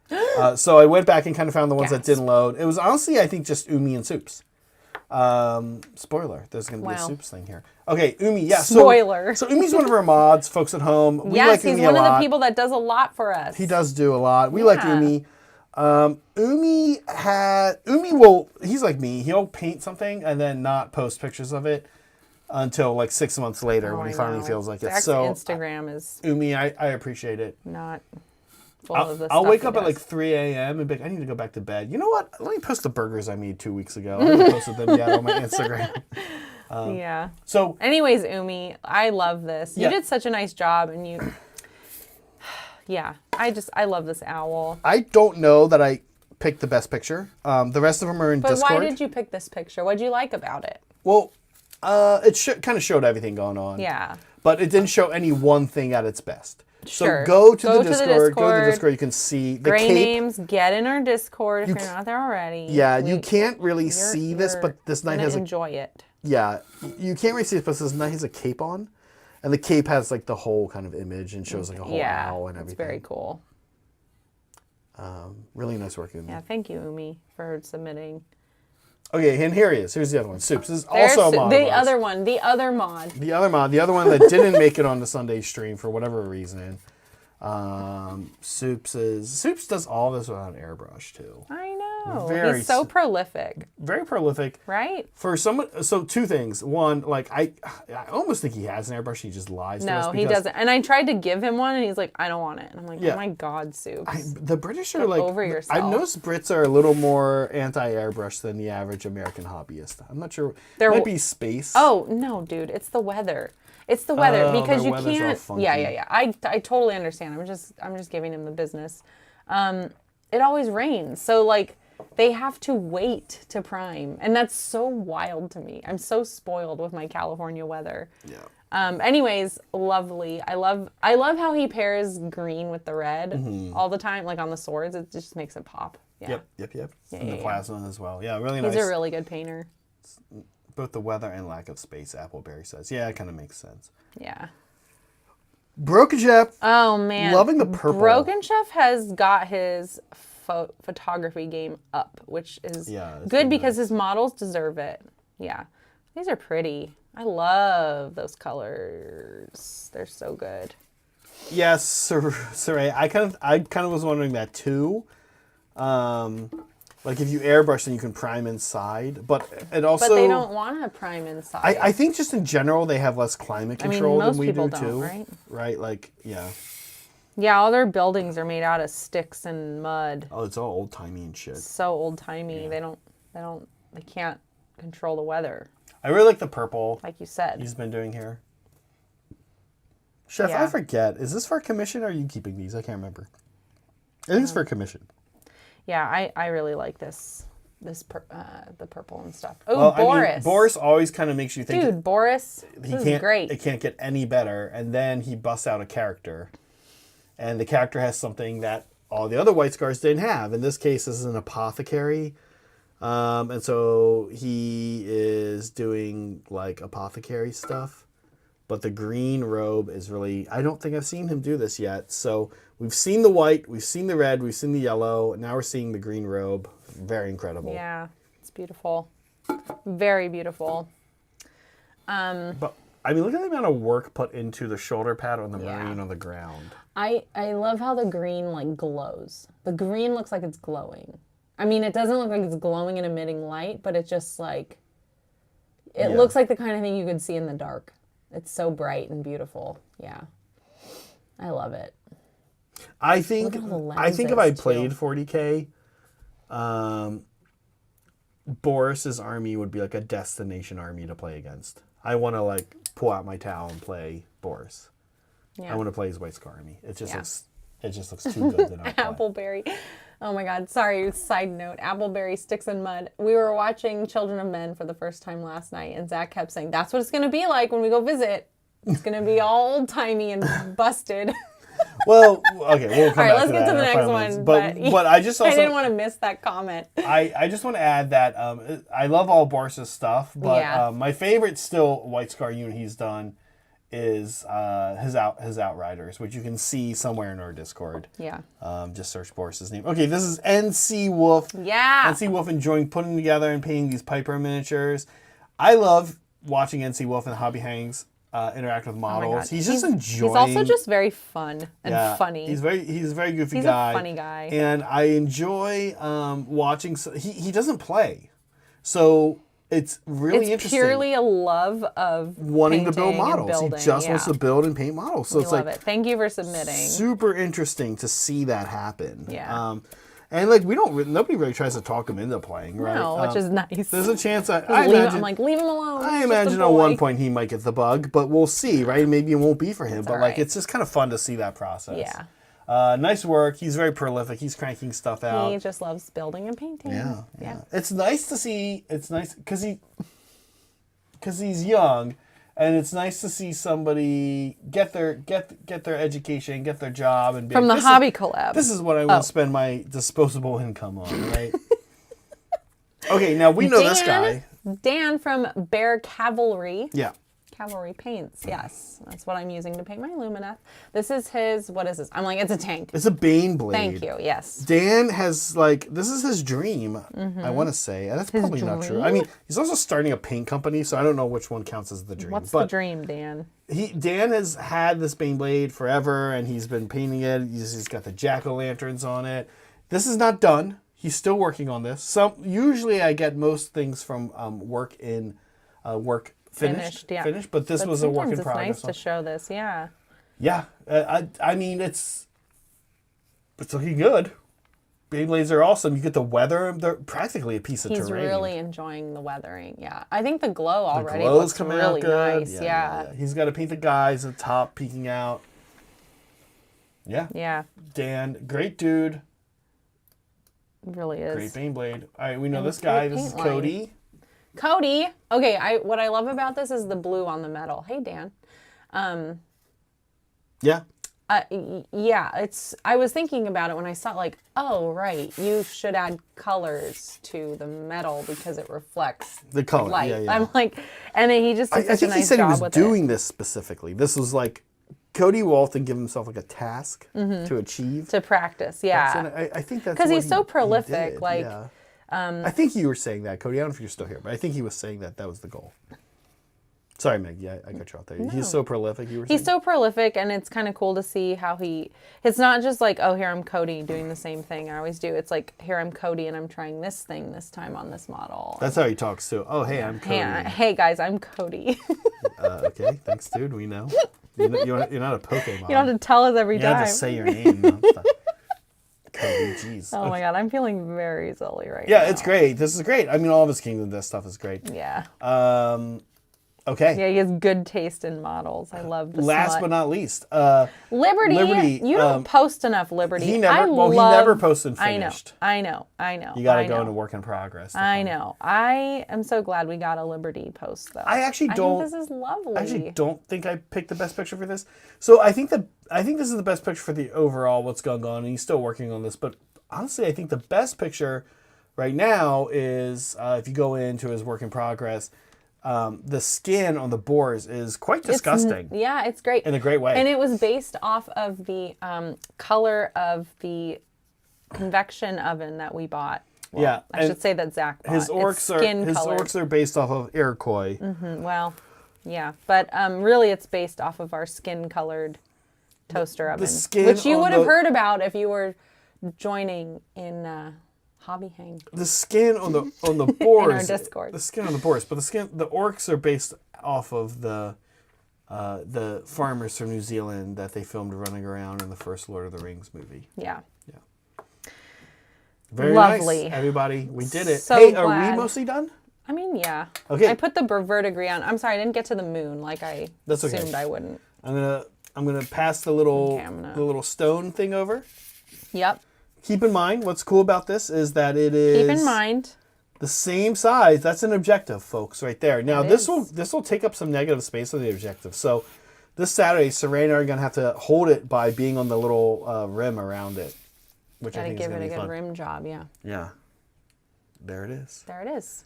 S1: So I went back and kind of found the ones that didn't load. It was honestly, I think, just Umi and Soups. Spoiler, there's going to be a Soups thing here. Okay, Umi, yeah.
S2: Spoiler.
S1: So Umi's one of our mods, folks at home. We
S2: yes,
S1: like
S2: he's
S1: Umi
S2: one
S1: a
S2: of
S1: lot.
S2: the people that does a lot for us.
S1: He does do a lot. We like Umi. He's like me. He'll paint something and then not post pictures of it until like 6 months later when he finally feels like it. So
S2: Instagram is
S1: Umi, I appreciate it.
S2: not full of the
S1: I'll
S2: stuff
S1: wake
S2: he
S1: up at
S2: does.
S1: like 3 a.m. and be like, I need to go back to bed. You know what? Let me post the burgers I made 2 weeks ago. I haven't posted them yet on my Instagram.
S2: Yeah.
S1: So
S2: anyways, Umi, I love this. You
S1: Yeah.
S2: did such a nice job and you yeah, I love this owl.
S1: I don't know that I picked the best picture. The rest of them are in
S2: But
S1: Discord.
S2: why did you pick this picture? What did you like about it?
S1: Well, it kind of showed everything going on.
S2: Yeah.
S1: But it didn't show any one thing at its best.
S2: Sure.
S1: So go to the
S2: the
S1: Discord. Go to the
S2: Discord.
S1: Discord. You can see the
S2: Gray
S1: cape.
S2: names, get in our Discord if you're not there already.
S1: Yeah, you can't really see this, but this knight has
S2: enjoy it.
S1: Yeah, you can't really see it, but this knight has a cape on. And the cape has like the whole kind of image and shows like a whole owl and everything.
S2: It's very cool.
S1: Really nice work, Umi.
S2: Yeah, thank you, Umi, for submitting.
S1: Okay, and here he is. Here's the other one. Soups. This is also a mod.
S2: The other one. The other mod.
S1: The other mod. The other one that didn't make it on the Sunday stream for whatever reason. Soups does all this without an airbrush too.
S2: I know.
S1: Very
S2: He's so prolific.
S1: Very prolific.
S2: Right?
S1: For someone, so two things. One, like I almost think he has an airbrush. He just lies to us.
S2: No, he doesn't. And I tried to give him one, and he's like, I don't want it. And I'm like,
S1: Yeah.
S2: Oh my God, Soups.
S1: The British are like,
S2: over yourself.
S1: I've noticed Brits are a little more anti-airbrush than the average American hobbyist. I'm not sure.
S2: There
S1: might be space.
S2: Oh no, dude, it's the weather. It's the weather because
S1: their
S2: you
S1: weather's all
S2: can't.
S1: funky.
S2: Yeah. I totally understand. I'm just giving him the business. It always rains, so like they have to wait to prime, and that's so wild to me. I'm so spoiled with my California weather.
S1: Yeah.
S2: Anyways, lovely. I love how he pairs green with the red all the time, like on the swords. It just makes it pop. Yeah.
S1: Yep. And the plasma as well. Yeah, really nice.
S2: He's a really good painter.
S1: Both the weather and lack of space, Appleberry says. Yeah, it kind of makes sense.
S2: Yeah.
S1: Broken Chef.
S2: Oh man,
S1: Loving the purple.
S2: Broken Chef has got his photography game up, which is good because his models deserve it. Yeah, these are pretty. I love those colors. They're so good.
S1: Yes, Saray. I kind of was wondering that too. Like if you airbrush, then you can prime inside, but it also.
S2: But they don't want to prime inside.
S1: I think just in general they have less climate control
S2: most
S1: than we
S2: people
S1: do
S2: don't,
S1: too.
S2: right?
S1: Right, like yeah.
S2: Yeah, all their buildings are made out of sticks and mud.
S1: Oh, it's all old timey and shit.
S2: So old timey. Yeah. They can't control the weather.
S1: I really like the purple.
S2: Like you said.
S1: He's been doing here. Chef, I forget. Is this for commission or are you keeping these? I can't remember. I think it's for commission.
S2: Yeah, I really like the purple and stuff. Oh,
S1: well,
S2: Boris.
S1: I mean, Boris always kind of makes you think.
S2: Dude, Boris, this is great.
S1: It can't get any better. And then he busts out a character. And the character has something that all the other White Scars didn't have. In this case, this is an apothecary. And so he is doing like apothecary stuff. But the green robe is really, I don't think I've seen him do this yet. So we've seen the white, we've seen the red, we've seen the yellow. And now we're seeing the green robe. Very incredible.
S2: Yeah, it's beautiful. Very beautiful.
S1: But I mean, look at the amount of work put into the shoulder pad on the marine on the ground.
S2: I love how the green like glows. The green looks like it's glowing. I mean, it doesn't look like it's glowing and emitting light, but it's just like, it looks like the kind of thing you could see in the dark. It's so bright and beautiful. Yeah. I love it.
S1: I think if I played 40K, Boris's army would be like a destination army to play against. I want to like pull out my towel and play Boris. Yeah. I want to play his White Scar army. It just looks too good to not play.
S2: Appleberry. Oh my God. Sorry. Side note. Appleberry sticks in mud. We were watching Children of Men for the first time last night, and Zach kept saying, "That's what it's going to be like when we go visit. It's going to be all old timey and busted."
S1: Well, okay, we'll come back
S2: let's
S1: to
S2: get
S1: that
S2: to the next one.
S1: But I just also,
S2: I didn't want to miss that comment.
S1: I just want to add that I love all Boris's stuff, but my favorite still White Scar unit he's done is his Outriders, which you can see somewhere in our Discord.
S2: Yeah.
S1: Just search Boris's name. Okay, this is NC Wolf.
S2: Yeah.
S1: NC Wolf enjoying putting together and painting these Piper miniatures. I love watching NC Wolf and Hobby Hangs interact with models. He's just enjoying.
S2: He's also just very fun and funny.
S1: He's a very goofy
S2: guy. He's a funny guy.
S1: And I enjoy watching. He doesn't play, so it's really interesting.
S2: It's purely a love of
S1: wanting to build models. He just wants to build and paint models. So
S2: it's love it. Thank you for submitting.
S1: Super interesting to see that happen.
S2: Yeah.
S1: And like nobody really tries to talk him into playing, right?
S2: No, which is nice.
S1: There's a chance
S2: I'm like, leave him alone.
S1: I imagine at one point he might get the bug, but we'll see, right? Maybe it won't be for him, but like it's just kind of fun to see that process.
S2: Yeah.
S1: Nice work. He's very prolific. He's cranking stuff out.
S2: He just loves building and painting.
S1: Yeah. It's nice to see. It's nice because he's young. And it's nice to see somebody get their education, get their job, and be
S2: from the hobby collab.
S1: This is what I want to spend my disposable income on, right? Okay, now we know this guy,
S2: Dan from Bear Cavalry.
S1: Yeah.
S2: Cavalry paints, yes. That's what I'm using to paint my Lumineth. This is his, what is this? I'm like, it's a tank.
S1: It's a Bane blade.
S2: Thank you, yes.
S1: Dan has this is his dream, I want to say. And that's probably not true. I mean, he's also starting a paint company, so I don't know which one counts as the dream.
S2: What's the dream, Dan?
S1: Dan has had this Bane blade forever, and he's been painting it. He's got the jack-o'-lanterns on it. This is not done. He's still working on this. Usually I get most things from work finished, but this was a work in progress.
S2: It's nice to show this, yeah.
S1: Yeah, I mean it's looking good. Beyblades are awesome. You get the weather; they're practically a piece of terrain.
S2: He's really enjoying the weathering. Yeah, I think the glow already looks really nice. Yeah.
S1: He's got to paint the guys at the top peeking out. Yeah. Dan, great dude.
S2: Really is.
S1: Great Beyblade. All right, we know this guy. This is Cody.
S2: Cody. Okay, what I love about this is the blue on the metal. Hey, Dan.
S1: Yeah.
S2: Yeah, I was thinking about it when I saw oh, right, you should add colors to the metal because it reflects
S1: the color.
S2: light.
S1: Yeah.
S2: I'm like, and then he just did such a nice job with it. I think he said he was
S1: doing this specifically. This was like, Cody will often give himself like a task to achieve.
S2: To practice, yeah.
S1: I think that's
S2: because he's so prolific.
S1: I think you were saying that, Cody. I don't know if you're still here, but I think he was saying that was the goal. Sorry, Meg. Yeah, I got you out there. No. He's so prolific. He's
S2: so prolific, and it's kind of cool to see how it's not just like, oh, here I'm Cody doing the same thing I always do. It's like, here I'm Cody, and I'm trying this thing this time on this model.
S1: That's how he talks too. Oh, hey, I'm Cody.
S2: Hey guys, I'm Cody.
S1: Okay, thanks, dude. We know. You're not a Pokemon.
S2: You don't have to tell us every time.
S1: You have to say your name. No, Cody, jeez.
S2: Oh my God, I'm feeling very silly right now.
S1: Yeah, it's great. This is great. I mean, all of his Kingdom Death stuff is great.
S2: Yeah.
S1: Okay.
S2: Yeah, he has good taste in models. I love the
S1: Last but not least,
S2: Liberty. You don't post enough Liberty.
S1: He never posts in finished.
S2: I know.
S1: You got to go into work in progress.
S2: I know. I am so glad we got a Liberty post though.
S1: I think
S2: this is lovely.
S1: I actually don't think I picked the best picture for this. So I think this is the best picture for the overall what's going on, and he's still working on this. But honestly, I think the best picture right now is if you go into his work in progress. The skin on the boars is quite disgusting.
S2: It's great.
S1: In a great way.
S2: And it was based off of the color of the convection oven that we bought. Well, I should say that Zach bought.
S1: His orcs are based off of Iroquois.
S2: Mm-hmm. Well, yeah. But really it's based off of our skin-colored toaster oven,
S1: skin
S2: which you
S1: on
S2: would have
S1: the-
S2: heard about if you were joining in Hobby Hang.
S1: The skin on the boars.
S2: In our Discord.
S1: The skin on the boars, but the orcs are based off of the farmers from New Zealand that they filmed running around in the first Lord of the Rings movie.
S2: Yeah.
S1: Very
S2: Lovely.
S1: nice, everybody. We did it.
S2: So
S1: hey,
S2: glad.
S1: are we mostly done?
S2: I mean, yeah.
S1: Okay.
S2: I put the verdigris on. I'm sorry, I didn't get to the moon like I
S1: That's okay.
S2: assumed I wouldn't.
S1: I'm gonna pass the little
S2: Okay,
S1: the little stone thing over.
S2: Yep.
S1: Keep in mind, what's cool about this is that it is
S2: Keep in mind.
S1: the same size. That's an objective, folks, right there. Now
S2: It
S1: this
S2: is.
S1: will take up some negative space on the objective. So this Saturday, Saray and I are gonna have to hold it by being on the little rim around it, which I
S2: Gotta
S1: think is
S2: give
S1: gonna
S2: it
S1: be
S2: a good
S1: fun.
S2: rim job, yeah.
S1: Yeah. There it is.
S2: There it is.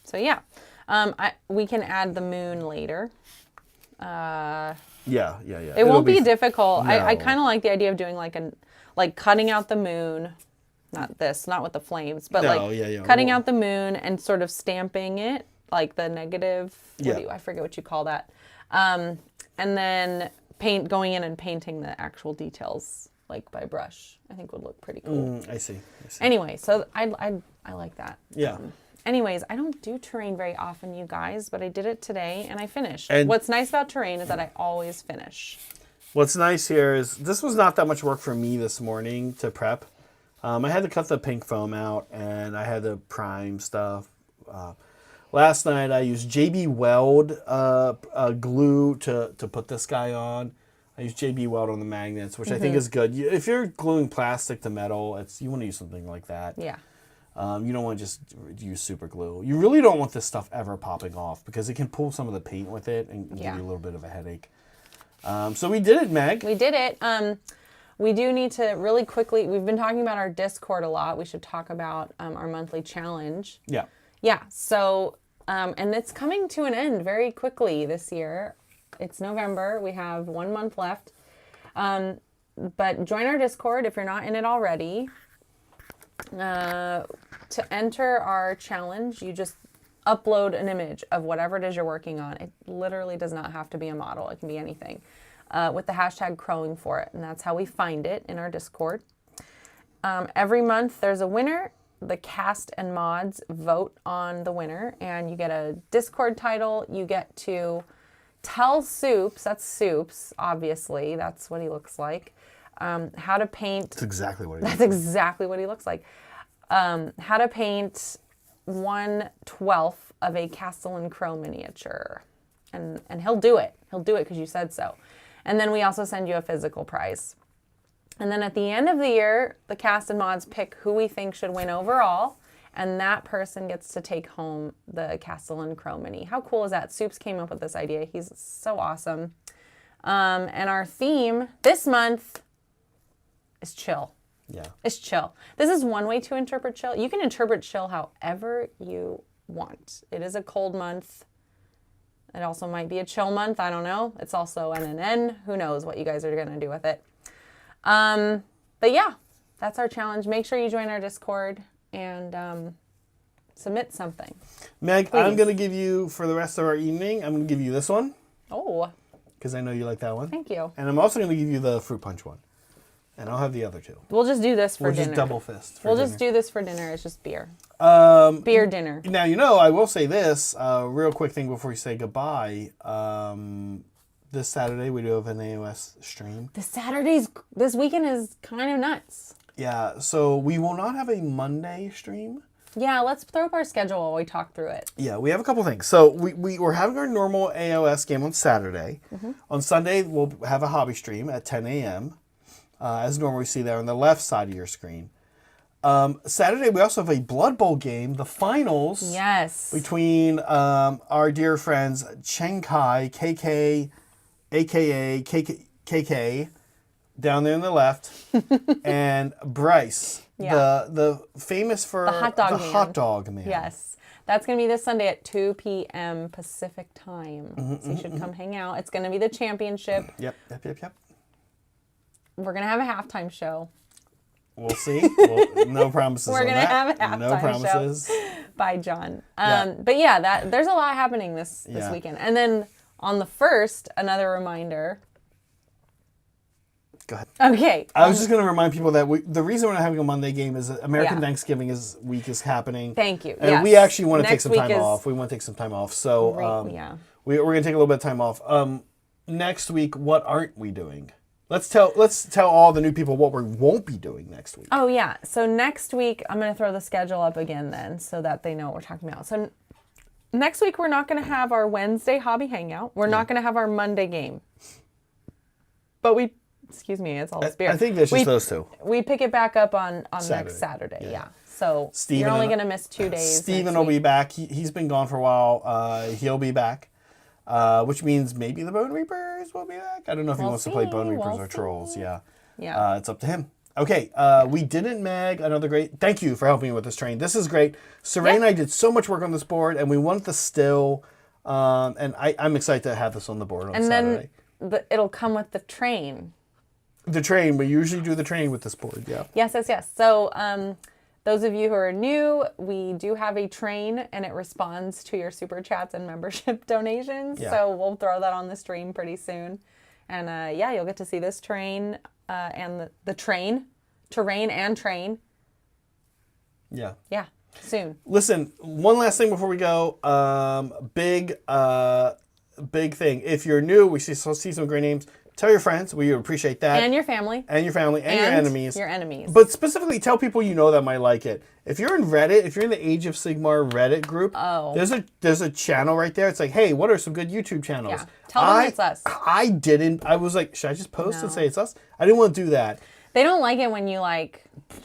S2: So yeah, we can add the moon later.
S1: Yeah.
S2: It won't be difficult.
S1: No.
S2: I kind of like the idea of doing like cutting out the moon, not with the flames, but cutting out the moon and sort of stamping it like the negative. I forget what you call that. And then going in and painting the actual details like by brush. I think would look pretty cool.
S1: I see.
S2: Anyway, so I like that.
S1: Yeah.
S2: Anyways, I don't do terrain very often, you guys, but I did it today and I finished.
S1: And
S2: what's nice about terrain is that I always finish.
S1: What's nice here is this was not that much work for me this morning to prep. I had to cut the pink foam out and I had to prime stuff. Last night I used JB Weld glue to put this guy on. I used JB Weld on the magnets, which I think is good. If you're gluing plastic to metal, you want to use something like that.
S2: Yeah.
S1: You don't want to just use super glue. You really don't want this stuff ever popping off because it can pull some of the paint with it and give you a little bit of a headache. So we did it, Meg.
S2: We did it. We do need to really quickly, we've been talking about our Discord a lot. We should talk about our monthly challenge.
S1: Yeah.
S2: Yeah. So, and it's coming to an end very quickly this year. It's November. We have 1 month left. But join our Discord if you're not in it already. To enter our challenge, you just upload an image of whatever it is you're working on. It literally does not have to be a model. It can be anything. With the hashtag crowing for it. And that's how we find it in our Discord. Every month there's a winner. The cast and mods vote on the winner and you get a Discord title. You get to tell Soups, that's Soups, obviously. That's what he looks like. How to paint.
S1: That's exactly what
S2: That's exactly what he looks like. How to paint 1/12 of a Castle and Crow miniature. And he'll do it. He'll do it because you said so. And then we also send you a physical prize. And then at the end of the year, the cast and mods pick who we think should win overall. And that person gets to take home the Castle and Crow mini. How cool is that? Soups came up with this idea. He's so awesome. And our theme this month is chill.
S1: Yeah.
S2: It's chill. This is one way to interpret chill. You can interpret chill however you want. It is a cold month. It also might be a chill month. I don't know. It's also NNN. Who knows what you guys are going to do with it. But yeah, that's our challenge. Make sure you join our Discord and submit something.
S1: Meg,
S2: Please.
S1: I'm going to give you, for the rest of our evening, I'm going to give you this one.
S2: Oh,
S1: Because I know you like that one.
S2: thank you.
S1: And I'm also going to give you the fruit punch one. And I'll have the other two.
S2: We'll just do this for
S1: We'll
S2: dinner.
S1: just double fist.
S2: We'll just do this for dinner. It's just beer.
S1: Beer
S2: dinner.
S1: Now, I will say this, real quick thing before we say goodbye. This Saturday, we do have an AOS stream.
S2: This weekend is kind of nuts.
S1: Yeah, so we will not have a Monday stream.
S2: Yeah, let's throw up our schedule while we talk through it.
S1: Yeah, we have a couple things. So we're having our normal AOS game on Saturday. Mm-hmm. On Sunday, we'll have a hobby stream at 10 a.m. As normal, we see there on the left side of your screen. Saturday, we also have a Blood Bowl game, the finals.
S2: Yes.
S1: Between our dear friends Cheng Kai, KK, a.k.a. KK, down there on the left, and Bryce, the famous for
S2: the hot dog man.
S1: man.
S2: Yes. That's going to be this Sunday at 2 p.m. Pacific time. So you should come hang out. It's going to be the championship.
S1: Yep.
S2: We're going to have a halftime show.
S1: We'll see. No promises
S2: We're
S1: on
S2: going to
S1: that.
S2: have a halftime
S1: No promises.
S2: show by John. But yeah, there's a lot happening this weekend. And then on the 1st, another reminder,
S1: Go ahead.
S2: Okay.
S1: I was just going to remind people that the reason we're not having a Monday game is that American
S2: Yeah.
S1: Thanksgiving week is happening.
S2: Thank you.
S1: And
S2: Yes.
S1: we actually want to take
S2: Next
S1: some
S2: week
S1: time
S2: is
S1: off. We want to take some time off. So we're going to take a little bit of time off. Next week, what aren't we doing? Let's tell all the new people what we won't be doing next week.
S2: Oh, yeah. So next week, I'm going to throw the schedule up again then so that they know what we're talking about. So next week, we're not going to have our Wednesday hobby hangout. We're not going to have our Monday game. But excuse me, it's all spirit.
S1: I think there's just those two.
S2: We pick it back up on
S1: Saturday.
S2: next Saturday, yeah. So
S1: Steven
S2: you're only going to miss 2 days.
S1: Steven will be back. He's been gone for a while. He'll be back. Which means maybe the Bone Reapers will be back. I don't know if he wants to play Bone Reapers or Trolls. Yeah. It's up to him. Okay, we didn't mag another great... Thank you for helping me with this train. This is great. Saray and I did so much work on this board, and we want the still. And I'm excited to have this on the board on Saturday.
S2: And then it'll come with the train.
S1: The train. We usually do the train with this board, yeah.
S2: Yes. So those of you who are new, we do have a train, and it responds to your super chats and membership donations.
S1: Yeah.
S2: So we'll throw that on the stream pretty soon. And you'll get to see this train and the terrain and train.
S1: Yeah.
S2: Yeah, soon.
S1: Listen, one last thing before we go. Big thing. If you're new, we see some great names. Tell your friends. We appreciate that.
S2: And your family.
S1: And your enemies.
S2: Your enemies.
S1: But specifically, tell people you know that might like it. If you're in Reddit, if you're in the Age of Sigmar Reddit group, there's a channel right there. It's like, hey, what are some good YouTube channels?
S2: Yeah. Tell them it's us.
S1: I didn't. I was like, should I just post and say it's us? I didn't want to do that.
S2: They don't like it when you
S1: plug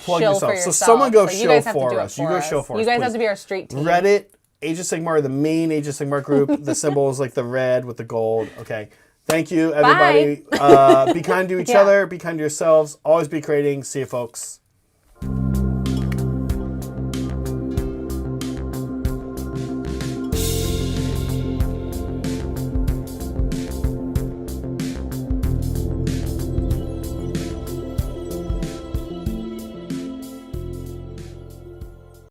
S2: shill
S1: yourself.
S2: for yourself.
S1: So someone go
S2: you
S1: shill
S2: guys have
S1: for
S2: to do
S1: us.
S2: It
S1: You
S2: for
S1: go
S2: us.
S1: shill for us.
S2: You guys
S1: please.
S2: have to be our street team.
S1: Reddit, Age of Sigmar, the main Age of Sigmar group. The symbol is like the red with the gold. Okay. Thank you, everybody. Be kind to each other. Be kind to yourselves. Always be creating. See you, folks.